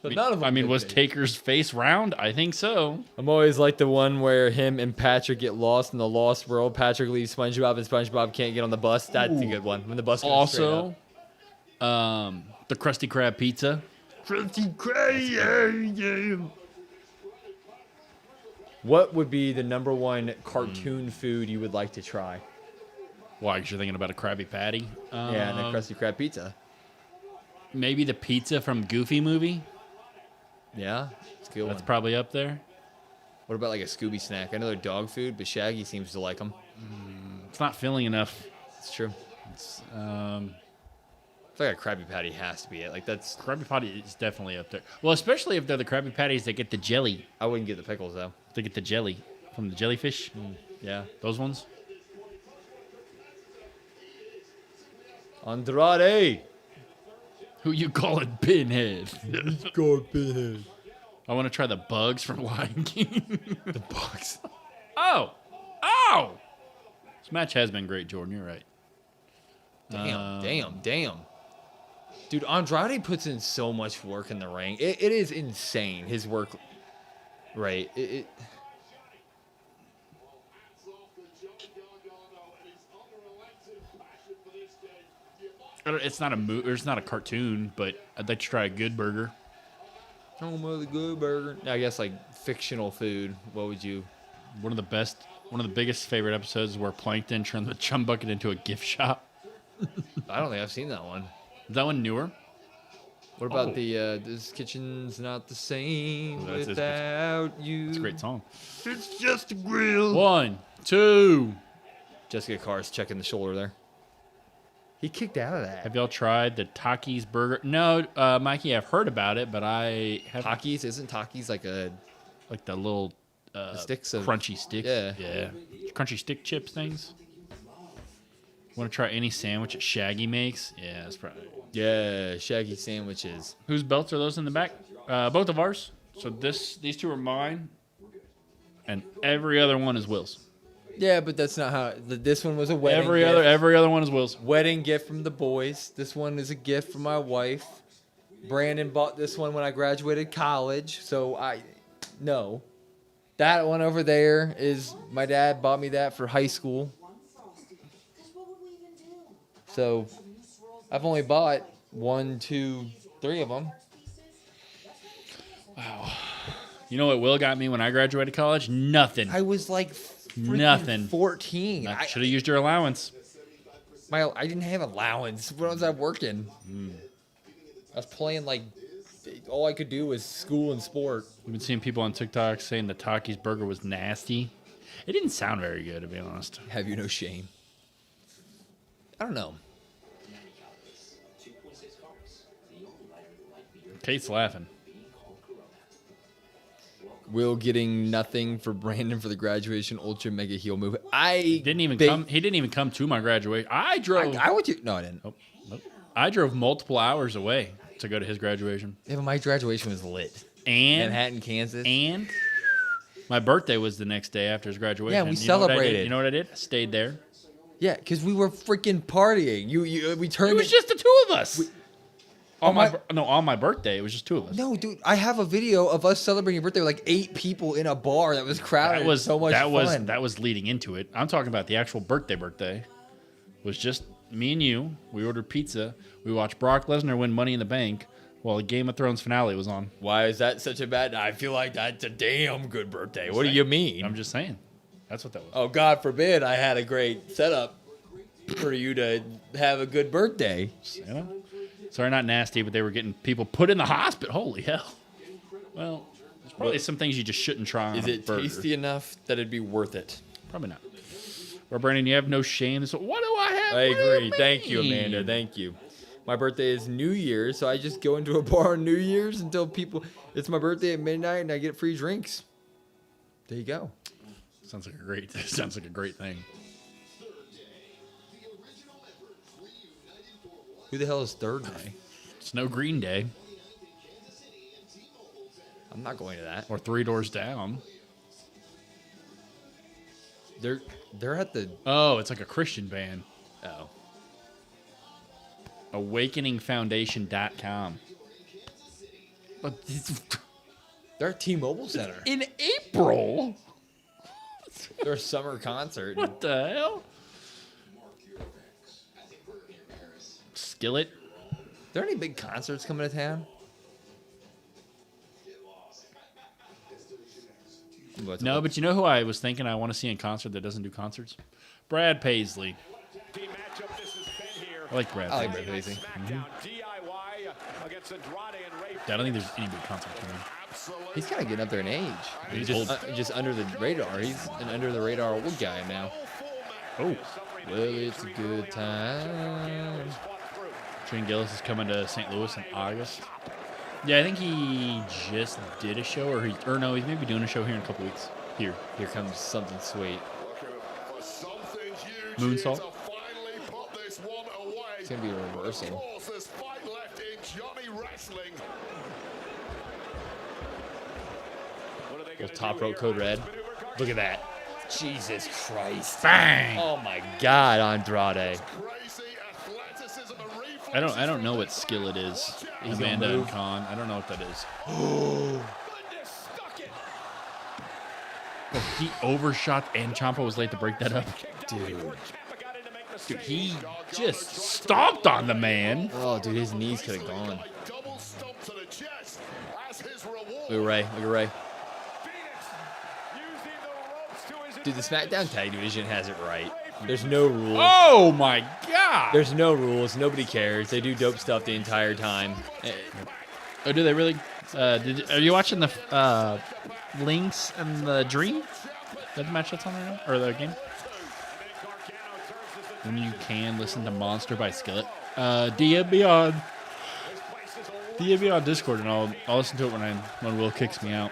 none of them was Taker's face round? I think so. I'm always like the one where him and Patrick get lost in the lost world. Patrick leaves SpongeBob and SpongeBob can't get on the bus. That's a good one. When the bus goes straight up. Also, the Krusty Krab pizza. Krusty Krab. What would be the number one cartoon food you would like to try? Why? Because you're thinking about a Krabby Patty? Yeah, and the Krusty Krab pizza. Maybe the pizza from Goofy movie? Yeah, it's a good That's one. probably up there. What about like a Scooby snack? I know they're dog food, but Shaggy seems to like them. It's not filling enough. It's true. It's, I feel like a Krabby Patty has to be it. Like that's Krabby Patty is definitely up there. Well, especially if they're the Krabby Patties that get the jelly. I wouldn't get the pickles though. They get the jelly from the jellyfish. Yeah, Those ones. Andrade. Who you calling Pinhead? God, Pinhead. I want to try the bugs from Lion King. The bugs. Oh! This match has been great, Jordan. You're right. Damn. Dude, Andrade puts in so much work in the ring. It is insane, his work rate. It's not it's not a cartoon, but I'd like to try a good burger. Oh, mother good burger. I guess like fictional food. What would you? One of the biggest favorite episodes is where Plankton turned the chum bucket into a gift shop. I don't think I've seen that one. Is that one newer? What about this kitchen's not the same That's without you? It's a great song. It's just a grill. 1, 2. Jessica Carr's checking the shoulder there. He kicked out of that. Have y'all tried the Takis burger? No, Mikey, I've heard about it, but I haven't. Takis? Isn't Takis like the little sticks of crunchy sticks? Yeah. Crunchy stick chips things. Want to try any sandwich that Shaggy makes? Yeah, that's probably. Yeah, Shaggy sandwiches. Whose belts are those in the back? Both of ours. So these two are mine, and every other one is Will's. Yeah, but that's not how. This one was a wedding. Every gift. other one is Will's. Wedding gift from the boys. This one is a gift from my wife. Brandon bought this one when I graduated college, so no. That one over there is my dad bought me that for high school. So I've only bought 1, 2, 3 of them. Wow. You know what Will got me when I graduated college? Nothing. I was like Nothing. 14. I should have used your allowance. I didn't have allowance. When was I working? I was playing like all I could do was school and sport. We've been seeing people on TikTok saying the Takis burger was nasty. It didn't sound very good, to be honest. Have you no shame? I don't know. Kate's laughing. Will getting nothing for Brandon for the graduation ultra mega heel move. He didn't even come to my graduation. I drove. I went to. No, I didn't. Nope. I drove multiple hours away to go to his graduation. Yeah, but my graduation was lit. And Manhattan, Kansas. And my birthday was the next day after his graduation. Yeah, we celebrated. You know what I did? I stayed there. Yeah, because we were freaking partying. We turned. It was just the two of us. On my birthday, it was just two of us. No, dude, I have a video of us celebrating your birthday with like 8 people in a bar that was crowded. That was so much fun. That was leading into it. I'm talking about the actual birthday. It was just me and you. We ordered pizza. We watched Brock Lesnar win Money in the Bank while the Game of Thrones finale was on. Why is that such a bad? I feel like that's a damn good birthday. What do you mean? I'm just saying. That's what that was. Oh, God forbid I had a great setup for you to have a good birthday. You know? Sorry, not nasty, but they were getting people put in the hospital. Holy hell. Well, it's Probably some things you just shouldn't try on Is a it burger. tasty enough that it'd be worth it? Probably not. Well, Brandon, you have no shame. So what do I have? I What do you agree. Thank you, mean? Amanda. Thank you. My birthday is New Year's, so I just go into a bar on New Year's until it's my birthday at midnight and I get free drinks. There you go. Sounds like a great thing. Who the hell is Third Night? It's no Green Day I'm not going to that. or Three Doors Down. They're at the Oh, it's like a Christian band. oh. AwakeningFoundation.com. But They're at T-Mobile Center. in April? Their summer concert. What the hell? Skillet? There any big concerts coming to town? No, but you know who I was thinking I want to see in concert that doesn't do concerts? Brad Paisley. I like Brad I like Paisley. Brad Paisley. I don't think there's any big concert coming. He's kind of getting up there in age. He's He's old. just under the radar. He's an under the radar old guy now. Oh, Well, it's a good time. Shane Gillis is coming to St. Louis in August. Yeah, I think he just did a show, or no, he's maybe doing a show here in a couple weeks. Here comes something sweet. Moonsault. It's gonna be a reversal. Little top rope code red. Look at that. Jesus Christ. Bang! Oh my God, Andrade. I don't know what Skillet is. He's Amanda gonna and move. Khan. I don't know what that is. Oh, he overshot and Ciampa was late to break that up. Dude, he just stomped on the man. Oh, dude, his knees could have gone. Look at Ray. Look at Ray. Dude, the SmackDown Tag Division has it right. There's no rules. Oh my God! There's no rules. Nobody cares. They do dope stuff the entire time. Oh, do they really? Are you watching the Lynx and the Dream? That match that's on right now, or the game? When you can listen to Monster by Skillet. DM me on Discord, and I'll listen to it when Will kicks me out.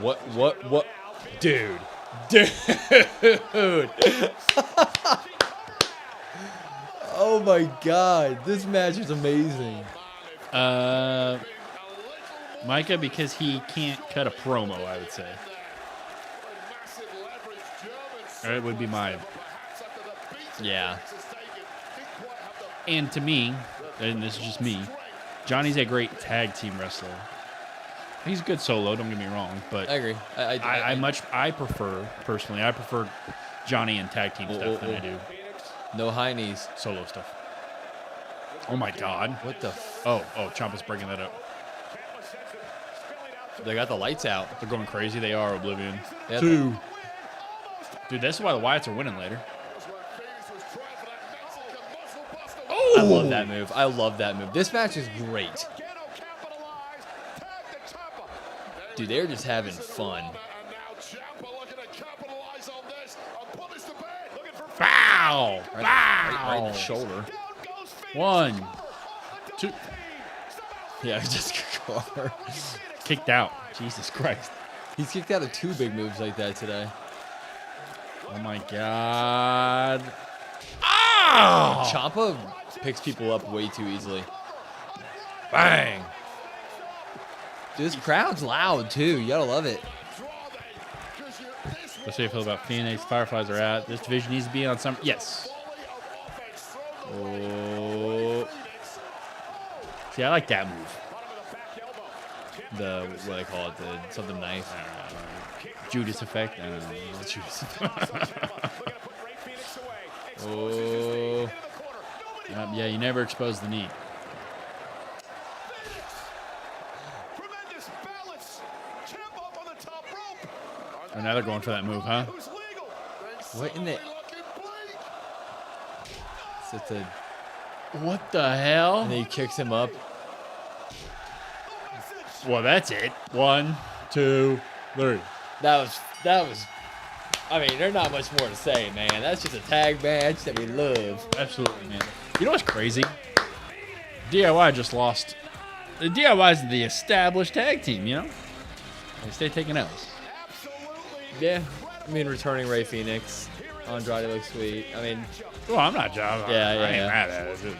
What? Dude. Oh my God. This match is amazing. Micah, because he can't cut a promo, I would say. Or it would be my. Yeah. And to me, and this is just me, Johnny's a great tag team wrestler. He's good solo, don't get me wrong, but I agree. I prefer Johnny in tag team stuff than I do No high knees. solo stuff. Oh my God. What the? Oh, Ciampa's breaking that up. They got the lights out. They're going crazy. They are Oblivion. Yep. 2. Dude, that's why the Wyatts are winning later. I love that move. I love that move. This match is great. Dude, they're just having fun. Bow! Right in the shoulder. 1, 2. Yeah, just car. Kicked out. Jesus Christ. He's kicked out of 2 big moves like that today. Oh my God. Oh! Ciampa picks people up way too easily. Bang! Dude, this crowd's loud too. You gotta love it. Let's see how I feel about Phoenix. Fireflies are out. This division needs to be on some. Yes. Oh. See, I like that move. The, what do they call it? The something knife. I don't know. Judas effect. I don't know. Judas effect. Oh. Yeah, you never expose the knee. Oh, now they're going for that move, huh? What in the? It's a, What the hell? and then he kicks him up. Well, that's it. 1, 2, 3. That was. I mean, there's not much more to say, man. That's just a tag match that we love. Absolutely, man. You know what's crazy? DIY just lost. The DIY is the established tag team, you know? They stay taking L's. Yeah. I mean, returning Ray Phoenix. Andrade looks sweet. I mean, Well, I'm not John. Yeah, I yeah, ain't yeah. mad at it.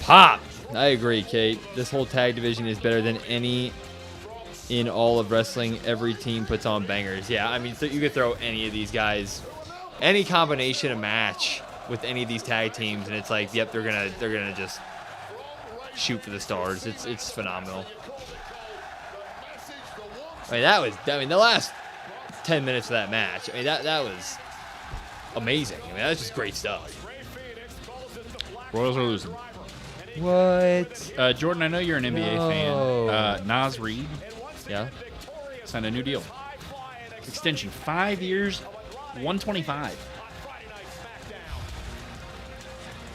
pop. I agree, Kate. This whole tag division is better than any in all of wrestling. Every team puts on bangers. Yeah, I mean, so you could throw any of these guys, any combination of match with any of these tag teams, and it's like, yep, they're gonna just shoot for the stars. It's phenomenal. I mean, the last 10 minutes of that match, I mean, that was amazing. I mean, that was just great stuff. Royals are losing. What? Jordan, I know you're an NBA fan. Nas Reed Yeah. signed a new deal. Extension, 5 years, 125.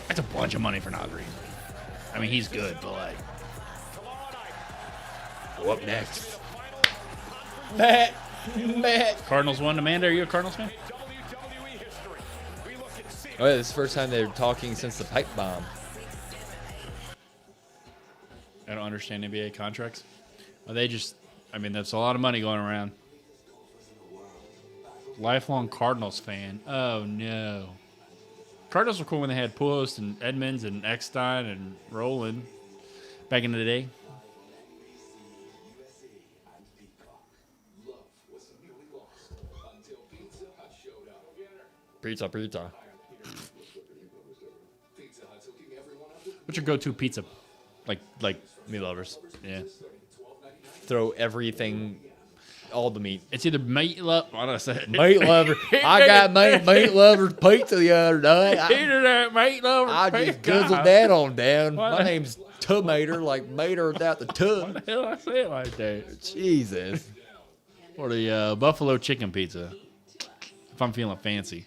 That's a bunch of money for Nas Reed. I mean, he's good, but like, What next? Matt. Cardinals won. Amanda, are you a Cardinals fan? Oh yeah, this is the first time they're talking since the pipe bomb. I don't understand NBA contracts. Are they just? I mean, that's a lot of money going around. Lifelong Cardinals fan. Oh no. Cardinals were cool when they had Pujols and Edmonds and Eckstein and Roland back in the day. Pizza. What's your go-to pizza? Like Meat lovers. yeah. Throw everything, all the meat. It's either meat love. What did I say? Meat lover. I got meat lovers pizza the other day. Either that meat lover. I just pizza. guzzled that on down. What? My name's Tomater, like Mater without the tub. What the hell I say it like that? Jesus. Or the buffalo chicken pizza. If I'm feeling fancy.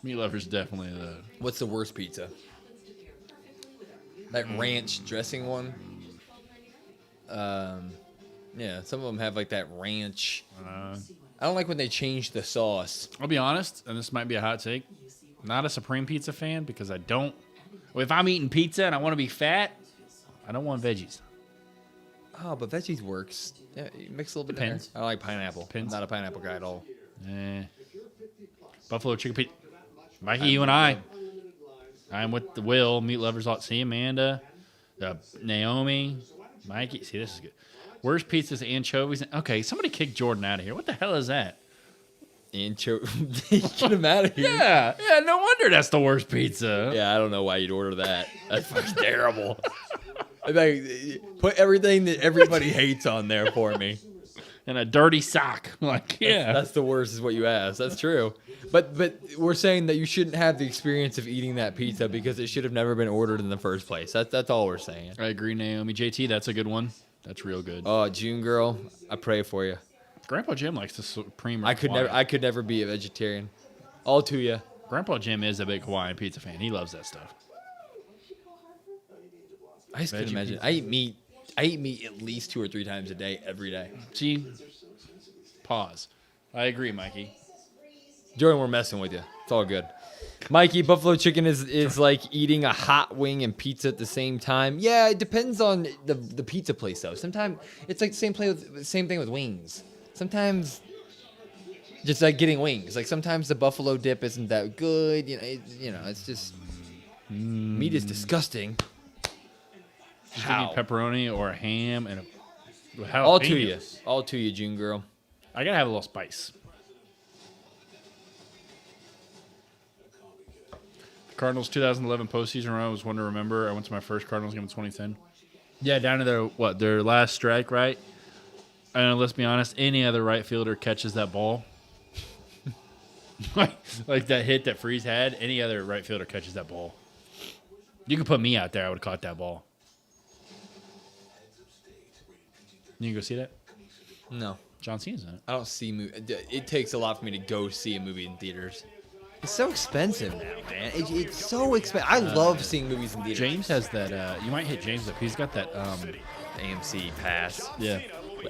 Meat lover's definitely the. What's the worst pizza? That ranch dressing one. Yeah, some of them have like that ranch. I don't like when they change the sauce. I'll be honest, and this might be a hot take. Not a Supreme Pizza fan because I don't. If I'm eating pizza and I want to be fat, I don't want veggies. Oh, but veggies works. Yeah, you mix a little bit. Depends. In there. I like pineapple. Depends. I'm not a pineapple guy at all. Buffalo chicken pizza. Mikey, you and I'm with the Will. Meat lovers ought to see Amanda, Naomi, Mikey. See, this is good. Worst pizzas, anchovies. Okay, somebody kick Jordan out of here. What the hell is that? Get him out of here. Yeah, no wonder that's the worst pizza. Yeah, I don't know why you'd order that. That's fucking terrible. Like, put everything that everybody hates on there for me. And a dirty sock. Like, yeah. That's the worst is what you asked. That's true. But we're saying that you shouldn't have the experience of eating that pizza because it should have never been ordered in the first place. That's all we're saying. I agree, Naomi. JT, that's a good one. That's real good. Oh, June girl, I pray for you. Grandpa Jim likes the Supreme. I could never be a vegetarian. All to you. Grandpa Jim is a big Hawaiian pizza fan. He loves that stuff. I just can't imagine. I eat meat at least 2 or 3 times a day, every day. See? Pause. I agree, Mikey. Jordan, we're messing with you. It's all good. Mikey, buffalo chicken is like eating a hot wing and pizza at the same time. Yeah, it depends on the pizza place, though. Sometimes it's like the same thing with wings. Sometimes just like getting wings. Like sometimes the buffalo dip isn't that good. It's just meat is disgusting. Just give me pepperoni or a ham and a all to you, June girl. I gotta have a little spice. Cardinals 2011 postseason run. I was one to remember. I went to my first Cardinals game in 2010. Yeah, down to their last strike, right? And let's be honest, any other right fielder catches that ball. like that hit that Freeze had, any other right fielder catches that ball. You could put me out there, I would have caught that ball. You can go see that? No. John Cena's in it. I don't see it takes a lot for me to go see a movie in theaters. It's so expensive now, man. It's so expensive. I love seeing movies in theaters. James has that. You might hit James up. He's got that AMC pass. Yeah.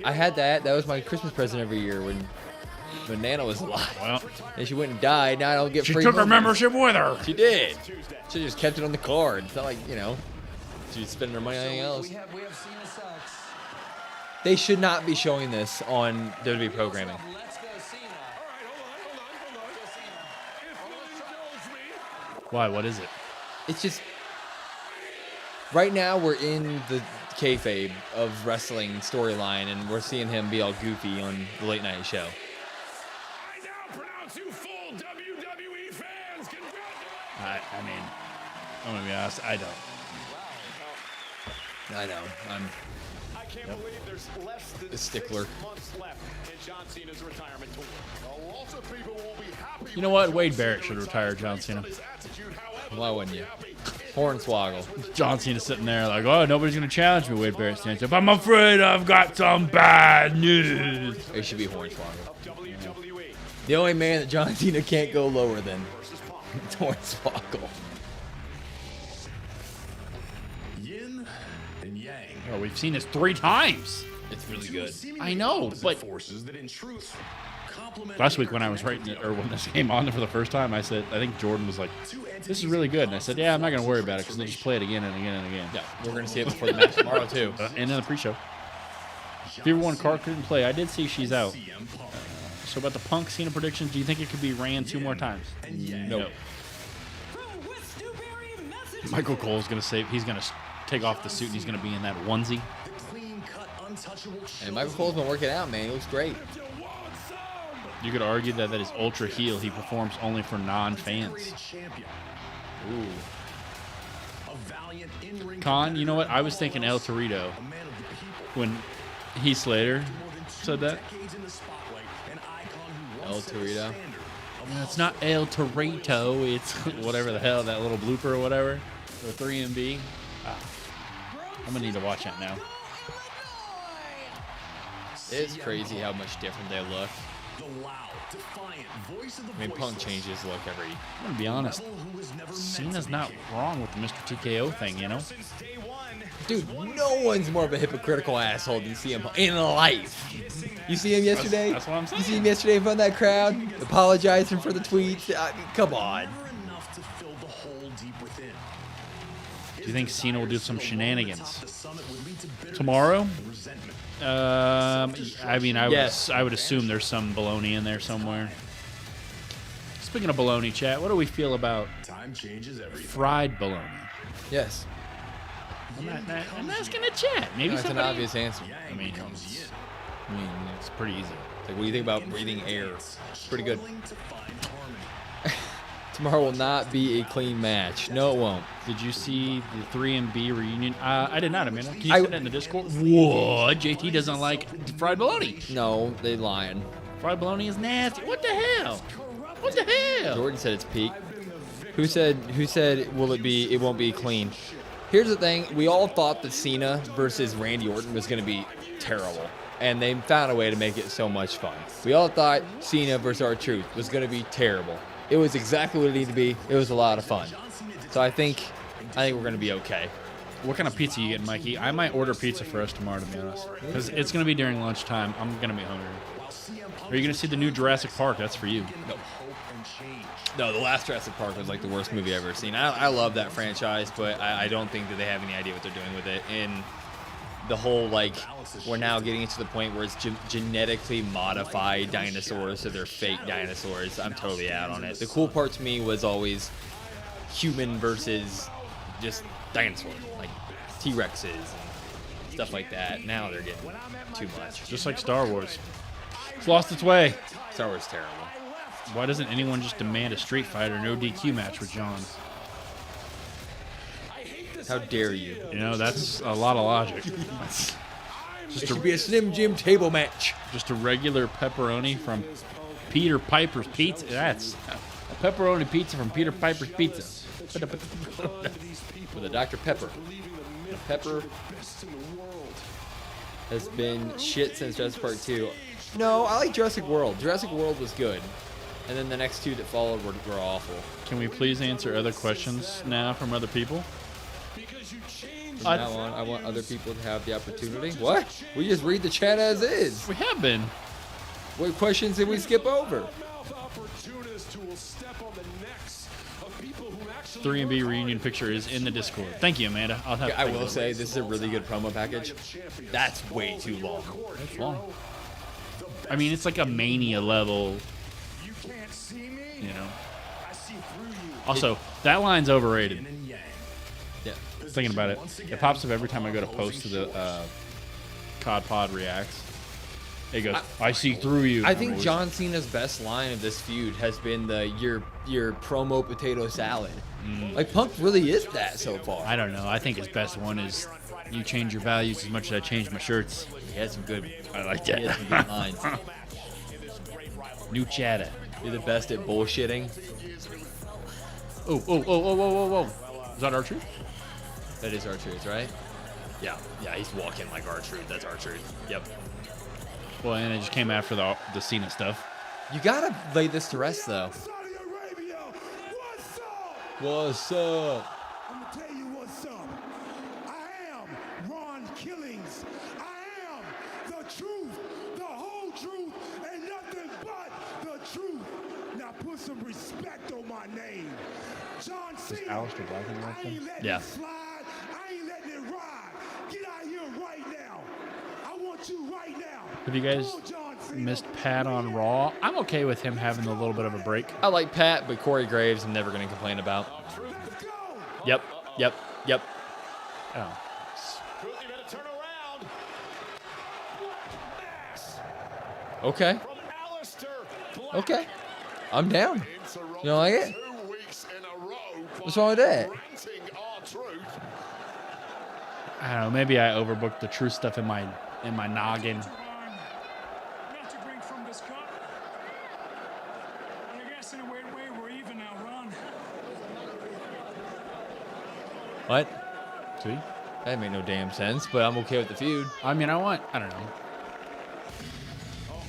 I had that. That was my Christmas present every year when Nana was alive. Well, and she went and died. Now I don't get she free took her movies. membership with her. She did. She just kept it on the card. It's not like, she's spending her money on anything else. We have Cena sucks. They should not be showing this on WWE programming. Let's go Cena. Why? What is it? It's just right now we're in the kayfabe of wrestling storyline, and we're seeing him be all goofy on the late night show. I now pronounce you full WWE fans. Congratulations. I mean, I'm gonna be honest. I don't. I know. I'm I can't believe there's less than a stickler. 6 months left in John Cena's retirement tour. Lots of people will be happy. You know what? Wade Barrett should retire John Cena. Why wouldn't you? Hornswoggle. John Cena sitting there like, oh, nobody's gonna challenge me. Wade Barrett stands up. I'm afraid I've got some bad news. It should be Hornswoggle. The only man that John Cena can't go lower than is Hornswoggle. Yin and yang. Oh, we've seen this 3 times. It's really good. I know, but Forces that in truth complement last week when I was writing it, or when this came on for the first time, I said, I think Jordan was like, this is really good. And I said, yeah, I'm not going to worry about it because they'll just play it again and again and again. Yeah, we're going to see it before the match tomorrow, too. And in the pre-show. If you ever won a car couldn't play, I did see she's out. So about the Punk Cena predictions, do you think it could be ran 2 more times? No. Michael Cole's going to say he's going to take off the suit and he's going to be in that onesie. And Michael Cole's been working out, man. He looks great. You could argue that is ultra heel. He performs only for non-fans. Ooh. Con, you know what? I was thinking El Torito when Heath Slater said that. El Torito. No, it's not El Torito. It's whatever the hell, that little blooper or whatever. Or 3MB. I'm going to need to watch that now. It's crazy how much different they look. I mean, Punk changes his look every... I'm going to be honest. Cena's not wrong with the Mr. TKO thing, you know? Dude, no one's more of a hypocritical asshole than CM Punk in life. You see him yesterday? That's what I'm saying. You see him yesterday in front of that crowd? Apologizing for the tweets? I mean, come on. Do you think Cena will do some shenanigans tomorrow? I mean, I would assume there's some baloney in there somewhere. Speaking of baloney, chat, what do we feel about fried baloney? Yes. I'm asking the chat. Maybe That's an somebody... obvious answer. I mean, it's pretty easy. Like, what do you think about breathing air? It's pretty good. Tomorrow will not be a clean match. No, it won't. Did you see the 3MB reunion? I did not, Amanda. Can you send it in the Discord? What? JT doesn't like fried bologna. No, they lying. Fried bologna is nasty. What the hell? What the hell? Jordan said it's peak. Who said it won't be clean? Here's the thing. We all thought that Cena versus Randy Orton was going to be terrible. And they found a way to make it so much fun. We all thought Cena versus R-Truth was going to be terrible. It was exactly what it needed to be. It was a lot of fun. So I think we're going to be okay. What kind of pizza you getting, Mikey? I might order pizza for us tomorrow, to be honest. Because it's going to be during lunchtime. I'm going to be hungry. Are you going to see the new Jurassic Park? That's for you. No, the last Jurassic Park was like the worst movie I've ever seen. I love that franchise, but I don't think that they have any idea what they're doing with it. And the whole, like, we're now getting to the point where it's genetically modified dinosaurs, so they're fake dinosaurs. I'm totally out on it. The cool part to me was always human versus just dinosaurs, like T-Rexes and stuff like that. Now they're getting too much. Just like Star Wars. It's lost its way. Star Wars is terrible. Why doesn't anyone just demand a Street Fighter no DQ match with John? How dare you? You know, that's a lot of logic. It should be a Slim Jim table match. Just a regular pepperoni from Peter Piper's Pizza. That's a pepperoni pizza from Peter Piper's Pizza. With a Dr. Pepper. The pepper has been shit since Jurassic Park 2. No, I like Jurassic World. Jurassic World was good. And then the next two that followed were awful. Can we please answer other questions now from other people? From now on, I want other people to have the opportunity. What? We just read the chat as is. We have been. What questions did we skip over? 3B reunion picture is in the Discord. Thank you, Amanda. I'll have. I will say this is a really good promo package. That's way too long. That's long. I mean, it's like a Mania level. You know. Also, that line's overrated. Yeah. Thinking about it, it pops up every time I go to post to the COD Pod Reacts. It goes, I see through you. I think John Cena's best line of this feud has been the your promo potato salad. Like Punk really is that so far. I don't know. I think his best one is you change your values as much as I change my shirts. He had some good. I like that. He had some good lines. New chatter. You're the best at bullshitting. Whoa. Is that R-Truth? That is R-Truth, right? Yeah, he's walking like R-Truth. That's R-Truth. Yep. Well, and it just came after the Cena stuff. You gotta lay this to rest, though. What's up? I'm gonna tell you what's up. I am Ron Killings. I am the truth, the whole truth, and nothing but the truth. Now put some respect on my name. John Cena. Aleister Black in I ain't letting Yeah. it slide. I ain't letting it ride. Get out here right now. I want you right now. Have you guys Come on, John Cena. missed Pat on Raw? I'm okay with him having a little bit of a break. I like Pat, but Corey Graves I'm never gonna complain about. Let's go. Yep. Oh. Okay. Okay. I'm down. You don't like it? What's wrong with that? I don't know. Maybe I overbooked the true stuff in my noggin. Not to drink from this cup. I guess in a weird way we're even now, Ron. What? See? That made no damn sense, but I'm okay with the feud. I mean, I don't know.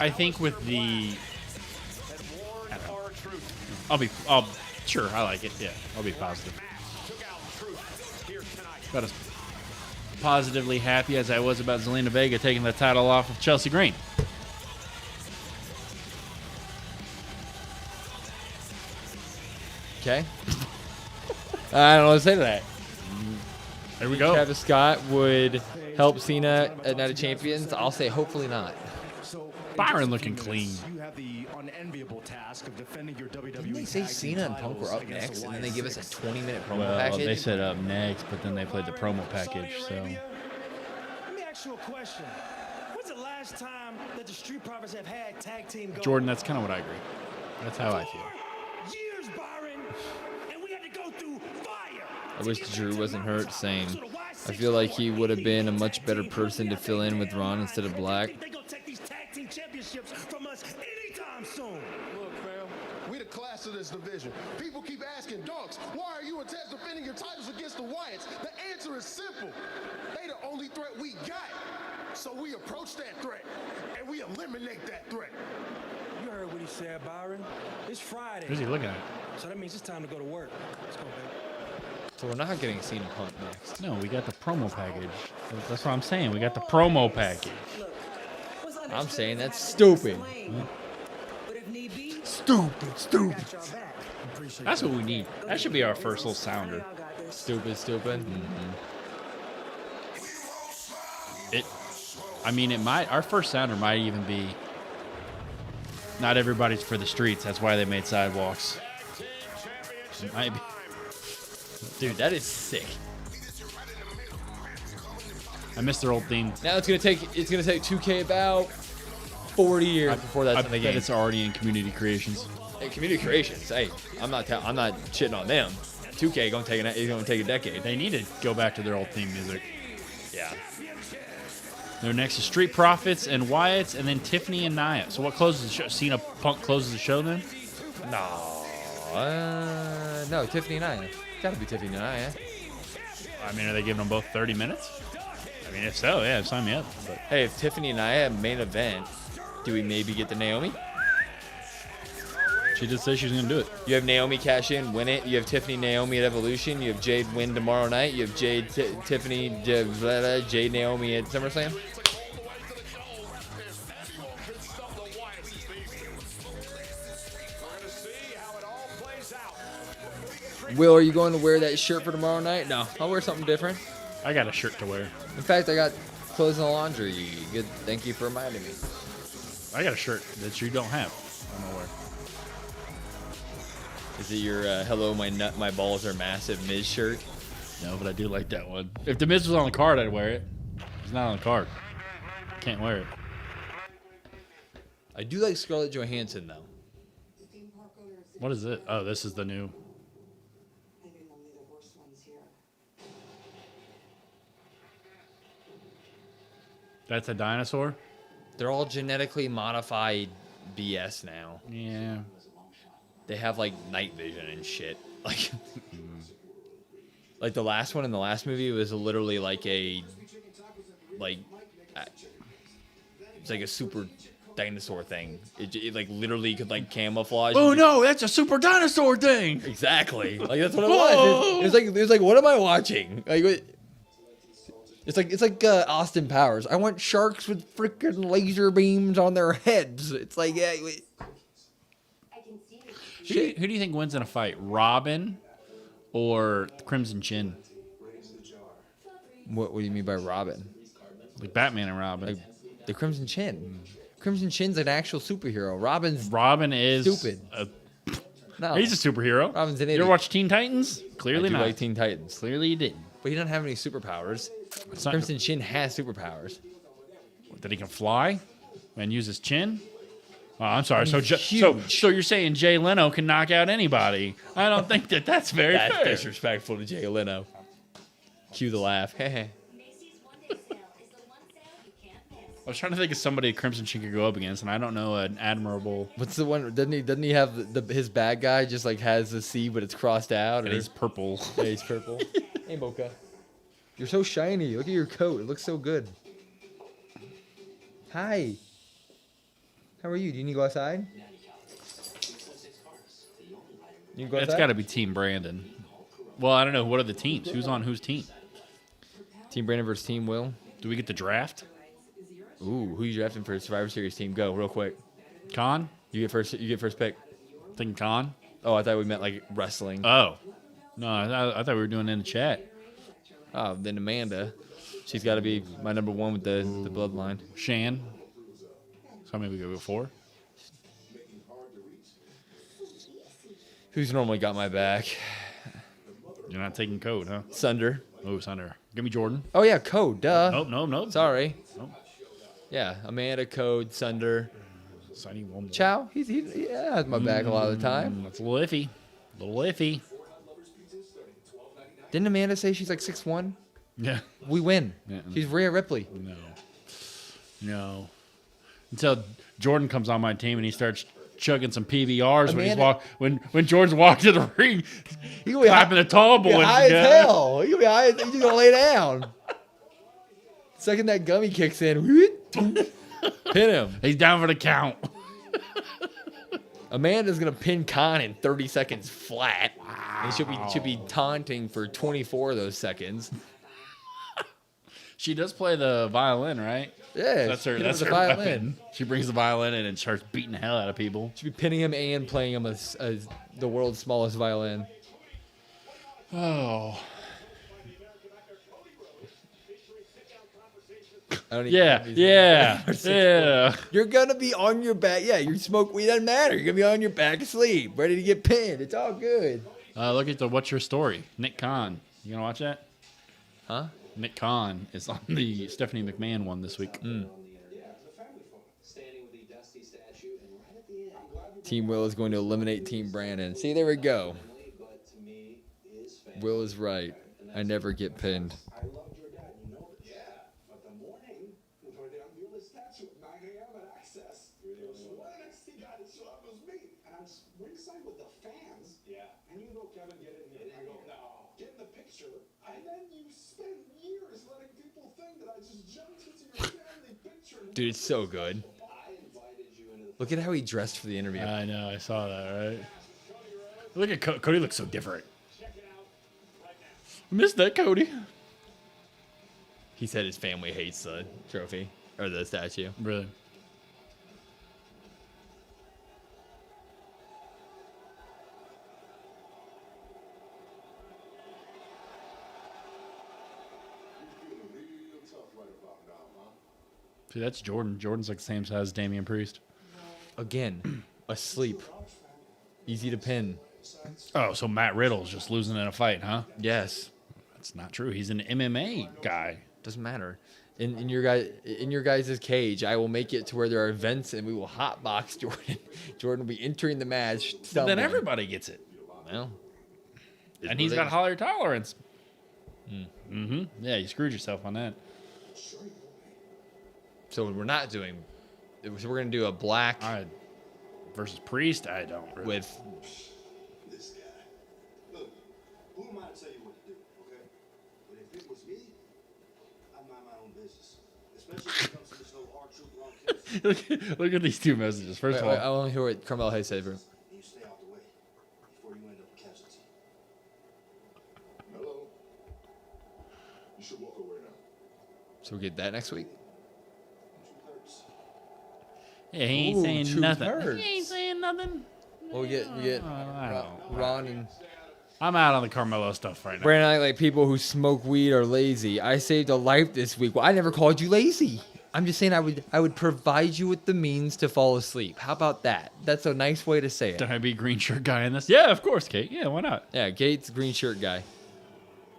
I think with the, sure, I like it. Yeah, I'll be positive. About as positively happy as I was about Zelina Vega taking the title off of Chelsea Green. Okay. I don't know what to say to that. There we go. Travis Scott would help Cena at Night of Champions. I'll say hopefully not. Byron looking clean. You have the unenviable task of defending your WWE Didn't they say tag team Cena and Punk were up titles against next, and then they give us a 20-minute promo Well, package? they said up next, but then they played the promo package. So Let me ask you a question. When's the last time that the Street Profits have had tag team go? Jordan, that's kind of what I agree. That's how I feel. Years, Byron, and we had to go through fire. I wish Drew wasn't hurt, same. I feel like he would have been a much better person to fill in with Ron instead of Black. They gonna take these tag team championships from us anytime soon. Look, fam, we the class of this division. People keep asking, Dogs, why are you and Taz defending your titles against the Wyatts? The answer is simple. They the only threat we got. So we approach that threat, and we eliminate that threat. You heard what he said, Byron. It's Friday. Who's he looking at? So that means it's time to go to work. Let's go, baby. So we're not getting Cena Punk next. No, we got the promo package. That's what I'm saying. We got the promo package. I'm saying that's stupid. Stupid. That's what we need. That should be our first little sounder. Stupid. I mean, it might. Our first sounder might even be. Not everybody's for the streets. That's why they made sidewalks. It might be. Dude, that is sick. I missed their old theme. Now it's gonna take 2K about 40 years before that's in the I bet game. it's already in Community Creations. Hey, Community Creations. Hey, I'm not shitting on them. 2K gonna take a decade. They need to go back to their old theme music. Yeah. They're next to Street Profits and Wyatts, and then Tiffany and Nia. So what closes the show? Cena Punk closes the show then? No, Tiffany and Nia. Gotta be Tiffany and Nia. I mean, are they giving them both 30 minutes? I mean, if so, yeah, sign me up. But Hey, if Tiffany and Nia main event Do we maybe get the Naomi? She did say she was going to do it. You have Naomi cash in, win it. You have Tiffany Naomi at Evolution. You have Jade win tomorrow night. You have Jade Tiffany Jade Naomi at SummerSlam. Will, are you going to wear that shirt for tomorrow night? No, I'll wear something different. I got a shirt to wear. In fact, I got clothes in the laundry. Good. Thank you for reminding me. I got a shirt that you don't have. I'm gonna wear. Is it your "Hello, my balls are massive" Miz shirt? No, but I do like that one. If the Miz was on the card, I'd wear it. It's not on the card. Can't wear it. I do like Scarlett Johansson though. What is it? Oh, this is the new. That's a dinosaur? They're all genetically modified BS now. Yeah. They have like night vision and shit. Like, like the last one in the last movie was literally like it's like a super dinosaur thing. It like literally could like camouflage. Oh no, that's a super dinosaur thing. Exactly. Like that's what it was. It was like what am I watching? Like it's like Austin Powers. I want sharks with freaking laser beams on their heads. It's like yeah. Who do you think wins in a fight, Robin or Crimson Chin? What do you mean by Robin? Like Batman and Robin. Like the Crimson Chin. Crimson Chin's an actual superhero. Robin is stupid. No, he's a superhero. Robin's an You idiot. ever watch Teen Titans? Clearly I do not. like Teen Titans. Clearly you didn't. But he doesn't have any superpowers. Crimson Chin has superpowers. That he can fly and use his chin? Oh, I'm sorry. So you're saying Jay Leno can knock out anybody? I don't think that's very That's fair. disrespectful to Jay Leno. Cue the laugh. I was trying to think of somebody Crimson Chin could go up against, and I don't know an admirable. What's the one? Doesn't he have his bad guy just like has the C but it's crossed out? And or? he's purple. Yeah, he's purple. Hey, Mocha. You're so shiny. Look at your coat. It looks so good. Hi. How are you? Do you need to go outside? You can go It's outside? got to be Team Brandon. Well, I don't know. What are the teams? Who's on whose team? Team Brandon versus Team Will. Do we get the draft? Ooh, who you drafting for Survivor Series team? Go real quick. Khan? You get first pick. Thinking Khan? Oh, I thought we meant like wrestling. Oh. No, I thought we were doing it in the chat. Oh, then Amanda. She's got to be my number one with the bloodline. Shan. So maybe we go 4. Who's normally got my back? You're not taking Code, huh? Sunder. Oh, Sunder. Give me Jordan. Oh yeah, Code. Duh. Nope. Sorry. Nope. Yeah, Amanda, Code, Sunder. So I need one more. Chow. He has my back a lot of the time. That's a little iffy. Didn't Amanda say she's like 6'1"? Yeah. We win. Yeah. She's Rhea Ripley. No. Until Jordan comes on my team and he starts chugging some PBRs when Jordan's walked to the ring, clapping the tall boy. High as hell. He's just gonna lay down. Second that gummy kicks in, pin him. He's down for the count. Amanda's gonna pin Khan in 30 seconds flat. And she'll be taunting for 24 of those seconds. She does play the violin, right? Yeah, That's her violin. weapon. She brings the violin in and starts beating the hell out of people. She'll be pinning him and playing him as the world's smallest violin. Oh. Yeah. Yeah. You're gonna be on your back. Yeah, you smoke weed, doesn't matter. You're gonna be on your back asleep, ready to get pinned. It's all good. Look at the What's Your Story? Nick Khan. You gonna watch that? Huh? Nick Khan is on the Stephanie McMahon one this week. Team Will is going to eliminate Team Brandon. See, there we go. Will is right. I never get pinned. Dude, it's so good. Look at how he dressed for the interview. I know. I saw that, right? Look at Cody. Looks so different. Missed that, Cody. He said his family hates the trophy or the statue. Really? See, that's Jordan. Jordan's like the same size as Damian Priest. Again, asleep. Easy to pin. Oh, so Matt Riddle's just losing in a fight, huh? Yes. That's not true. He's an MMA guy. Doesn't matter. In your guys' cage, I will make it to where there are events and we will hotbox Jordan. Jordan will be entering the match. But then everybody gets it. Well, and he's got higher tolerance. Mm-hmm. Yeah, you screwed yourself on that. So we're not doing. So we're gonna do a black versus Priest. I don't really. With This guy. Look, who am I to tell you what to do, okay? But if it was me, I'd mind my own business. Especially when it comes to this whole R-Truth, look at these two messages. First of all, I want to hear what Carmelo Hayes said. you stay out the way before you end up a casualty. Hello. You should walk away now. So we get that next week. yeah, he ain't Ooh, saying two nothing. thirds. He ain't saying nothing. Well, we get Ron and I'm out on the Carmelo stuff right now. Brandon. I like people who smoke weed are lazy. I saved a life this week. Well, I never called you lazy. I'm just saying I would provide you with the means to fall asleep. How about that? That's a nice way to say it. Can I be green shirt guy in this? Yeah, of course, Kate. Yeah, why not? Yeah, Gates, green shirt guy.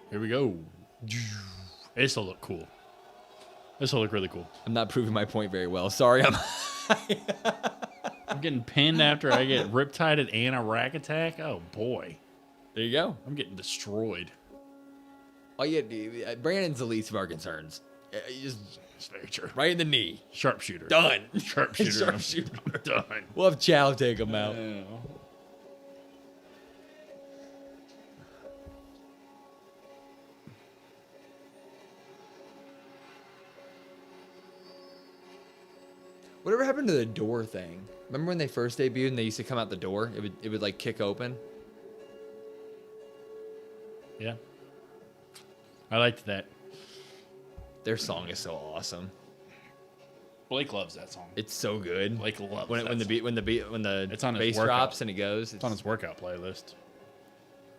Here we go. This will look cool. This will look really cool. I'm not proving my point very well. Sorry, I'm getting pinned after I get riptided and a rack attack. Oh boy, there you go. I'm getting destroyed. Oh yeah, Brandon's the least of our concerns. Just It's very true. right in the knee. Sharpshooter. Done. Sharpshooter. Sharpshooter. Done. We'll have Chow take him out. Whatever happened to the door thing? Remember when they first debuted and they used to come out the door? It would like kick open. Yeah. I liked that. Their song is so awesome. Blake loves that song. It's so good. Blake loves when that the it's on his bass workout. drops and it goes. It's on his workout playlist.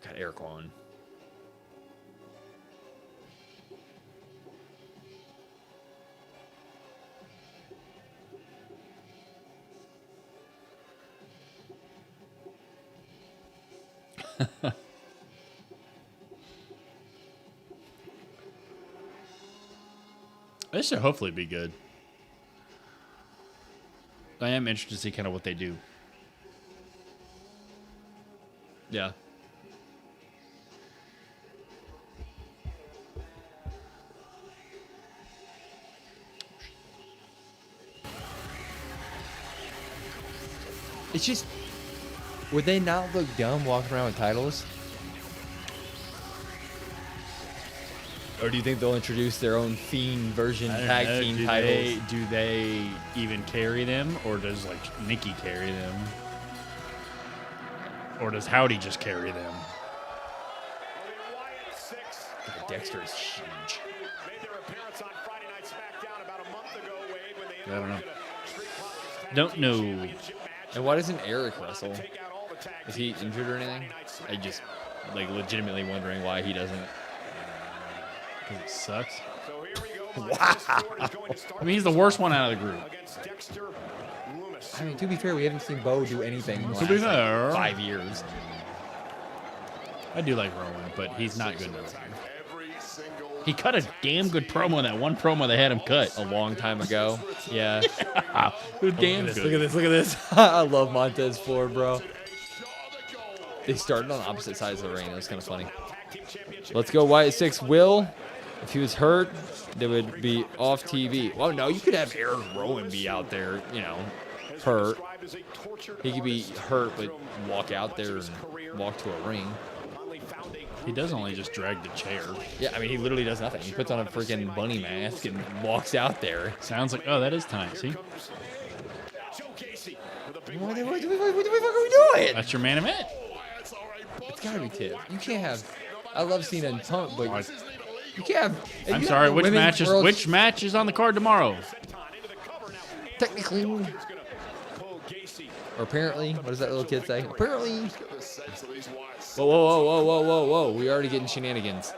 Got Eric on. This should hopefully be good. I am interested to see kind of what they do. Yeah. It's just, would they not look dumb walking around with titles? Or do you think they'll introduce their own Fiend version tag team titles? Do they even carry them, or does like Nikki carry them, or does Howdy just carry them? God, Dexter is huge. Made their appearance on Friday Night Smackdown about a month ago, Wade, when they I don't know. introduced a Street Profits Tag Don't Team know. Championship match. And why doesn't Eric wrestle? Is he injured or anything? I just like legitimately wondering why he doesn't. Because it sucks. So here we go. Wow. I mean, he's the worst one out of the group. Against Dexter Loomis. I mean, to be fair, we haven't seen Bo do anything in the To be last, like, fair. 5 years. I do like Rowan, but he's not good enough. He cut a damn good promo. That one promo they had him cut A long time ago. Yeah. It was damn good. Look at this. Look at this. I love Montez Ford, bro. They started on opposite sides of the ring. It was kind of funny. Let's go Wyatt 6. Will, if he was hurt, they would be off TV. Well, no, you could have Eric Rowan be out there, you know, hurt. He could be hurt, but walk out there and walk to a ring. He does only just drag the chair. Yeah, I mean, he literally does nothing. He puts on a freaking bunny mask and walks out there. Sounds like, oh, that is time. See? Joe Casey What the fuck are we doing? That's your main event. It's gotta be Tiff. You can't have. I love Cena and Punk, but you can't have. if I'm you sorry. have Which women's world- which match is on the card tomorrow? Technically, or apparently, what does that little kid say? Apparently. Whoa! We already getting shenanigans.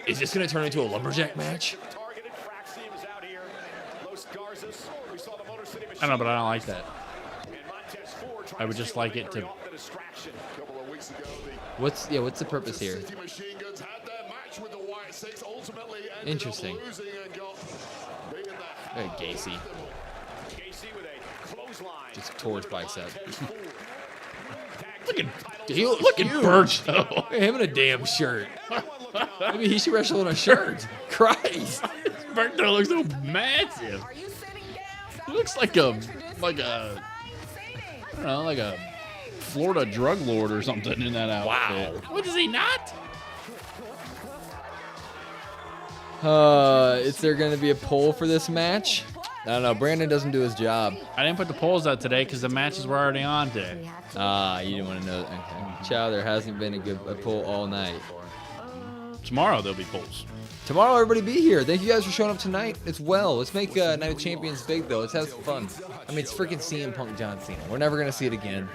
Is this gonna turn into a lumberjack match? I know, but I don't like that. I would just like it to. What's the purpose here? Interesting. Hey, Gacy. Just tore his bicep. Look at Birch though. Look at him in a damn shirt. Maybe he should wrestle in a shirt. Christ. Birch though looks so massive. He looks like a I don't know, like a Florida drug lord or something in that outfit. Wow. What is he not? Is there going to be a poll for this match? I don't know. Brandon doesn't do his job. I didn't put the polls out today because the matches were already on today. You didn't want to know. Okay. Chow, there hasn't been a poll all night. Tomorrow there'll be polls. Tomorrow, everybody be here. Thank you guys for showing up tonight as well. Let's make Night of Champions big, though. Let's have some fun. I mean, it's freaking CM Punk John Cena. We're never going to see it again.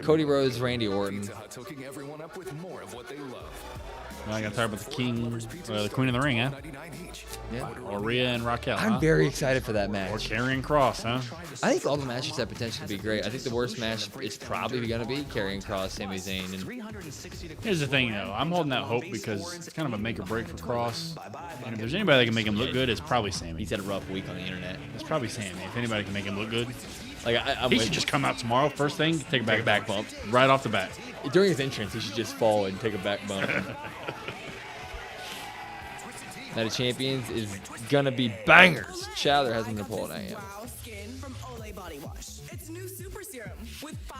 Cody Rhodes, Randy Orton. Well, I got to talk about the the Queen of the Ring, huh? Yeah. Or Rhea and Raquel. I'm very excited for that match. Or Karrion Kross, huh? I think all the matches have potential to be great. I think the worst match is probably going to be Karrion Kross, Sami Zayn. And here's the thing, though. I'm holding that hope because it's kind of a make or break for Kross. And if there's anybody that can make him look good, it's probably Sami. He's had a rough week on the internet. It's probably Sami. If anybody can make him look good. Like he should just come out tomorrow, first thing, take a back bump. Right off the bat. During his entrance, he should just fall and take a back bump. Night of Champions is gonna be bangers. Chowder hasn't been pulled. I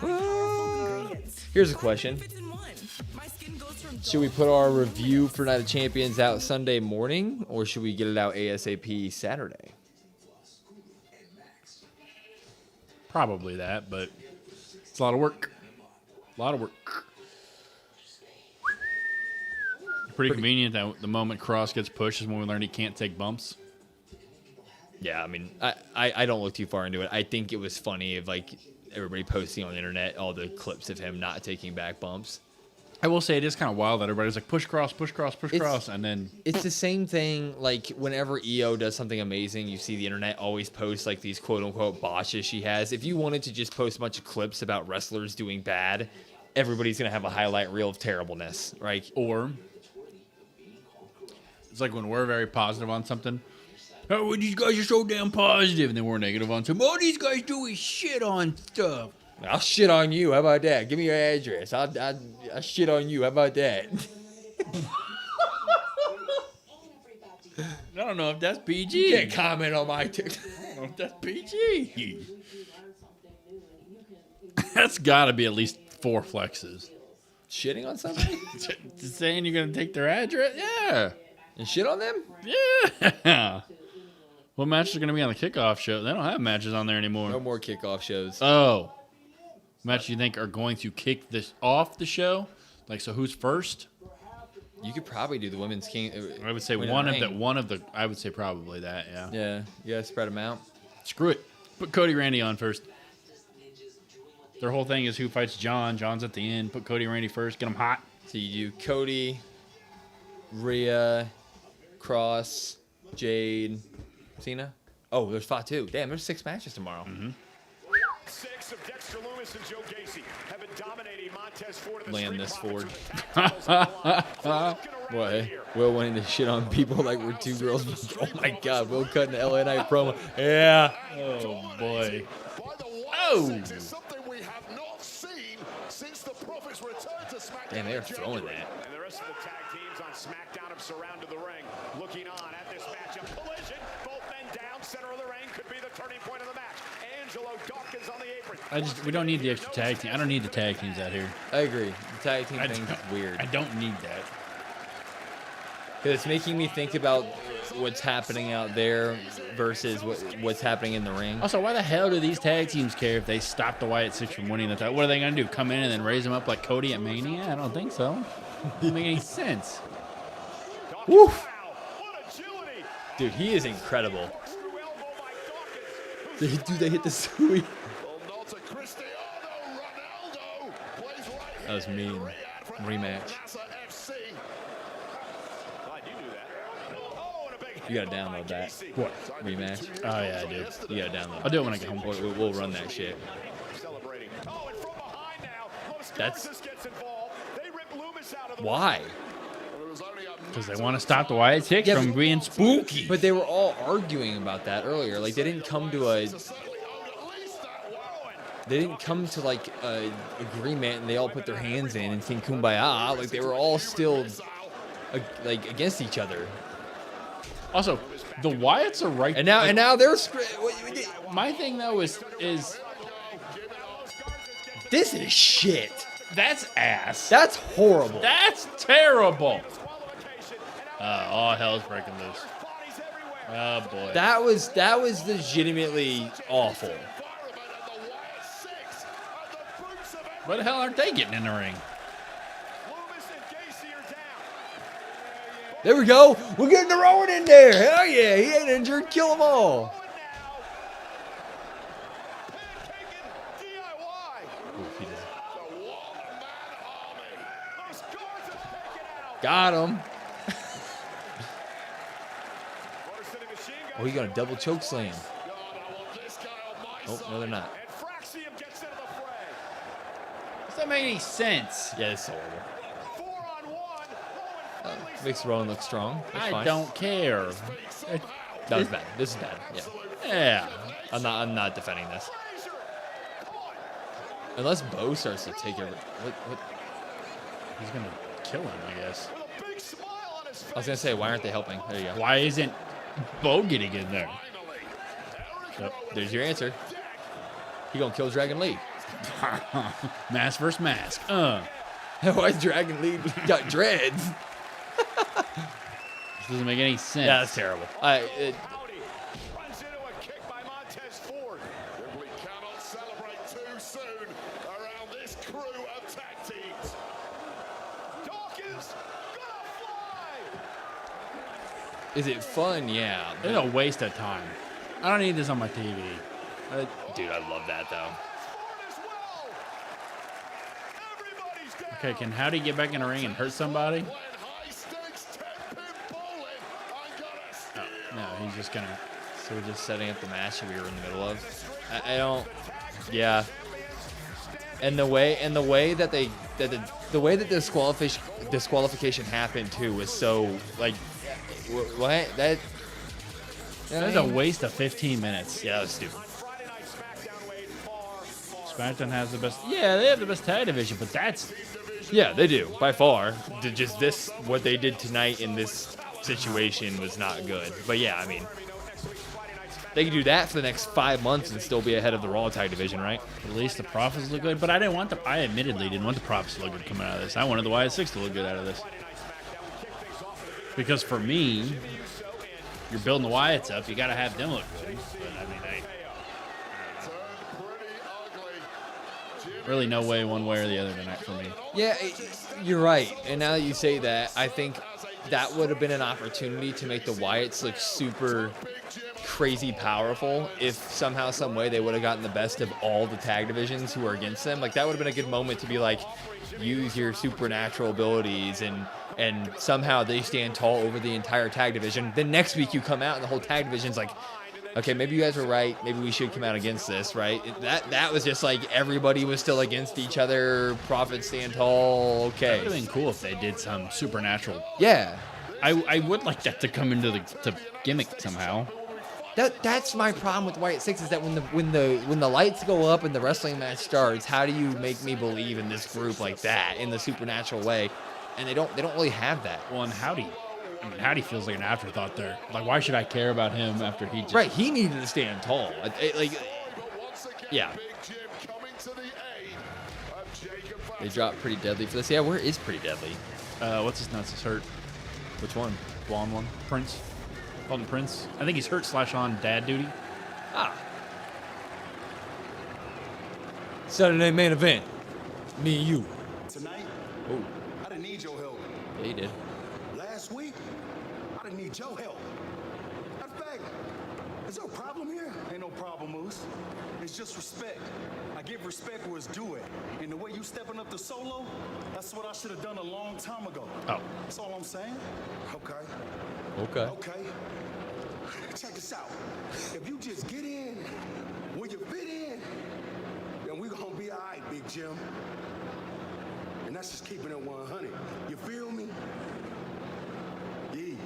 am. Here's a question. Should we put our review for Night of Champions out Sunday morning, or should we get it out ASAP Saturday? Probably that, but it's a lot of work. A lot of work. Pretty convenient that the moment Kross gets pushed is when we learn he can't take bumps. Yeah, I mean, I don't look too far into it. I think it was funny of like everybody posting on the internet all the clips of him not taking back bumps. I will say it is kind of wild that everybody's like push Kross, and then it's the same thing. Like whenever EO does something amazing, you see the internet always post like these quote unquote botches she has. If you wanted to just post a bunch of clips about wrestlers doing bad, everybody's gonna have a highlight reel of terribleness, right? Or it's like when we're very positive on something. Oh, well, these guys are so damn positive, and then we're negative on something. Oh, these guys do is shit on stuff. I'll shit on you. How about that? Give me your address. I'll shit on you. How about that? I don't know if that's PG. You can't comment on my TikTok. I don't know if that's PG. That's got to be at least 4 flexes. Shitting on somebody? Saying you're going to take their address? Yeah. And shit on them? Yeah. What matches are going to be on the kickoff show? They don't have matches on there anymore. No more kickoff shows. Oh. Matches you think are going to kick this off the show? Like, so who's first? You could probably do the Women's King. I would say I would say probably that, yeah. Yeah. You got to spread them out. Screw it. Put Cody Randy on first. Their whole thing is who fights John. John's at the end. Put Cody Randy first. Get them hot. So you do Cody, Rhea, Cross, Jade, Cena. Oh, there's Fatu. Damn, there's 6 matches tomorrow. Mm-hmm. 6 of Dexter Loomis and Joe Gacy have been dominating Montez Ford. Land this Ford. What? Will wanting to shit on people like we're 2 girls. Oh my God, Will cutting the LA Knight promo. Yeah. Oh boy. Oh. Something we have not seen since the Prophet's return to SmackDown. Damn, they're throwing that. And the rest of the tag teams on SmackDown have surrounded the ring, looking on at this matchup. Collision, both men down, center of the ring could be the turning point of the match. Angelo Dawkins on the apron. We don't need the extra tag team. I don't need the tag teams out here. I agree. The tag team thing's weird. I don't need that. Because it's making me think about what's happening out there versus what's happening in the ring. Also, why the hell do these tag teams care if they stop the Wyatt Six from winning the title? What are they going to do? Come in and then raise them up like Cody at Mania? I don't think so. Doesn't make any sense. Woo! Dude, he is incredible. Dude, they hit the sweep. That was mean. Rematch. You gotta download that. What? Rematch. Oh, yeah, I do. You gotta download. I'll do it when I get home. We'll run that shit. That's why. Because they want to stop the Wyatt Six from being spooky. But they were all arguing about that earlier. Like they didn't come to like a agreement, and they all put their hands in and sing "Kumbaya." Like they were all still like against each other. Also, the Wyatts are right. And now they're. My thing though is this is shit. That's ass. That's horrible. That's terrible. All hell's breaking loose. Oh boy. That was legitimately awful. Why the hell aren't they getting in the ring? There we go. We're getting the Rowan in there. Hell yeah. He ain't injured. Kill them all. Got him. Oh, he got a double choke slam. Oh, no, they're not. Does that make any sense? Yeah, it's horrible. Makes Rowan look strong. That's fine. Don't care. That was bad. This is bad. Yeah. Yeah. I'm not defending this. Unless Bo starts to take over. What? He's gonna kill him, I guess. I was gonna say, why aren't they helping? There you go. Why isn't Bo getting in there? Yep. There's your answer. He gonna kill Dragon Lee. Mask versus mask. Why is Dragon Lee got dreads? This doesn't make any sense. Yeah, that's terrible. Is it fun? Yeah. It's a waste of time. I don't need this on my TV. Dude, I love that though. Okay, can Howdy get back in the ring and hurt somebody? Oh, no, he's just gonna. So we're just setting up the match that we were in the middle of. I don't. Yeah. And the way that disqualification happened too was so like. What? That's a waste of 15 minutes. Yeah, that was stupid. Smackdown has the best. Yeah, they have the best tag division, but that's. Yeah, they do by far. Just this, what they did tonight in this situation was not good. But yeah, I mean, they could do that for the next 5 months and still be ahead of the Raw tag division, right? At least the Profits look good. But I admittedly didn't want the Profits to look good coming out of this. I wanted the Wyatt Six to look good out of this. Because for me, you're building the Wyatts up, you got to have them look good. But I mean, really no way one way or the other tonight for me. Yeah, you're right. And now that you say that, I think that would have been an opportunity to make the Wyatts look super crazy powerful if somehow, some way they would have gotten the best of all the tag divisions who are against them. Like that would have been a good moment to be like, use your supernatural abilities and somehow they stand tall over the entire tag division. Then next week you come out and the whole tag division's like, okay, maybe you guys were right. Maybe we should come out against this, right? That was just like everybody was still against each other. Profits stand tall. Okay. It would have been cool if they did some supernatural. Yeah. I would like that to come into the gimmick somehow. That's my problem with Wyatt Six is that when the lights go up and the wrestling match starts, how do you make me believe in this group like that in the supernatural way? And they don't really have that. Well, and Howdy feels like an afterthought there. Like, why should I care about him after he just... Right, he needed to stand tall. Yeah. They dropped Pretty Deadly for this. Yeah, where is Pretty Deadly? What's his nuts is hurt? Which one? Blonde one. Prince. Alton Prince. I think he's hurt / on dad duty. Saturday main event. Me and you. Tonight, Oh, I didn't need your help. yeah, he did. Last week, I didn't need your help. Matter of fact, is there a problem here? Ain't no problem, Moose. It's just respect. I give respect where it's due at. And the way you stepping up to Solo, that's what I should have done a long time ago. Oh. That's all I'm saying. Okay. Okay. Okay. Check this out. If you just get in when you fit in, then we gonna be all right, Big Jim. And that's just keeping it 100. You feel me? Yeah.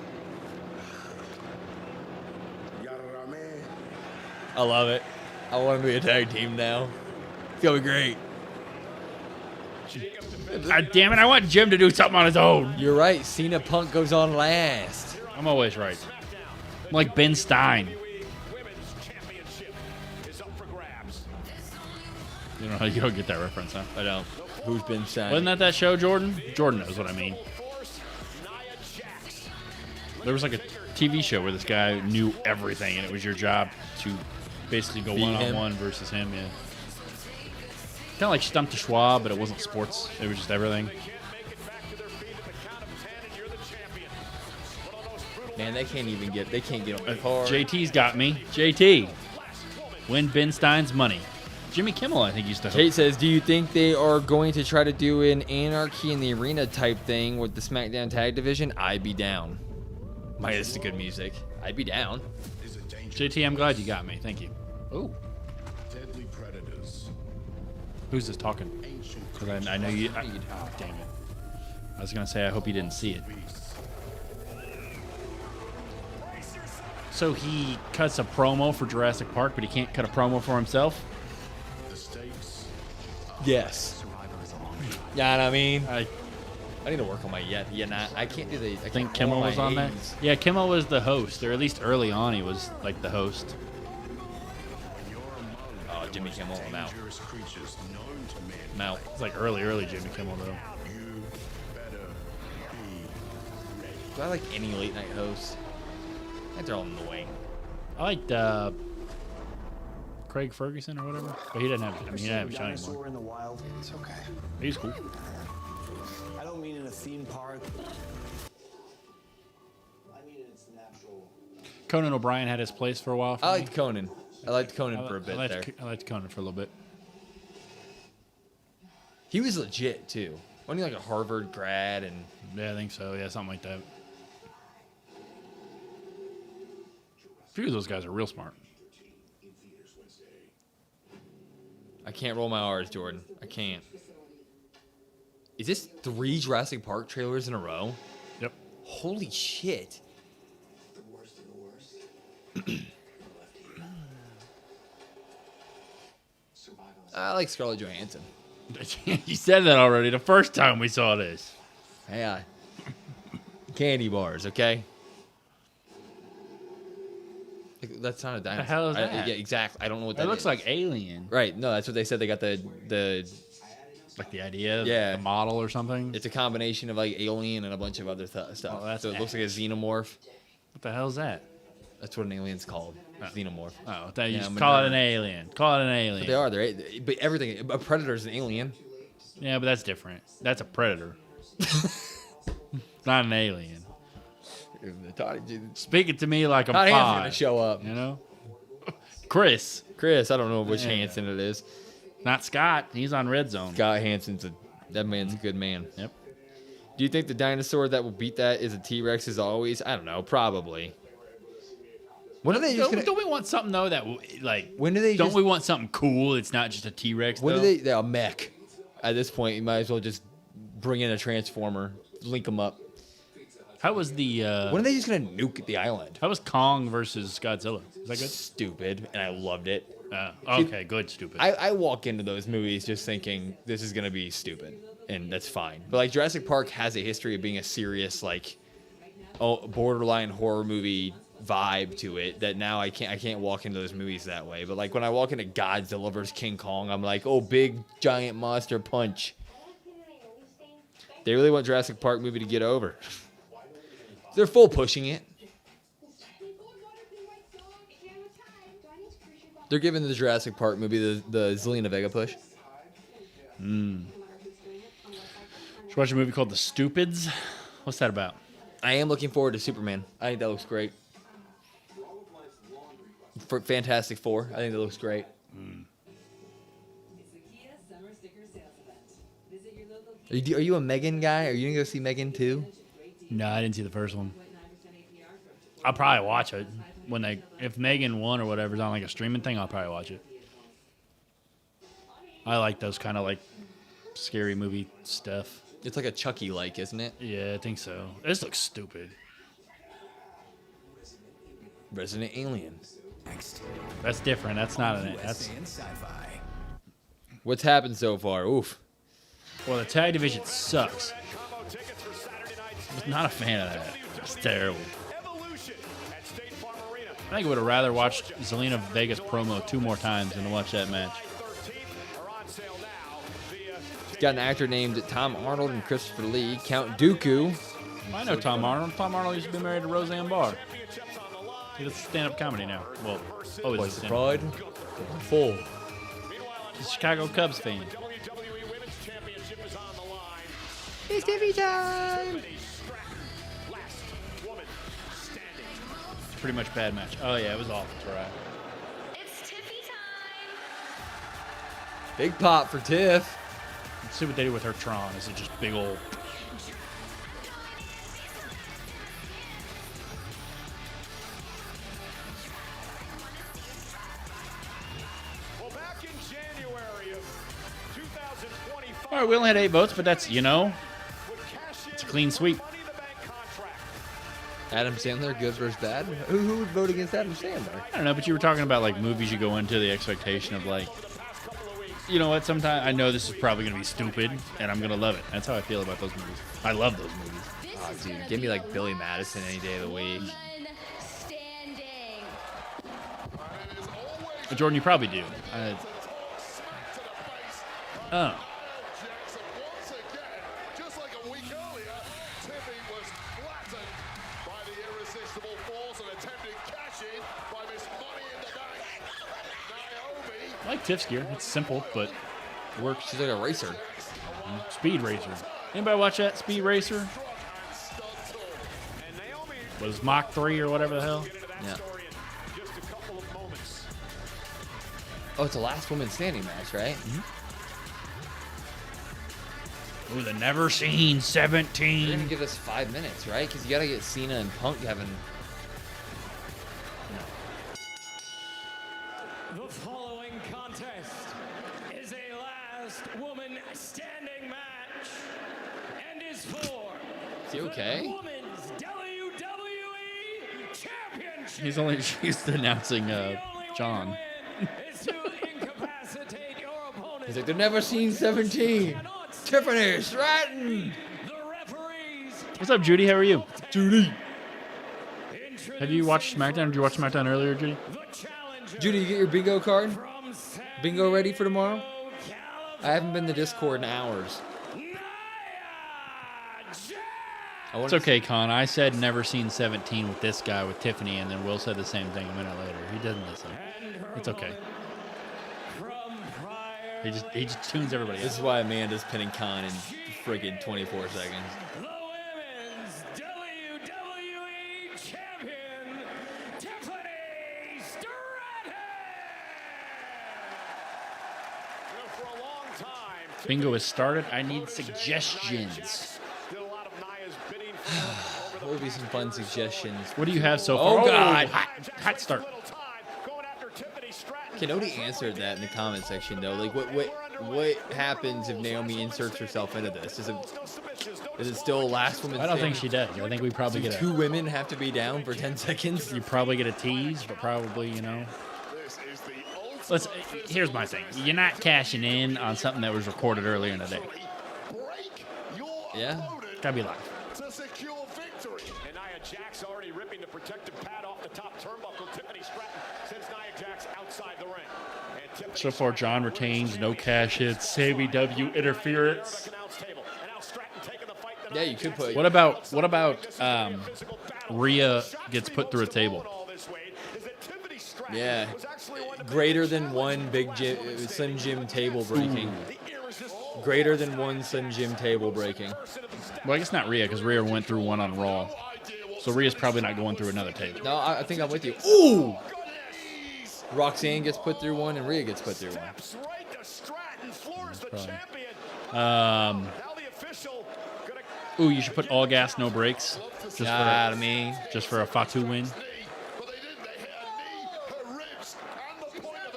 Y'all know what I mean? I love it. I want to be a tag team now. It's gonna be great. God damn it! I want Jim to do something on his own. You're right. Cena Punk goes on last. I'm always right. I'm like Ben Stein. You don't get that reference, huh? I don't. Who's been signed? Wasn't that show, Jordan? Jordan knows what I mean. There was like a TV show where this guy knew everything, and it was your job to basically go Beat him? one-on-one versus him. Yeah. Kind of like Stump to Schwab, but it wasn't sports. It was just everything. Man, they can't get on the card. JT's got me. JT. Win Ben Stein's money. Jimmy Kimmel, I think, used to host. Kate says, do you think they are going to try to do an Anarchy in the Arena type thing with the SmackDown Tag Division? I'd be down. Man, this is good music. I'd be down. JT, I'm glad you got me. Thank you. Ooh. Deadly predators. Who's this talking? Because I know you. Oh, damn it. I was going to say, I hope you didn't see it. So he cuts a promo for Jurassic Park, but he can't cut a promo for himself? Yes. Yeah, what I mean? I need to work on my I can't do the. I think Kimmel was on that. Yeah, Kimmel was the host, or at least early on he was like the host. Oh, Jimmy Kimmel, I'm out. I'm out. It's like early Jimmy Kimmel though. Do I like any late night host? I think they're all in the wing. I liked Craig Ferguson or whatever, but he didn't have. I mean, he didn't have a show anymore. In the wild. It's okay. He's cool. I don't mean in a theme park. I mean it's natural. Conan O'Brien had his place for a while. I liked Conan. I liked Conan for a bit there. I liked Conan for a little bit. He was legit too. Wasn't he like a Harvard grad? And yeah, I think so. Yeah, something like that. A few of those guys are real smart. I can't roll my R's, Jordan. I can't. Is this 3 Jurassic Park trailers in a row? Yep. Holy shit. The worst of the worst. I like Scarlett Johansson. You said that already the first time we saw this. Yeah. Candy bars, okay? That's not a dinosaur. The hell is that? Yeah, exactly. I don't know what that is. It looks like Alien. Right. No, that's what they said. They got the like the idea, yeah, the model or something. It's a combination of like Alien and a bunch of other stuff. So it looks like a xenomorph. What the hell is that? That's what an alien's called. Xenomorph. Oh, you just call it an alien. Call it an alien. But they are. But everything. A predator's an alien. Yeah, but that's different. That's a predator. Not an alien. Speaking to me like I'm Todd 5. Hanson's gonna show up. You know, Chris. I don't know which Hanson it is. Not Scott. He's on Red Zone. Scott Hanson's that man's a good man. Yep. Do you think the dinosaur that will beat that is a T-Rex as always? I don't know. Probably. When are they just don't we want something though that like? When do they? Don't we want something cool? It's not just a T-Rex. When though? do they? A mech. At this point, you might as well just bring in a transformer, link them up. How was the? When are they just gonna nuke the island? How was Kong versus Godzilla? Is that good? Stupid, and I loved it. Okay, good. Stupid. I walk into those movies just thinking this is gonna be stupid, and that's fine. But like Jurassic Park has a history of being a serious like, borderline horror movie vibe to it that now I can't walk into those movies that way. But like when I walk into Godzilla vs King Kong, I'm like, oh, big giant monster punch. They really want Jurassic Park movie to get over. They're full pushing it. They're giving the Jurassic Park movie the Zelina Vega push. Should watch a movie called The Stupids. What's that about? I am looking forward to Superman. I think that looks great. For Fantastic Four, I think that looks great. Are you a Megan guy? Are you gonna go see Megan 2? No, I didn't see the first one. I'll probably watch it if Megan 1 or whatever's on like a streaming thing. I'll probably watch it. I like those kind of like scary movie stuff. It's like a Chucky-like, isn't it? Yeah, I think so. This looks stupid. Resident Alien. That's different. That's not an. That's. What's happened so far? Oof. Well, the tag division sucks. I'm not a fan of that. It's terrible. I think I would have rather watched Zelina Vega's promo 2 more times than to watch that match. He's got an actor named Tom Arnold and Christopher Lee. Count Dooku. I know Tom Arnold. Tom Arnold used to be married to Roseanne Barr. He does stand-up comedy now. Well, always Voice of Pride. Full. He's a Chicago Cubs fan. It's TV time! It's pretty much a bad match. Oh, yeah, it was awful. That's right. It's Tiffy time. Big pop for Tiff. Let's see what they do with her Tron. Is it just big old... All right, we only had 8 votes, but that's, it's a clean sweep. Adam Sandler, good versus bad? Who would vote against Adam Sandler? I don't know, but you were talking about, like, movies you go into, the expectation of, like, you know what, sometimes I know this is probably going to be stupid, and I'm going to love it. That's how I feel about those movies. I love those movies. Oh, dude, give me, like, Billy Madison any day of the week. Jordan, you probably do. Oh. I like Tiff's gear. It's simple, but it works. She's like a racer. Speed Racer. Anybody watch that? Speed Racer? Was Mach 3 or whatever the hell? Yeah. Oh, it's a last woman standing match, right? Ooh, the never seen They're 17. gonna give us 5 minutes, right? Because you gotta get Cena and Punk having. The following contest is a last woman standing match and is for Is he okay? the Women's WWE Championship. He's announcing John. Is to incapacitate your opponent. He's like, they've never seen 17. Tiffany Stratton. The referees. What's up, Judy? How are you? Judy. Have you watched SmackDown? Did you watch SmackDown earlier, Judy? Judy, you get your bingo card? Bingo ready for tomorrow? I haven't been to Discord in hours. It's okay, Con. I said never seen 17 with this guy, with Tiffany, and then Will said the same thing a minute later. He doesn't listen. It's okay. He just tunes everybody This out. is why Amanda's pinning Khan in friggin' 24 seconds. The Women's WWE Champion, Tiffany Stratton. For a long time, Bingo has started. I need suggestions. did a lot of Nia's bidding What would be some fun suggestions? What do you have so far? Oh, God. Hot start. Kenodi answered that in the comment section, though. Like, what happens if Naomi inserts herself into this? Is it still a last woman? I don't think she does. I think we probably get two women have to be down for 10 seconds. You probably get a tease, but probably, Here's my thing. You're not cashing in on something that was recorded earlier in the day. Yeah. Gotta be live. to secure victory. And Nia Jax already ripping the protective pad off the top turnbuckle. Tiffany Stratton sends Nia Jax outside the ring. And Tiffany So far, John retains no cash hits, AEW interference. Yeah, you could put. What about Rhea gets put through a table? Yeah. Greater than one big Slim Jim table breaking. Greater than one Slim Jim table breaking. Well, I guess not Rhea, because Rhea went through one on Raw. So Rhea's probably not going through another table. No, I think I'm with you. Ooh! Roxanne gets put through one, and Rhea gets put through one. Ooh, you should put all gas, no brakes. Just for a Fatu win.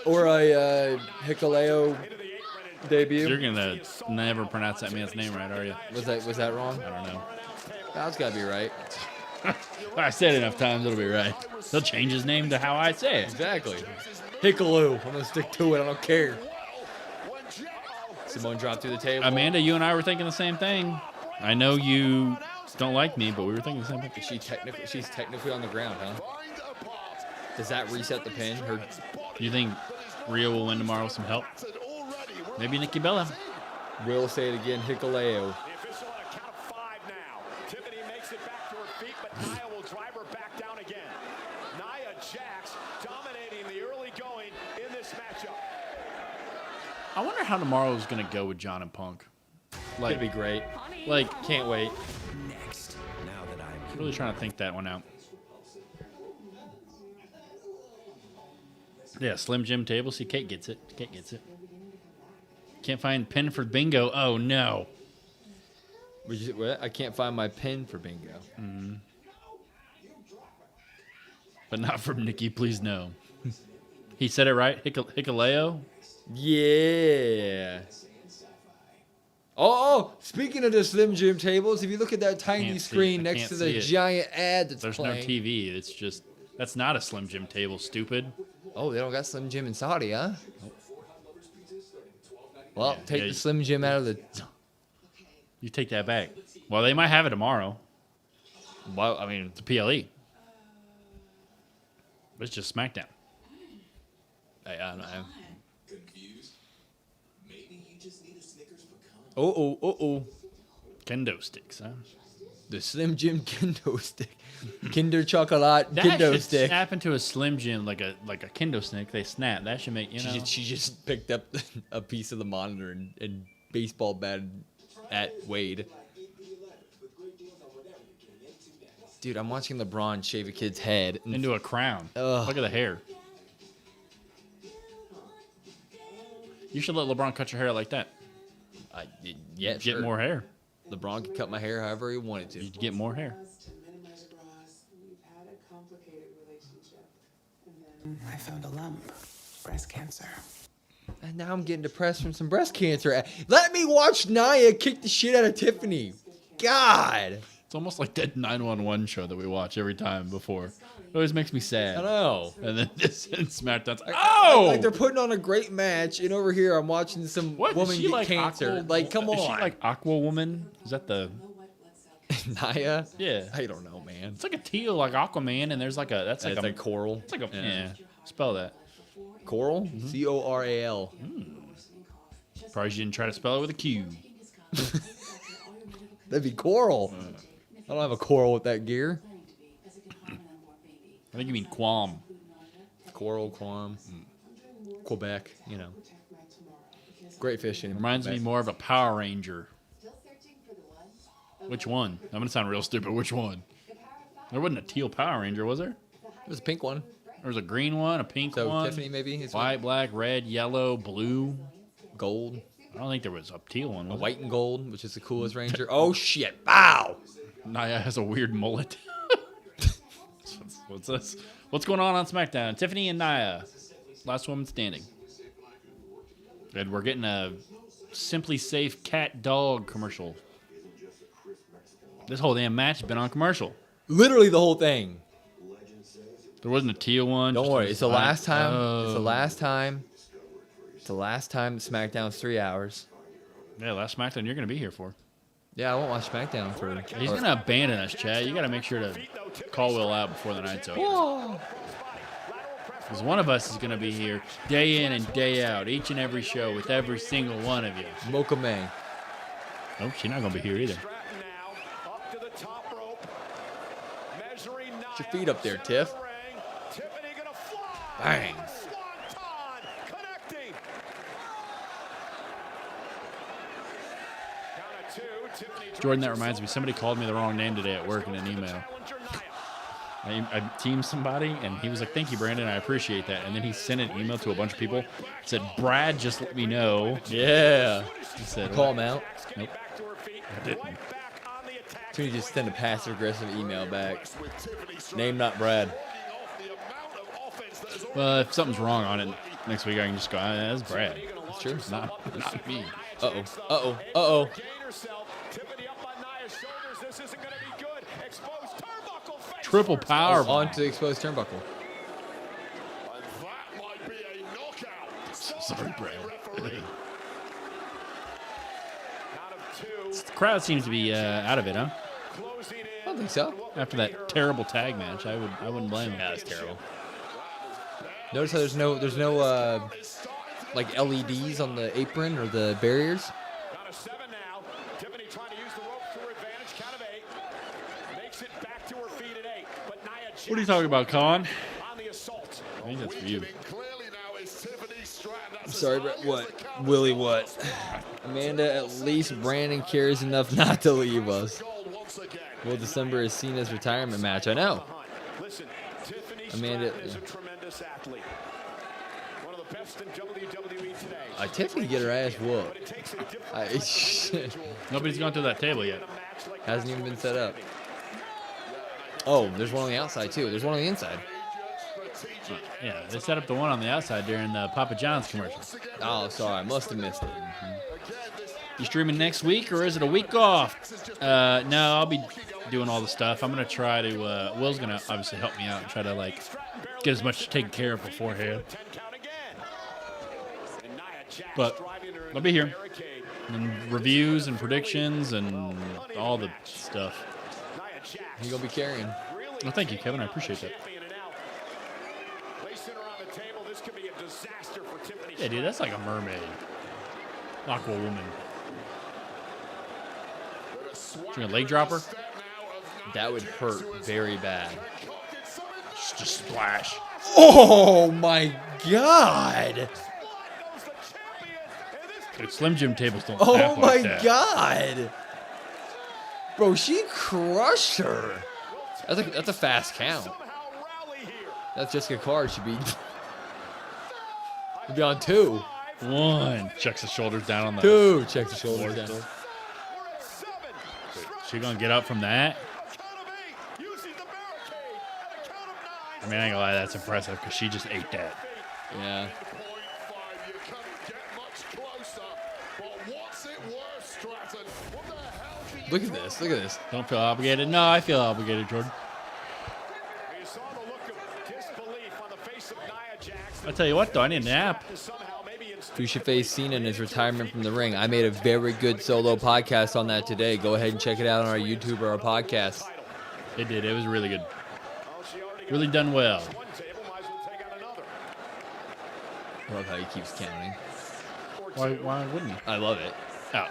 Or a Hikuleo debut. You're gonna never pronounce that man's name right, are you? Was that wrong? I don't know. That's gotta be right. I said it enough times, it'll be right. They'll change his name to how I say it. Exactly. Hikuleo. I'm gonna stick to it. I don't care. Simone dropped through the table. Amanda, you and I were thinking the same thing. I know you don't like me, but we were thinking the same thing. She's technically on the ground, huh? Does that reset the pin? You think Rhea will win tomorrow with some help? Maybe Nikki Bella. We'll say it again, Hikuleo. I wonder how tomorrow's gonna go with John and Punk. Like, it'd be great. Like, can't wait. Next, now that I'm really trying to think that one out. Yeah, Slim Jim table. See, Kate gets it. Kate gets it. Can't find pin for bingo. Oh no. What? I can't find my pin for bingo. Mm. But not from Nikki. Please no. He said it right. Hikuleo. Yeah. Oh, speaking of the Slim Jim tables, if you look at that tiny screen next to the giant ad that's playing. There's no TV. It's just, that's not a Slim Jim table, stupid. Oh, they don't got Slim Jim in Saudi, huh? Well, Yeah, take the Slim Jim out of the... You take that back. Well, they might have it tomorrow. Well, I mean... It's a PLE. But it's just SmackDown. I don't know. Oh. Kendo sticks, huh? The Slim Jim kendo stick. Kinder Chocolate That kendo should stick. snap into a Slim Jim like a kendo stick. They snap. That should make, you know. She just picked up a piece of the monitor and baseball batted at Wade. Dude, I'm watching LeBron shave a kid's head. Into a crown. Ugh. Look at the hair. You should let LeBron cut your hair like that. Yeah, Get more hair. LeBron could cut my hair however he wanted to. You'd get more hair. I found a lump. Breast cancer. And now I'm getting depressed from some breast cancer. Let me watch Nia kick the shit out of Tiffany. God. It's almost like that 911 show that we watch every time before. It always makes me sad. I know. And then this in SmackDown's like, oh! Like they're putting on a great match, and over here I'm watching some woman get like cancer. Like, come on. Is she like Aqua Woman? Is that the... Nia? Yeah. I don't know, man. It's like a teal, like Aquaman, and there's like a... That's like it's like coral. It's like a... Yeah. Spell that. Coral? Coral. Probably you didn't try to spell it with a Q. That'd be coral. I don't have a coral with that gear. I think you mean Quam. Coral, Quam. Quebec, you know. Great fishing. Reminds me more of a Power Ranger. Which one? I'm going to sound real stupid. Which one? There wasn't a teal Power Ranger, was there? There was a pink one. There was a green one, a pink So one. Tiffany maybe? Is White, black, red, yellow, blue. Gold. I don't think there was a teal one. A Was white and gold, which is the coolest Ranger. Oh, shit. Bow! Nia has a weird mullet. What's this? What's going on SmackDown? Tiffany and Nia. Last woman standing. And we're getting a Simply Safe cat dog commercial. This whole damn match has been on commercial. Literally the whole thing. There wasn't a teal one. Don't worry. It's the last time. Oh. It's the last time. It's the last time SmackDown's 3 hours. Yeah, last SmackDown you're going to be here for. Yeah, I won't watch SmackDown for... He's going to abandon us, Chad. You got to make sure to call Will out before the night's over. Because one of us is going to be here day in and day out, each and every show with every single one of you. Mocha May. Nope, she's not going to be here either. Get your feet up there, Tiff. Bang. Connecting. Jordan, that reminds me. Somebody called me the wrong name today at work in an email. I teamed somebody, and he was like, "Thank you, Brandon. I appreciate that." And then he sent an email to a bunch of people. It said, "Brad, just let me know." Yeah. He said, Call him out. Nope. I didn't. So you just send a passive aggressive email back. Name not Brad. Well, if something's wrong on it next week, I can just go, "That's Brad." That's true. Not me. Uh-oh. Triple power. On to the exposed turnbuckle. Sorry, Brad. The crowd seems to be out of it, huh? I don't think so. After that terrible tag match, I wouldn't blame him. Yeah, that's terrible. Notice how there's no like LEDs on the apron or the barriers. What are you talking about, Colin? I think that's for you. Sorry, but what? Willie, what? Amanda, at least Brandon cares enough not to leave us. Well, December is Cena's retirement match. I know. Amanda. Is a tremendous athlete. One of the best in WWE today. Tiffany get her ass whooped. Nobody's gone through that table yet. Hasn't even been set up. Oh, there's one on the outside too. There's one on the inside. Yeah, they set up the one on the outside during the Papa John's commercial. Oh, sorry. I must have missed it. You streaming next week, or is it a week off? No, I'll be doing all the stuff. I'm going to try to... Will's going to obviously help me out and try to, like, get as much taken care of beforehand. But I'll be here. And reviews and predictions and all the stuff. You going to be carrying. Well, thank you, Kevin. I appreciate that. Yeah, dude, that's like a mermaid. Aqua woman. Doing a leg dropper? That would hurt very bad. Just splash. Oh my God! Dude, Slim Jim tables don't Oh tap my like that. God! Bro, she crushed her. That's a fast count. That's Jessica Carr. She'd be on 2. 1. Checks the shoulders down on the 2. Checks the shoulders down. Wait, she gonna get up from that? I mean, I ain't gonna lie, that's impressive because she just ate that. Yeah. Look at this. Look at this. Don't feel obligated. No, I feel obligated, Jordan. I tell you what, though, I need a nap. Who should face Cena in his retirement from the ring? I made a very good solo podcast on that today. Go ahead and check it out on our YouTube or our podcast. It did. It was really good. Really done well. I love how he keeps counting. Why wouldn't he? I love it. Oh.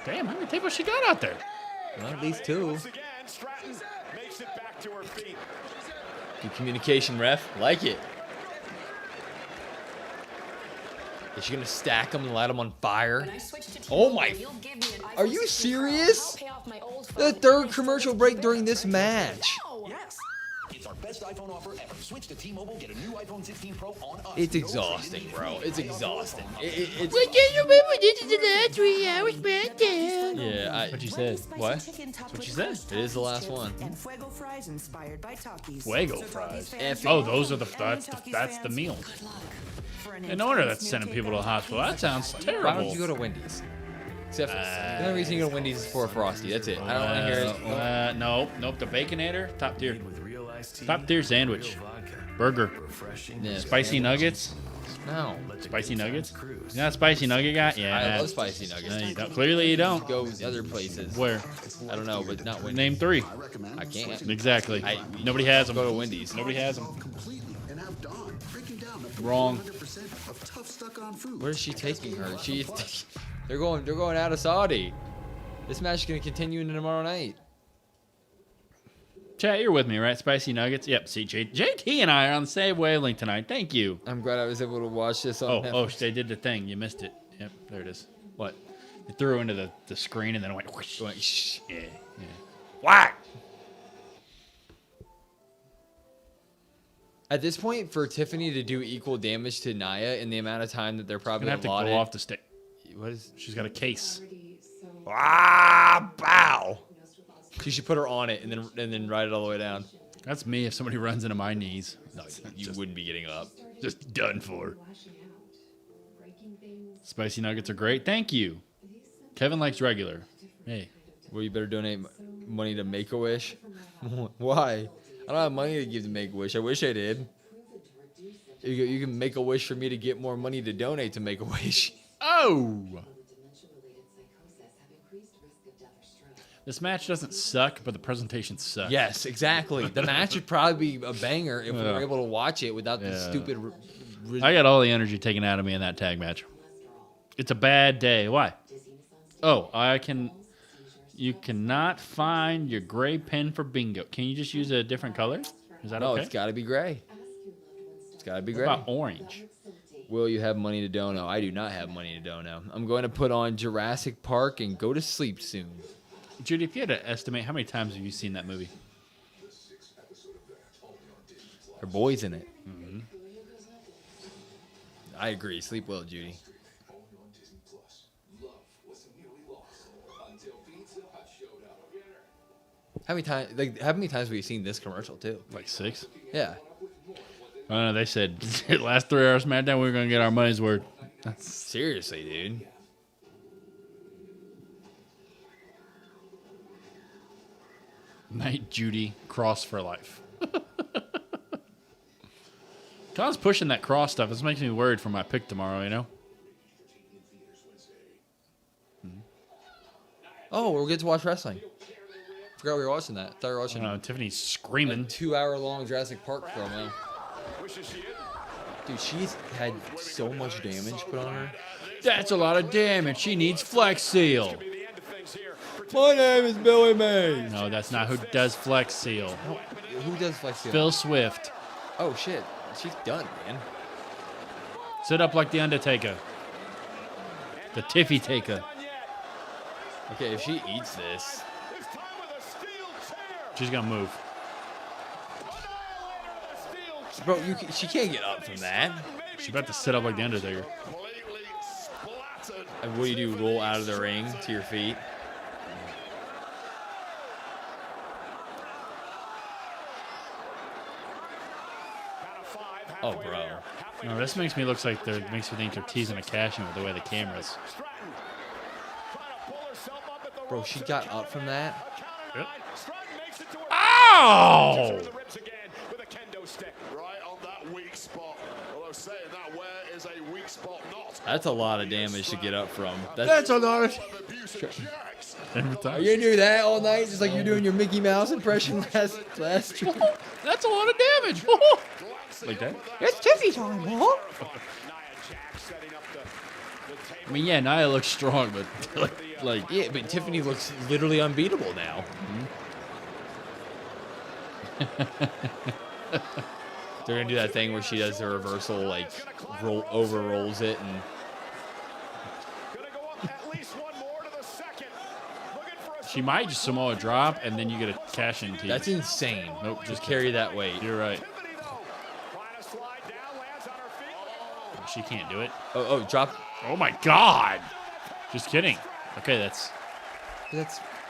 Damn, how many tables she got out there? Well, at least 2. Good communication, ref. Like it. Is she going to stack them and light them on fire? Oh my. Are you serious? The 3rd commercial break during this match. Yes. It's our best iPhone offer ever. Switch to T-Mobile, get a new iPhone 16 Pro on us. It's exhausting, bro. It's exhausting. It's... Well, can't you remember this is the last 3 hours Smackdown? Yeah, what you said. What? That's what you said. It is the last one. And Fuego fries inspired by Takis. Fuego fries. Oh, those are that's the meal. In order that's sending people to the hospital. That sounds terrible. Why don't you go to Wendy's? Except for, the only reason you go to Wendy's is for a Frosty. That's it. I don't want to hear it. Nope. The Baconator, top tier. Top tier sandwich. Burger. Yeah, spicy nuggets. No. Spicy nuggets? You're not a spicy nugget guy? Yeah. I love spicy nuggets. No, you don't. Clearly you don't. Go other places. Where? I don't know, but not Wendy's. Name 3. I can't. Exactly. Nobody has them. Go to Wendy's. Nobody has them. And have Dawn breaking down the Wrong. 100% of tough stuck-on food. Where is she taking her? They're going out of Saudi. This match is going to continue into tomorrow night. Chat, you're with me, right? Spicy nuggets. Yep. See, JT and I are on the same wavelength tonight. Thank you. I'm glad I was able to watch this on Netflix. They did the thing. You missed it. Yep, there it is. What? It threw into the screen and then it went whoosh. Yeah. Whack! At this point, for Tiffany to do equal damage to Nia in the amount of time that they're probably Gonna have to allotted, go off the stick. What is? She's got a case. Bow. She should put her on it and then ride it all the way down. That's me if somebody runs into my knees. No, you wouldn't be getting up. Just done for. Spicy nuggets are great. Thank you. Kevin likes regular. Hey. Well, you better donate money to Make-A-Wish. Why? I don't have money to give to Make-A-Wish. I wish I did. You can make a wish for me to get more money to donate to Make-A-Wish. Oh! This match doesn't suck, but the presentation sucks. Yes, exactly. The match would probably be a banger if we were able to watch it without the stupid... I got all the energy taken out of me in that tag match. It's a bad day. Why? Oh, you cannot find your gray pen for bingo. Can you just use a different color? Is that okay? No, it's got to be gray. It's got to be gray. What about orange? Will you have money to dono? I do not have money to dono. I'm going to put on Jurassic Park and go to sleep soon. Judy, if you had to estimate, how many times have you seen that movie? Her boy's in it. Mm-hmm. I agree. Sleep well, Judy. How many times? How many times have you seen this commercial too? Like 6. Yeah. I don't know. They said last 3 hours Smackdown, we were gonna get our money's worth. Seriously, dude. Night Judy, cross for life. Khan's pushing that cross stuff. This makes me worried for my pick tomorrow, you know? Oh, we'll get to watch wrestling. Forgot we were watching that. Thought we were watching. Tiffany's screaming. 2-hour-long Jurassic Park promo. Dude, she's had so much damage put on her. That's a lot of damage. She needs Flex Seal. My name is Billy Mays. No, that's not who does Flex Seal. Who does Flex Seal? Phil Swift. Oh, shit. She's done, man. Sit up like the Undertaker. The Tiffy Taker. Okay, if she eats this. She's going to move. Bro, she can't get up from that. She's about to sit up like the Undertaker. And what do? Roll out of the ring to your feet? Oh, bro. No, this makes me look like makes me think they're teasing a cash in with the way the camera's. Bro, she got up from that. Yep. Ow! Right on that weak spot. Although saying that, where is a weak spot not? That's a lot of damage to get up from. That's a lot of... Every Are time. you gonna do that all night, just like you're doing your Mickey Mouse impression last stream? That's a lot of damage. Like that? It's Tiffy time, huh? I mean, yeah, Nia looks strong, but like yeah, but Tiffany looks literally unbeatable now. They're gonna do that thing where she does the reversal, like over rolls it, and she might just Samoa drop, and then you get a cash in tease. That's insane. Nope, just carry that weight. You're right. She can't do it. Oh, drop. Oh my God! Just kidding. Okay, that's.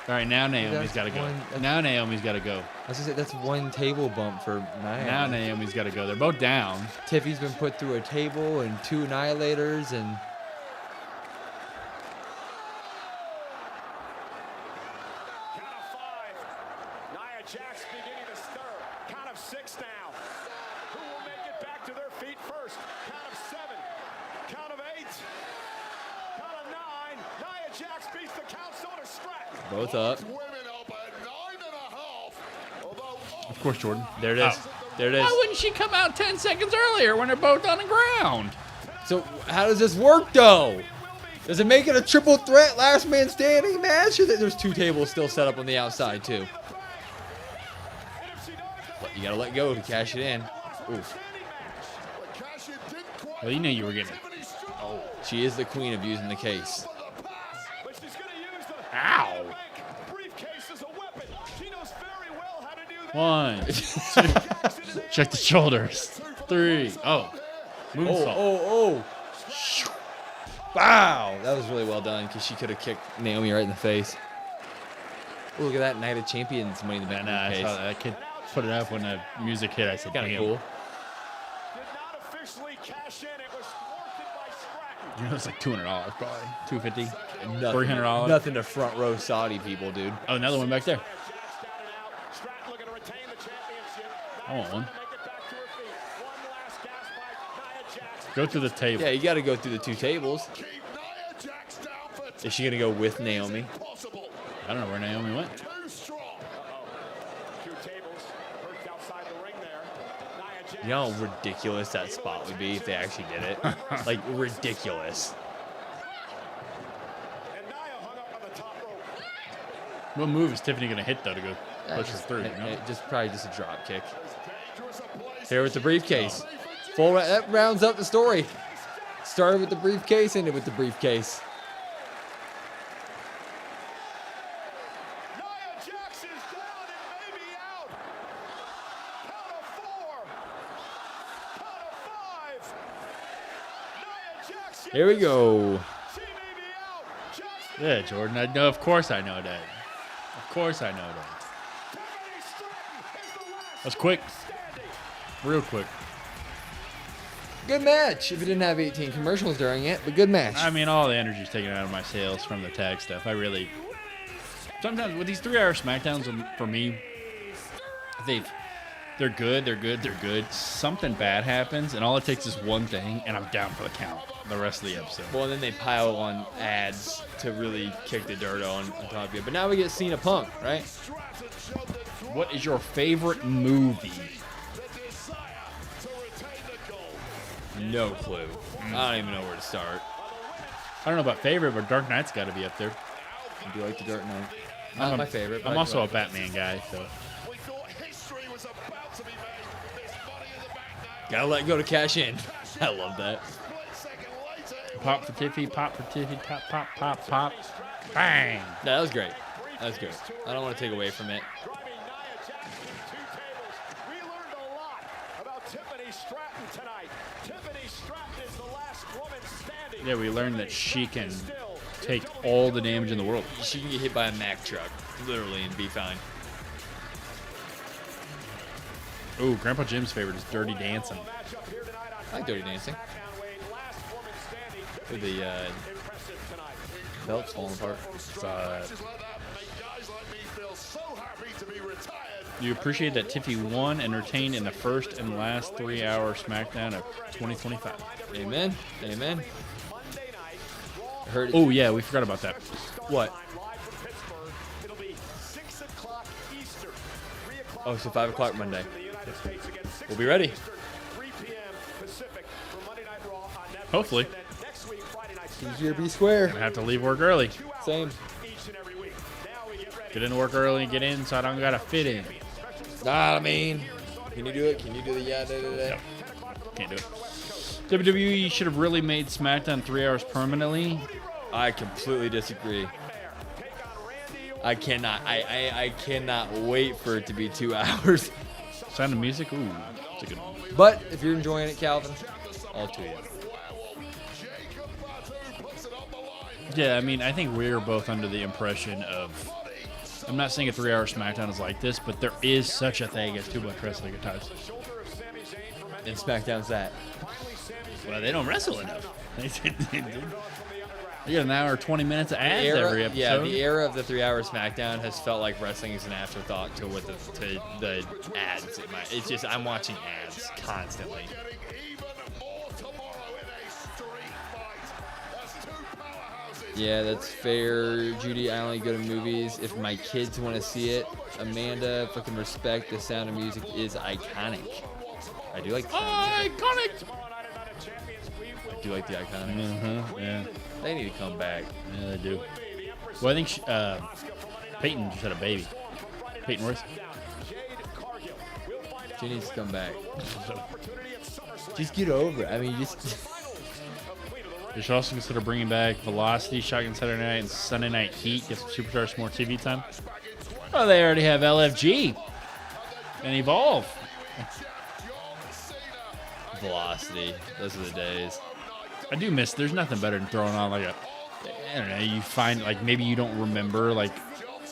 All right, now Naomi's got to go. Now Naomi's got to go. I was gonna say that's one table bump for Nia. Now Naomi's got to go. They're both down. Tiffy's been put through a table and 2 annihilators and. Jack's beginning to stir. Count of 6 now. Who will make it back to their feet first? Count of 7. Count of 8. Count of 9. Nia Jax beats the count, so does Stratton. Both up. Of course, Jordan. There it is. There it is. Why wouldn't she come out 10 seconds earlier when they're both on the ground? So how does this work, though? Does it make it a triple threat last man standing match? Or there's 2 tables still set up on the outside, too? You gotta let go to cash it in. Oof. Well, you knew you were getting it. Oh, she is the queen of using the case. Ow. 1, 2. Check the shoulders. 3. Oh. Moonsault. Oh. Wow. That was really well done because she could have kicked Naomi right in the face. Ooh, look at that Night of Champions Money in the Bank. I saw that. I could put it up when the music hit. I said, kind of damn. cool. You know, it's like $200 probably. $250. $300. Nothing to front row Saudi people, dude. Oh, another one back there. I want one. Go through the table. Yeah, you got to go through the 2 tables. Is she gonna go with Naomi? I don't know where Naomi went. You know how ridiculous that spot would be if they actually did it? Like, ridiculous. What move is Tiffany going to hit, though, to go push her through? Probably just a drop kick. Here with the briefcase. That rounds up the story. Started with the briefcase, ended with the briefcase. Here we go. Yeah, Jordan. I know. Of course I know that. Of course I know that. That's quick. Real quick. Good match. If it didn't have 18 commercials during it, but good match. I mean, all the energy's taken out of my sails from the tag stuff. I really... Sometimes with these 3-hour SmackDowns, for me, they're good. Something bad happens, and all it takes is one thing, and I'm down for the count the rest of the episode. Well, and then they pile on ads to really kick the dirt on top of you. But now we get Cena Punk, right? What is your favorite movie? No clue. I don't even know where to start. I don't know about favorite, but Dark Knight's got to be up there. I do like the Dark Knight. Not my favorite. I'm also a Batman guy, so. Gotta let go to cash in. I love that. Pop for Tiffy, pop. Bang! That was great. That was good. I don't want to take away from it. Yeah, we learned that she can take all the damage in the world. She can get hit by a Mack truck, literally, and be fine. Ooh, Grandpa Jim's favorite is Dirty Dancing. I like Dirty Dancing. With the belts falling apart. You appreciate that Tiffy won and retained in the first and last 3-hour SmackDown of 2025. Amen. Amen. Heard it. Oh, yeah, we forgot about that. What? Oh, so 5 o'clock Monday. We'll be ready. Hopefully. Here be square. I have to leave work early. Same. Get into work early and get in so I don't gotta fit in. I mean, can you do it? Can you do the No, can't do it. WWE should have really made SmackDown 3 hours permanently. I completely disagree. I cannot. I cannot wait for it to be 2 hours. Sound of music? Ooh, that's a good one. But if you're enjoying it, Calvin, all to you. Yeah, I mean, I think we're both under the impression of... I'm not saying a 3-hour SmackDown is like this, but there is such a thing as too much wrestling at times. And SmackDown's that. Well, they don't wrestle enough. You get an hour, 20 minutes of ads every episode. Yeah, the era of the 3-hour SmackDown has felt like wrestling is an afterthought to what the ads. It's just I'm watching ads constantly. Yeah, that's fair, Judy. I only go to movies if my kids want to see it. Amanda, fucking respect. The Sound of Music is iconic. I do like the Sound of Music. I do like the iconic. Mm-hmm, yeah. They need to come back. Yeah, they do. Well, I think Peyton just had a baby. Peyton Royce. She needs to come back. Just get over it. I mean, just. They should also consider bringing back Velocity, Shotgun Saturday Night, and Sunday Night Heat. Get some Superstars more TV time. Oh, they already have LFG and Evolve. Velocity. Those are the days. I do miss. There's nothing better than throwing on like a. I don't know. You find like maybe you don't remember like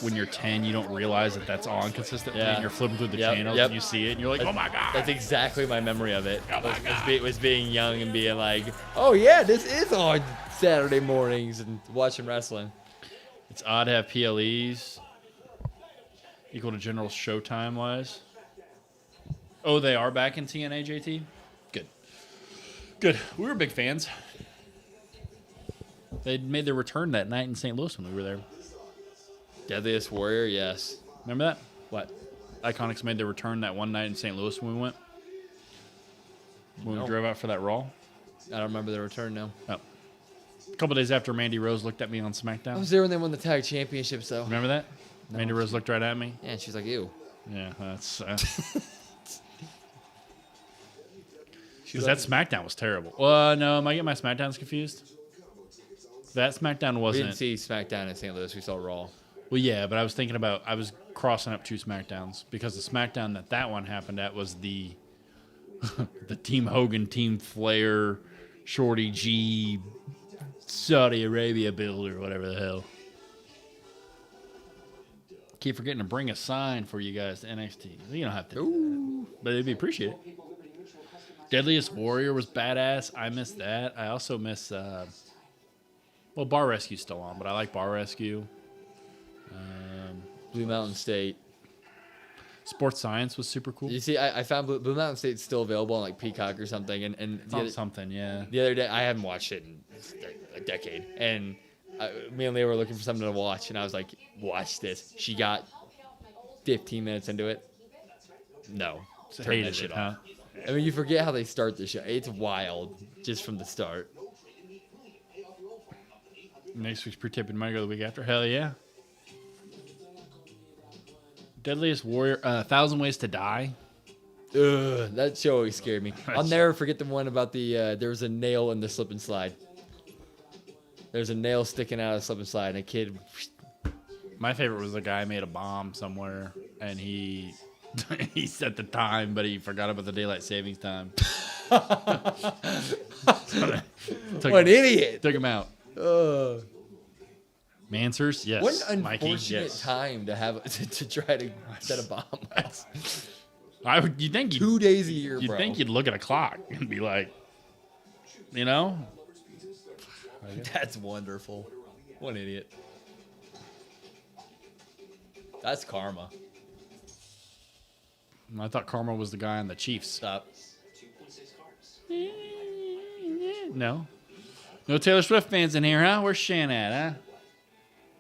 when you're 10, you don't realize that that's on consistently, and you're flipping through the channels and you see it, and you're like, oh my god. That's exactly my memory of it. Was being young and being like, oh yeah, this is on Saturday mornings and watching wrestling. It's odd to have PLEs equal to general showtime wise. Oh, they are back in TNA, JT? Good. Good. We were big fans. They made their return that night in St. Louis when we were there. Deadliest Warrior, yes. Remember that? What? Iconics made their return that one night in St. Louis when we went? When we drove out for that Raw? I don't remember the return now. Oh. A couple days after Mandy Rose looked at me on SmackDown. I was there when they won the tag championships, though. Remember that? No. Mandy Rose looked right at me? Yeah, and she's like, ew. Yeah, that's... Because that SmackDown was terrible. Well, no, am I getting my SmackDowns confused? That SmackDown wasn't... We didn't see SmackDown in St. Louis. We saw Raw. Well, yeah, but I was thinking about... I was crossing up two SmackDowns because the SmackDown that one happened at was the the Team Hogan, Team Flair, Shorty G, Saudi Arabia build or whatever the hell. Keep forgetting to bring a sign for you guys to NXT. You don't have to do that, but it'd be appreciated. Deadliest Warrior was badass. I miss that. I also miss... well, Bar Rescue's still on, but I like Bar Rescue. Blue Mountain State. Sports Science was super cool. You see, I found Blue Mountain State's still available on like Peacock or something. And something, yeah. The other day, I haven't watched it in a decade. And me and Leah were looking for something to watch. And I was like, watch this. She got 15 minutes into it. No. Turn that shit off. Huh? I mean, you forget how they start the show. It's wild just from the start. Next week's pre-tip might go the week after. Hell yeah. Deadliest Warrior, 1,000 Ways to Die. Ugh, that show always scared me. I'll never forget the one about the there was a nail in the slip and slide. There's a nail sticking out of the slip and slide, and a kid. My favorite was the guy made a bomb somewhere, and he set the time, but he forgot about the daylight savings time. What an idiot! Took him out. Mansers, yes. What an Mikey, unfortunate yes. time to have to try to set a bomb. You think 2 days a year, you'd bro. think you'd look at a clock and be like, you know? That's wonderful. What an idiot. That's Karma. I thought Karma was the guy on the Chiefs. Stop. No. No Taylor Swift fans in here, huh? Where's Shan at, huh?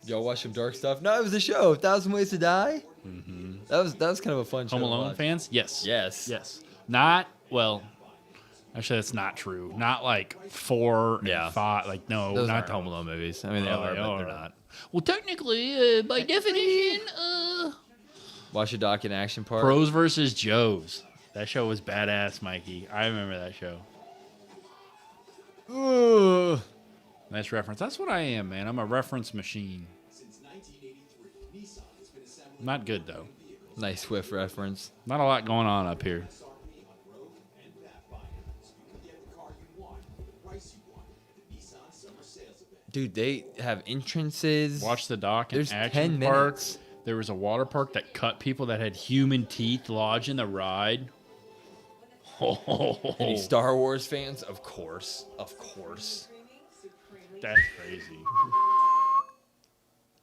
Y'all watch some dark stuff? No, it was a show. 1,000 Ways to Die. Mm-hmm. That was kind of a fun show. Home to Alone watch. fans? Yes. Yes. Yes. Not, well, actually, that's not true. Not like 4 and 5. Like, no. Those not aren't Home Alone movies. I mean, they are, but they're not. Well, technically, by definition, Watch a doc in action part. Pros versus Joes. That show was badass, Mikey. I remember that show. Nice reference. That's what I am, man. I'm a reference machine. Not good, though. Nice Swift reference. Not a lot going on up here. Dude, they have entrances. Watch the dock. There's Action 10 Park. minutes. There was a water park that cut people that had human teeth lodge in the ride. Any Star Wars fans? Of course. Of course. That's crazy.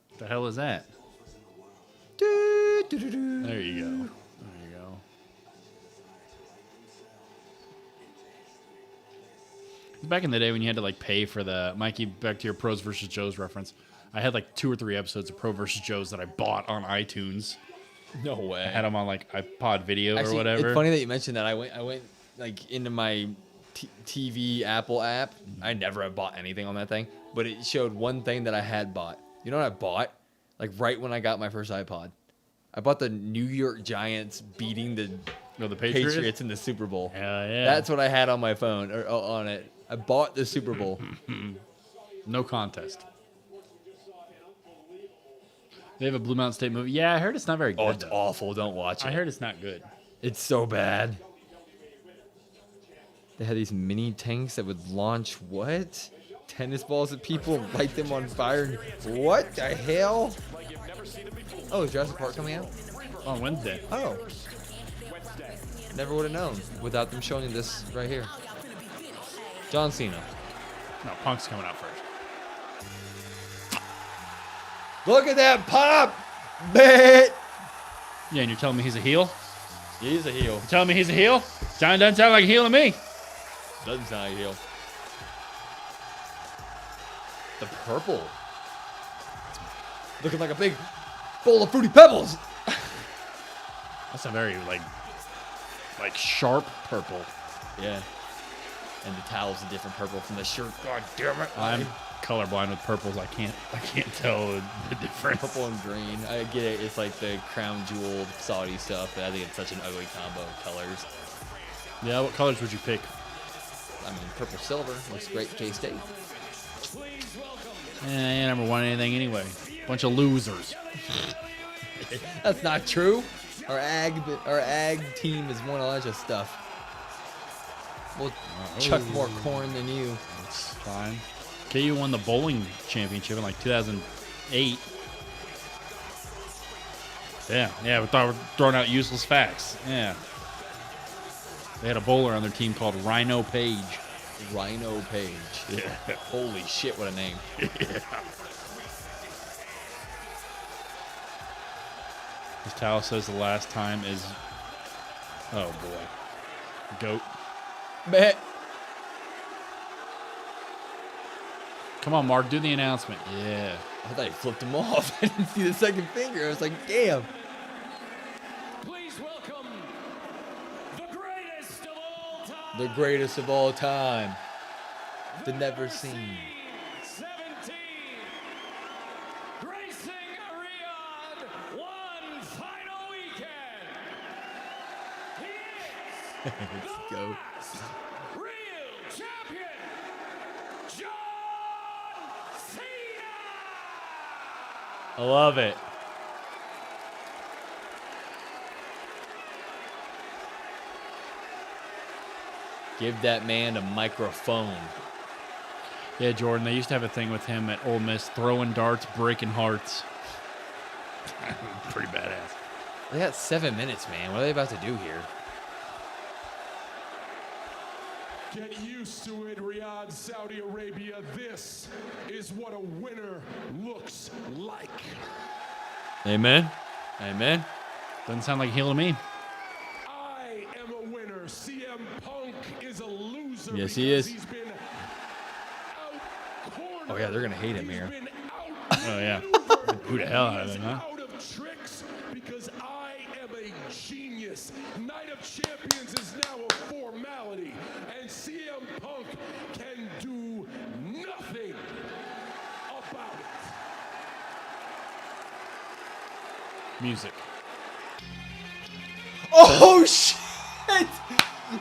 What the hell is that? There you go. There you go. Back in the day when you had to like pay for the Mikey, back to your Pros versus Joes reference, I had like 2 or 3 episodes of Pro versus Joes that I bought on iTunes. No way. I had them on like iPod Video Actually, or whatever. It's funny that you mentioned that. I went like into my TV Apple app. I never have bought anything on that thing, but it showed one thing that I had bought. You know what I bought? Like right when I got my first iPod. I bought the New York Giants beating the No, the Patriots? in the Super Bowl. Hell yeah. That's what I had on my phone or on it. I bought the Super Bowl. No contest. They have a Blue Mountain State movie. Yeah, I heard it's not very good. Oh, it's awful. Don't watch it. I heard it's not good. It's so bad. They had these mini tanks that would launch what? Tennis balls at people, light them on fire. What the hell? Oh, is Jurassic Park coming out? On Wednesday. Oh. Never would have known without them showing this right here. John Cena. No, Punk's coming out first. Look at that pop! Bet! Yeah, and you're telling me he's a heel? He's a heel. You're telling me he's a heel? John doesn't sound like a heel to me. Doesn't sound like a heel. The purple. Looking like a big bowl of Fruity Pebbles. That's a very, like sharp purple. Yeah. And the towel's a different purple from the shirt. God damn it. I'm colorblind with purples. I can't tell the difference. Purple and green. I get it. It's like the crown jewel Saudi stuff, but I think it's such an ugly combo of colors. Yeah, what colors would you pick? I mean, purple silver looks great K-State. I never won anything anyway. Bunch of losers. That's not true. Our ag team has won a bunch of stuff. We'll chuck more corn than you. That's fine. KU won the bowling championship in like 2008. Yeah, we thought we were throwing out useless facts. Yeah. They had a bowler on their team called Rhino Page. Rhino Page. Yeah. Holy shit, what a name. Yeah. This towel says the last time is... Oh, boy. Goat. Bet. Come on, Mark, do the announcement. Yeah. I thought he flipped him off. I didn't see the second finger. I was like, damn. Please welcome the greatest of all time. The greatest of all time. The never seen. 17. Gracing Riyadh one final weekend. He is Let's go. real champion, John Cena. I love it. Give that man a microphone. Yeah, Jordan, they used to have a thing with him at Ole Miss, throwing darts, breaking hearts. Pretty badass. They got 7 minutes, man. What are they about to do here? Get used to it, Riyadh, Saudi Arabia. This is what a winner looks like. Amen. Amen. Doesn't sound like a heel to me. I am a winner. CM Punk is a loser. Yes, he is. He's been Oh, yeah, they're going to hate him here. Oh, yeah. Who the hell out of it, huh? out of tricks because I am a genius. Night of Champions is now a formality, and CM Punk can do nothing about it. Music. Oh, shit!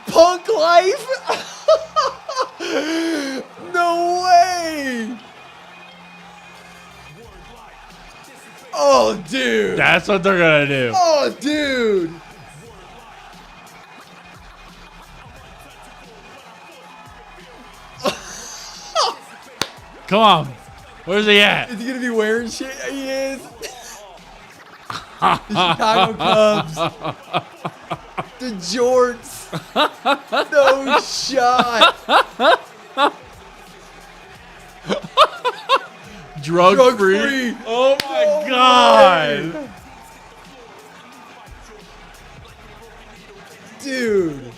Punk life? No way! Oh, dude! That's what they're gonna do. Oh, dude! Come on. Where's he at? Is he gonna be wearing shit? He is. The Chicago Cubs. The jorts. No shot. Drug free. Oh my God. Way. Dude.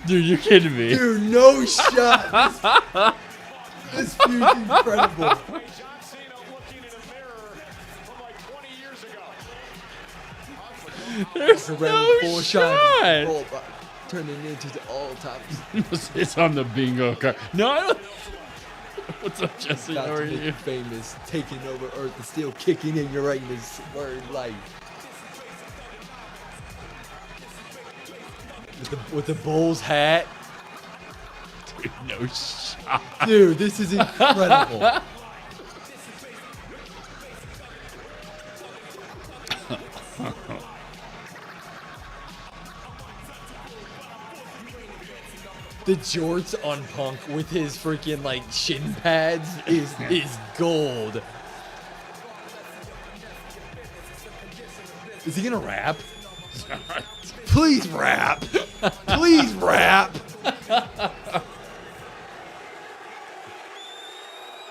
Dude, you're kidding me. Dude, no shot. This feud's incredible. There's no shot. Turning into the all-time. It's on the bingo card. No, I don't. What's up, Jesse? About How to are make you? you famous, taking over Earth and still kicking in your right in this word life. With the Bulls hat. Dude, no shot. Dude, this is incredible. The jorts on Punk with his freaking like shin pads is gold. Is he gonna rap? Please rap. Please rap.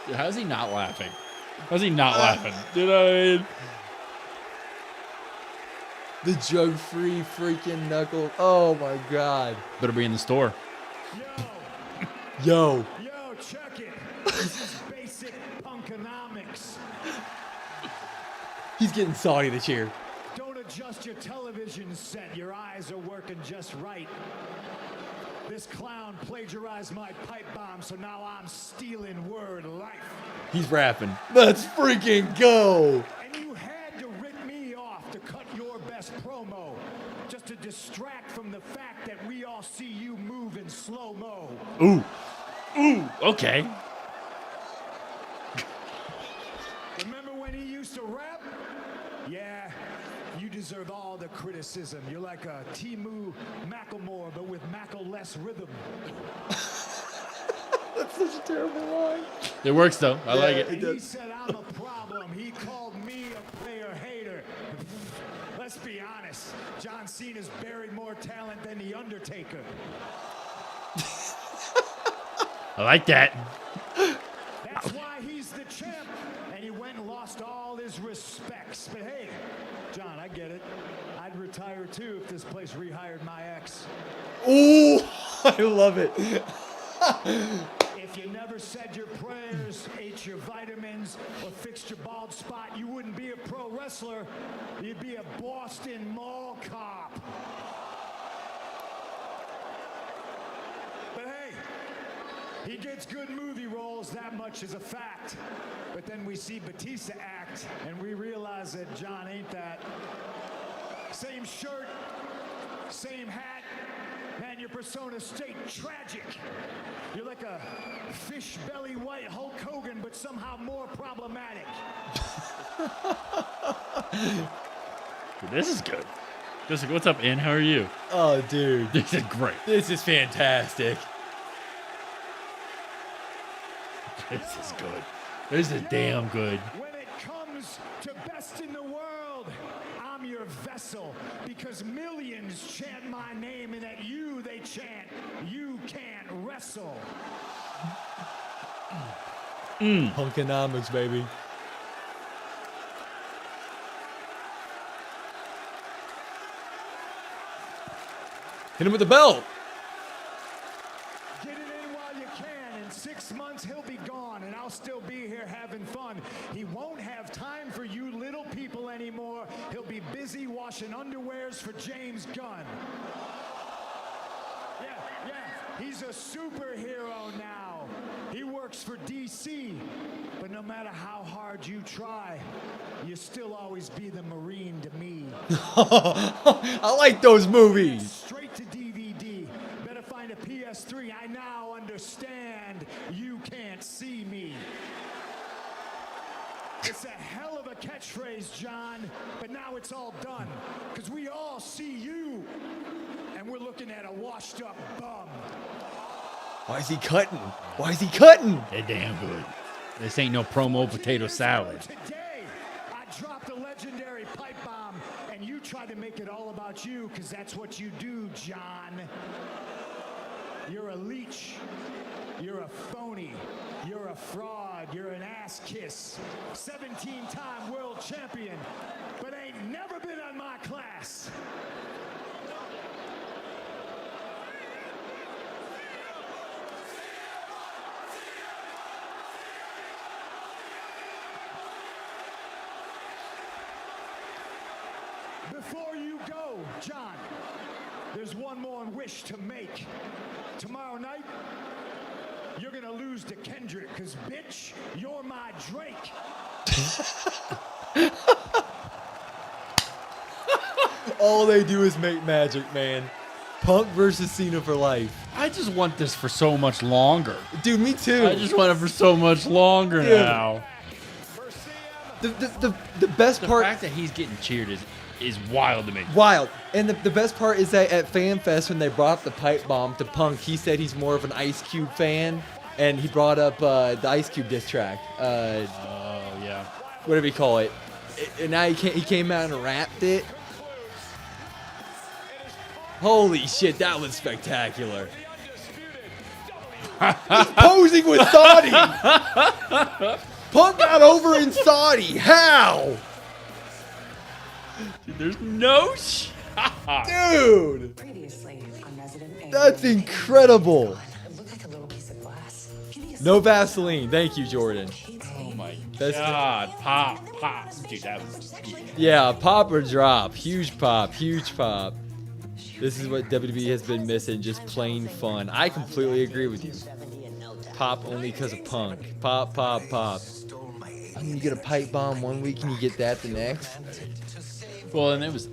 Dude, how's he not laughing? How's he not laughing? You know what I mean? The jug-free freaking knuckle. Oh my god. Better be in the store. Yo. Yo, check it. This is basic punkonomics. He's getting Saudi this year. Don't adjust your television set. Your eyes are working just right. This clown plagiarized my pipe bomb, so now I'm stealing word life. He's rapping. Let's freaking go. And you had to rip me off to cut your best promo, just to distract from the fact that we all see you move in slow-mo. Ooh. Ooh. Okay. Remember when he used to rap? Yeah, you deserve all the criticism. You're like a Timu Macklemore, but with Mackle-less rhythm. That's such a terrible line. It works though. I like it. And he said I'm a problem. He called me a player hater. Let's be honest. John Cena's buried more talent than The Undertaker. I like that. That's why he's the champ. And he went and lost all his respects. But hey, John, I get it. I'd retire too if this place rehired my ex. Ooh, I love it. If you never said your prayers, ate your vitamins, or fixed your bald spot, you wouldn't be a pro wrestler. You'd be a Boston mall cop. But hey, he gets good movie roles, that much is a fact. But then we see Batista act, and we realize that John ain't that. Same shirt, same hat. Man, your persona stayed tragic. You're like a fish belly white Hulk Hogan, but somehow more problematic. Dude, this is good. What's up, Ian? How are you? Oh, dude. This is great. This is fantastic. This is good. This is damn good. When it comes to best in the world, I'm your vessel, because millions chant my name, and at you they chant, you can't wrestle. Punkonomics, baby. Hit him with the belt. Get it in while you can. In 6 months, he'll be gone, and I'll still be here having fun. He won't have time for you little people anymore. He'll be busy washing underwears for James Gunn. Yeah, he's a superhero now. He works for DC. But no matter how hard you try, you still always be the Marine to me. I like those movies. Straight to DVD. Better find a PS3. I now understand you can't see me. It's a hell of a catchphrase, John, but now it's all done. Because we all see you, and we're looking at a washed up bum. Why is he cutting? Why is he cutting? They're damn good. This ain't no promo potato salad. Today, I dropped a legendary pipe bomb, and you try to make it all about you, because that's what you do, John. You're a leech. You're a phony. You're a fraud. You're an ass kiss. 17-time world champion, but ain't never been on my class. Before you go, John, there's one more wish to make. Tomorrow night, you're gonna lose to Kendrick, because, bitch, you're my Drake. All they do is make magic, man. Punk versus Cena for life. I just want this for so much longer. Dude, me too. I just want it for so much longer now. The best part. The fact that he's getting cheered is wild to me. Wild. And the best part is that at FanFest, when they brought up the pipe bomb to Punk, he said he's more of an Ice Cube fan. And he brought up the Ice Cube diss track. Yeah. Whatever you call it. And now he came out and rapped it. Holy shit, that was spectacular. He's posing with Saudi. Punk got over in Saudi. How? Dude, there's no shot. Dude. That's incredible. No Vaseline. Thank you, Jordan. Oh my God. Pop. Dude, that was... Yeah, pop or drop. Huge pop. This is what WWE has been missing, just plain fun. I completely agree with you. Pop only because of Punk. Pop. I mean, you get a pipe bomb one week and you get that the next. Well, and it was...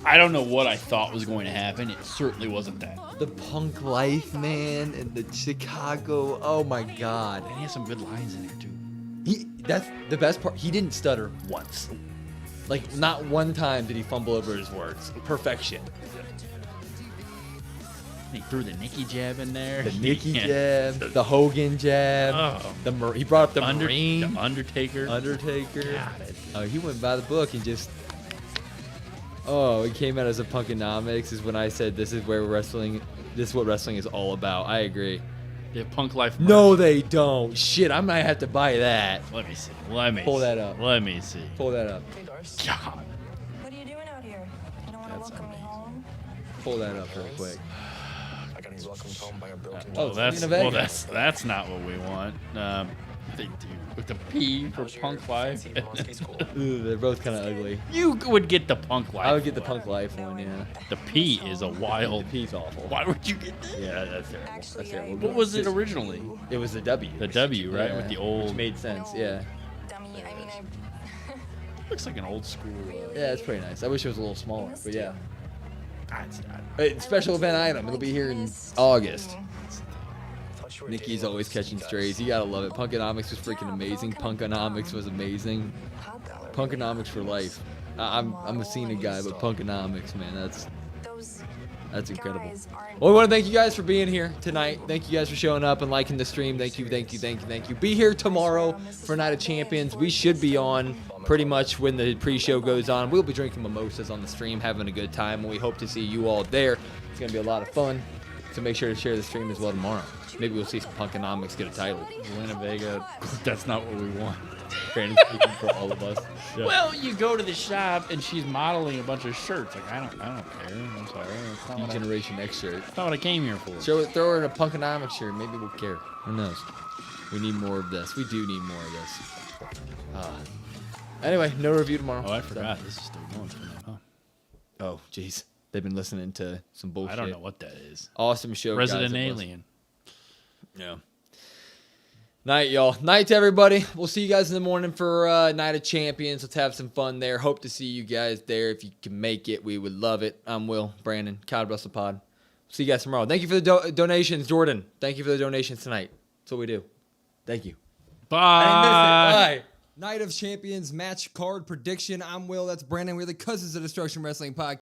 I don't know what I thought was going to happen. It certainly wasn't that. The Punk life, man, and the Chicago. Oh my God. And he has some good lines in there, too. That's the best part. He didn't stutter once. Like, not one time did he fumble over his words. Perfection. He threw the Nikki jab in there. The Nikki jab, the Hogan jab. Oh. He brought up the Marine. The Undertaker. He went by the book and just... Oh, it came out as a Punkonomics is when I said this is what wrestling is all about. I agree. They have Punk Life merch. No, they don't. Shit, I might have to buy that. Let me see. Pull that up. Let me see. Pull that up. God. What are you doing out here? You don't want to welcome me home? Pull that up real quick. I got welcomed home by a broken That's not what we want. They do with the P for Punk Life. Ooh, they're both kind of ugly. You would get the Punk Life. I would get the Punk Life one, yeah. The P is a wild. The P's awful. Why would you get that? Yeah, that's terrible. That's terrible. What was it originally? It was the W. The W, right? Yeah, With the old. Which made sense, yeah. Looks like an old school. Yeah, it's pretty nice. I wish it was a little smaller, but yeah. It's not. Special event item. It'll be here in August. Nikki's always catching strays. You gotta love it. Punkonomics was freaking amazing. Punkonomics was amazing. Punkonomics for life. I'm a Cena guy, but Punkonomics, man, that's incredible. Well, we want to thank you guys for being here tonight. Thank you guys for showing up and liking the stream. Thank you. Be here tomorrow for Night of Champions. We should be on pretty much when the pre-show goes on. We'll be drinking mimosas on the stream, having a good time, and we hope to see you all there. It's going to be a lot of fun. So make sure to share the stream as well tomorrow. Maybe we'll see some Punkonomics get a title. Winnebago. That's not what we want. Brandon's speaking for all of us. Yeah. Well, you go to the shop and she's modeling a bunch of shirts. Like I don't care. I'm sorry. It's not Generation X shirt. That's not what I came here for. Throw her in a Punkonomics shirt. Maybe we'll care. Who knows? We need more of this. We do need more of this. Anyway, no review tomorrow. Oh, I forgot. This is still going for them, huh? Oh, jeez. They've been listening to some bullshit. I don't know what that is. Awesome show, Resident guys. Alien. Yeah. Night, y'all. Night to everybody. We'll see you guys in the morning for Night of Champions. Let's have some fun there. Hope to see you guys there. If you can make it, we would love it. I'm Will, Brandon, Cod Russell Pod. See you guys tomorrow. Thank you for the donations, Jordan. Thank you for the donations tonight. That's what we do. Thank you. Bye. Bye. Night of Champions match card prediction. I'm Will. That's Brandon. We're the Cousins of Destruction Wrestling Podcast.